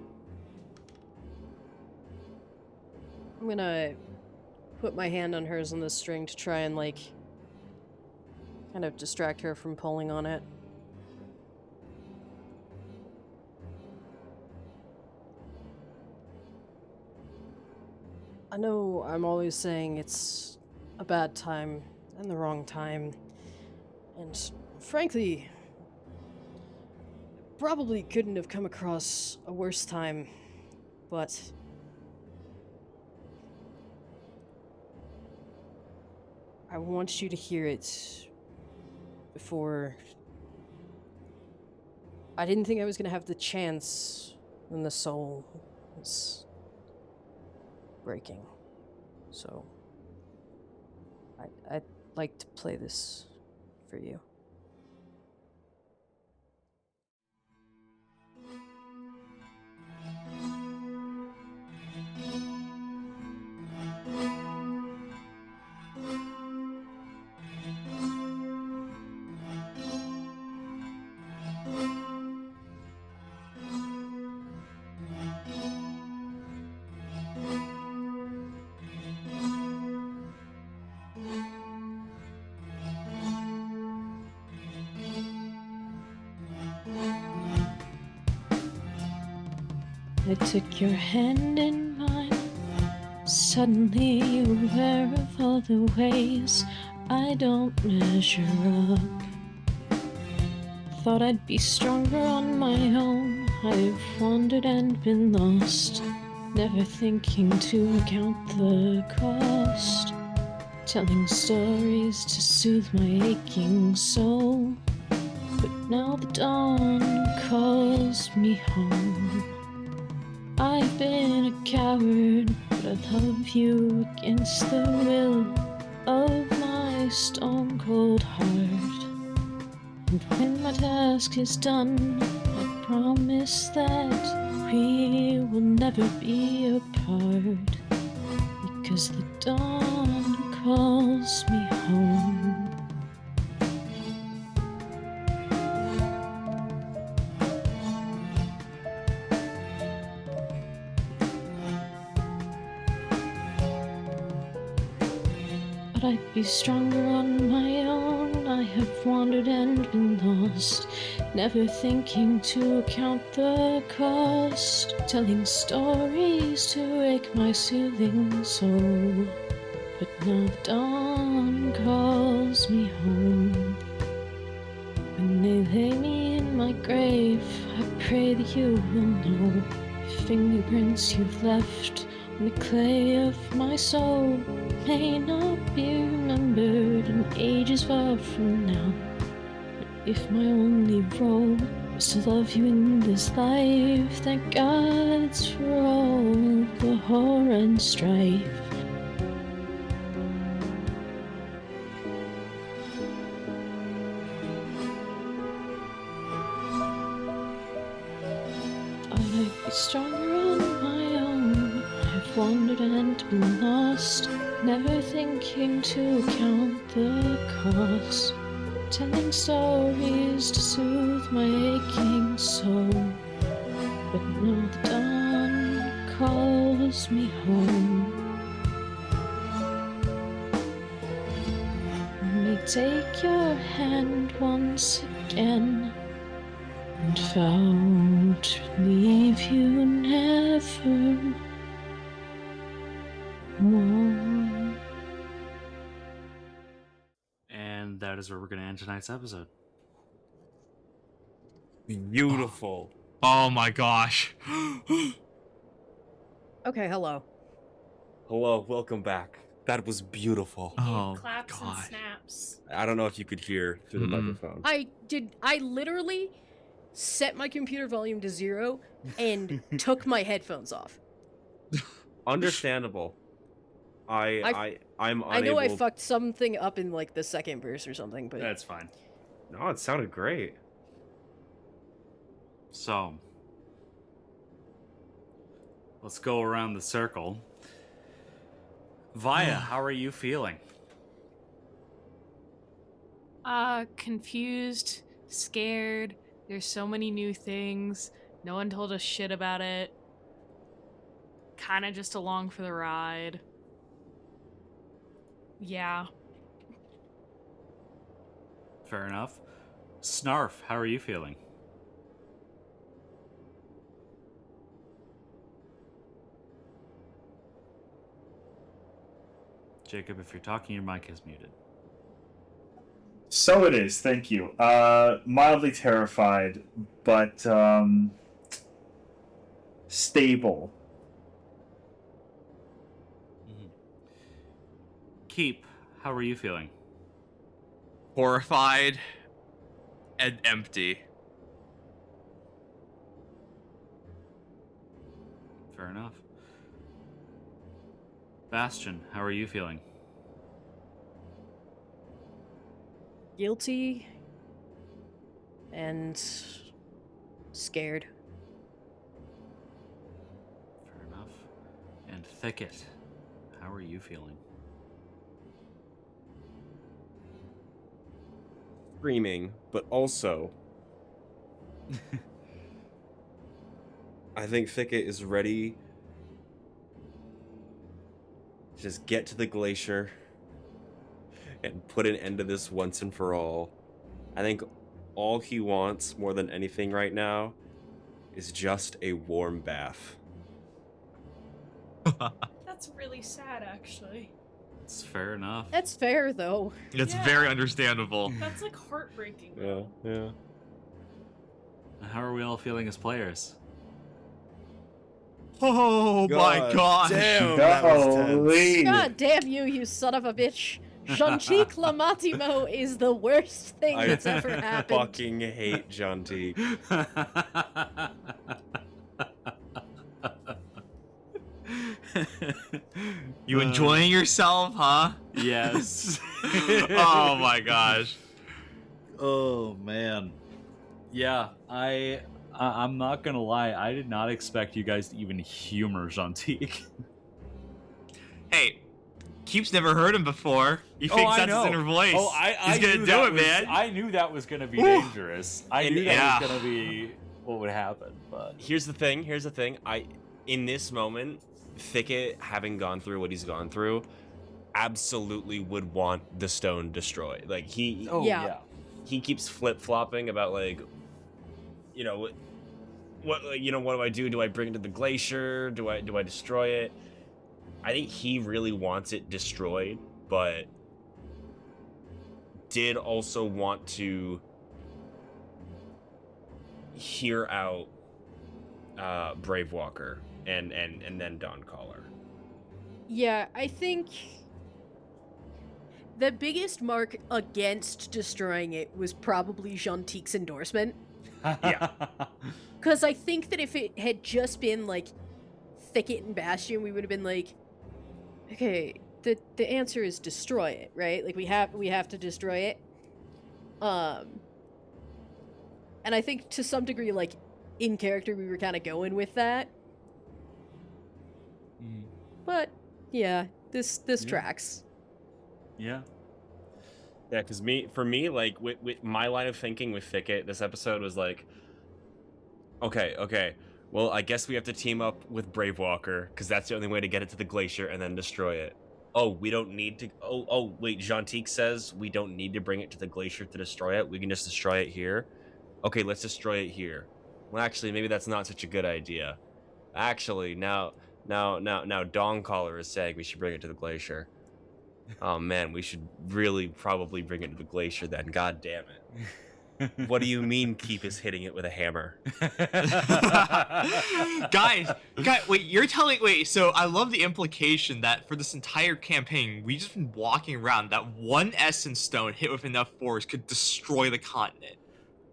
I'm gonna put my hand on hers on the string to try and, like, kind of distract her from pulling on it. I know I'm always saying it's a bad time and the wrong time, and frankly, probably couldn't have come across a worse time, but I want you to hear it before. I didn't think I was gonna have the chance when the soul was breaking, so I'd like to play this for you. I took your hand in mine, suddenly aware of all the ways I don't measure up. Thought I'd be stronger on my own. I've wandered and been lost, never thinking to count the cost. Telling stories to soothe my aching soul. But now the dawn calls me home. I've been a coward, but I love you against the will of my stone cold heart. And when my task is done, I promise that we will never be apart. Because the dawn calls me home. But I'd be stronger on my own. I have wandered and been lost, never thinking to count the cost. Telling stories to wake my soothing soul. But now the dawn calls me home. When they lay me in my grave, I pray that you will know the fingerprints you've left on the clay of my soul may not be remembered in ages far from now. But if my only role was to love you in this life, thank God's for all the horror and strife. Thought I'd be stronger on my own. I've wandered and been lost, never thinking to count the cost. Telling stories to soothe my aching soul. But now the dawn calls me home. Let me take your hand once again and vow to leave you never more. And that is where we're going to end tonight's episode. Beautiful. Oh my gosh. Okay, hello. Hello, welcome back. That was beautiful. Oh Claps and god. snaps. I don't know if you could hear through the microphone. I literally set my computer volume to 0 and took my headphones off. Understandable. I'm unable. I know I fucked something up in like the second verse or something, but That's fine. No, it sounded great. So, let's go around the circle. Vaya, how are you feeling? Confused, scared. There's so many new things. No one told us shit about it. Kinda just along for the ride. Yeah. Fair enough. Snarf, how are you feeling? Jacob, if you're talking, your mic is muted. So it is, thank you. Mildly terrified, but stable. Keep, how are you feeling? Horrified and empty. Fair enough. Bastion, how are you feeling? guilty and scared. Fair enough. And Thicket, how are you feeling? Screaming, but also I think Thicket is ready to just get to the glacier and put an end to this once and for all. I think all he wants more than anything right now is just a warm bath. That's really sad, actually. It's fair enough. That's fair, though. It's Yeah. very understandable. That's like heartbreaking. Yeah. How are we all feeling as players? Oh my gosh. Damn, that was tense. Golly. God damn you, you son of a bitch. Jean-Chic Lamatimo is the worst thing that's ever happened. I fucking hate Jantique. You enjoying yourself, huh? Yes. Oh my gosh. Oh man. Yeah, I'm not gonna lie, I did not expect you guys to even humor Jantique. Hey, Keep's never heard him before. He thinks that's his inner voice. Oh, He's gonna do it, man. I knew that was gonna be dangerous. I knew that Yeah. was gonna be what would happen, but Here's the thing. In this moment, Thicket, having gone through what he's gone through, absolutely would want the stone destroyed. Like he keeps flip-flopping about like, what do I do? Do I bring it to the glacier? Do I destroy it? I think he really wants it destroyed, but did also want to hear out Bravewalker and then Dawncaller. Yeah, I think the biggest mark against destroying it was probably Jean-Tique's endorsement. Yeah. Because I think that if it had just been, like, Thicket and Bastion, we would have been like, okay, the answer is destroy it, right? Like, we have to destroy it. And I think to some degree, like, in character, we were kind of going with that. But, yeah, this tracks. Yeah. Yeah, because for me, like, with my line of thinking with Thicket, this episode was like, okay, well, I guess we have to team up with Bravewalker, because that's the only way to get it to the glacier and then destroy it. Oh, we don't need to... Oh, wait, Jantique says we don't need to bring it to the glacier to destroy it. We can just destroy it here. Okay, let's destroy it here. Well, actually, maybe that's not such a good idea. Actually, now Dawncaller is saying we should bring it to the glacier. Oh man, we should really probably bring it to the glacier then. God damn it. What do you mean Keep is hitting it with a hammer? guys, wait, so I love the implication that for this entire campaign, we just been walking around that one essence stone hit with enough force could destroy the continent.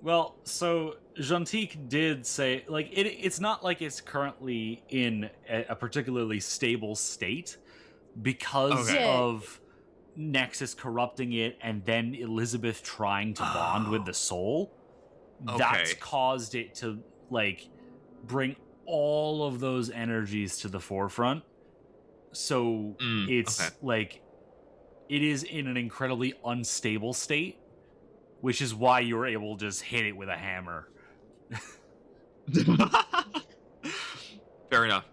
Well, so Jantique did say, like, it's not like it's currently in a particularly stable state because of Nexus corrupting it and then Elizabeth trying to bond with the soul. That's caused it to, like, bring all of those energies to the forefront. So it's like, it is in an incredibly unstable state, which is why you were able to just hit it with a hammer. Fair enough.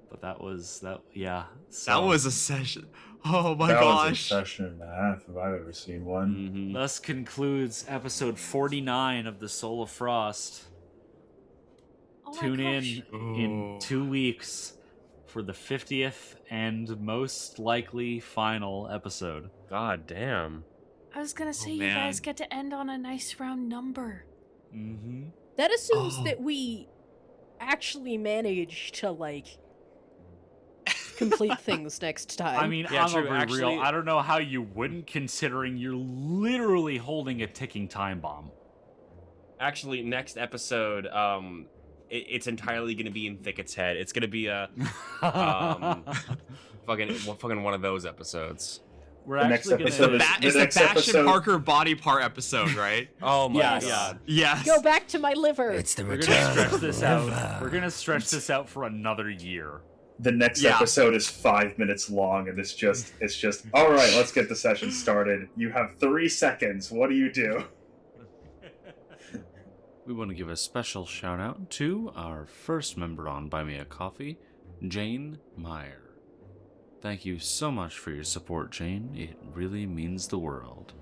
But that was that. Yeah, so, that was a session. Oh my that gosh! Was a session and a half if I've ever seen one. Mm-hmm. Thus concludes episode 49 of the Soul of Frost. Tune in 2 weeks for the 50th and most likely final episode. God damn. I was gonna say, you guys get to end on a nice round number. Mm-hmm. That assumes that we actually manage to, like, complete things next time. I mean, I'm gonna be real. I don't know how you wouldn't, considering you're literally holding a ticking time bomb. Actually, next episode, it's entirely going to be in Thicket's head. It's going to be a fucking one of those episodes. We're actually going to... It's the Bastion Parker body part episode, right? Oh my god. Yes. Go back to my liver. It's the We're return. going to stretch this out. We're going to stretch this out for another year. The next episode is 5 minutes long, and it's just all right. Let's get the session started. You have 3 seconds. What do you do? We want to give a special shout out to our first member on Buy Me a Coffee, Jane Meyer. Thank you so much for your support, Jane. It really means the world.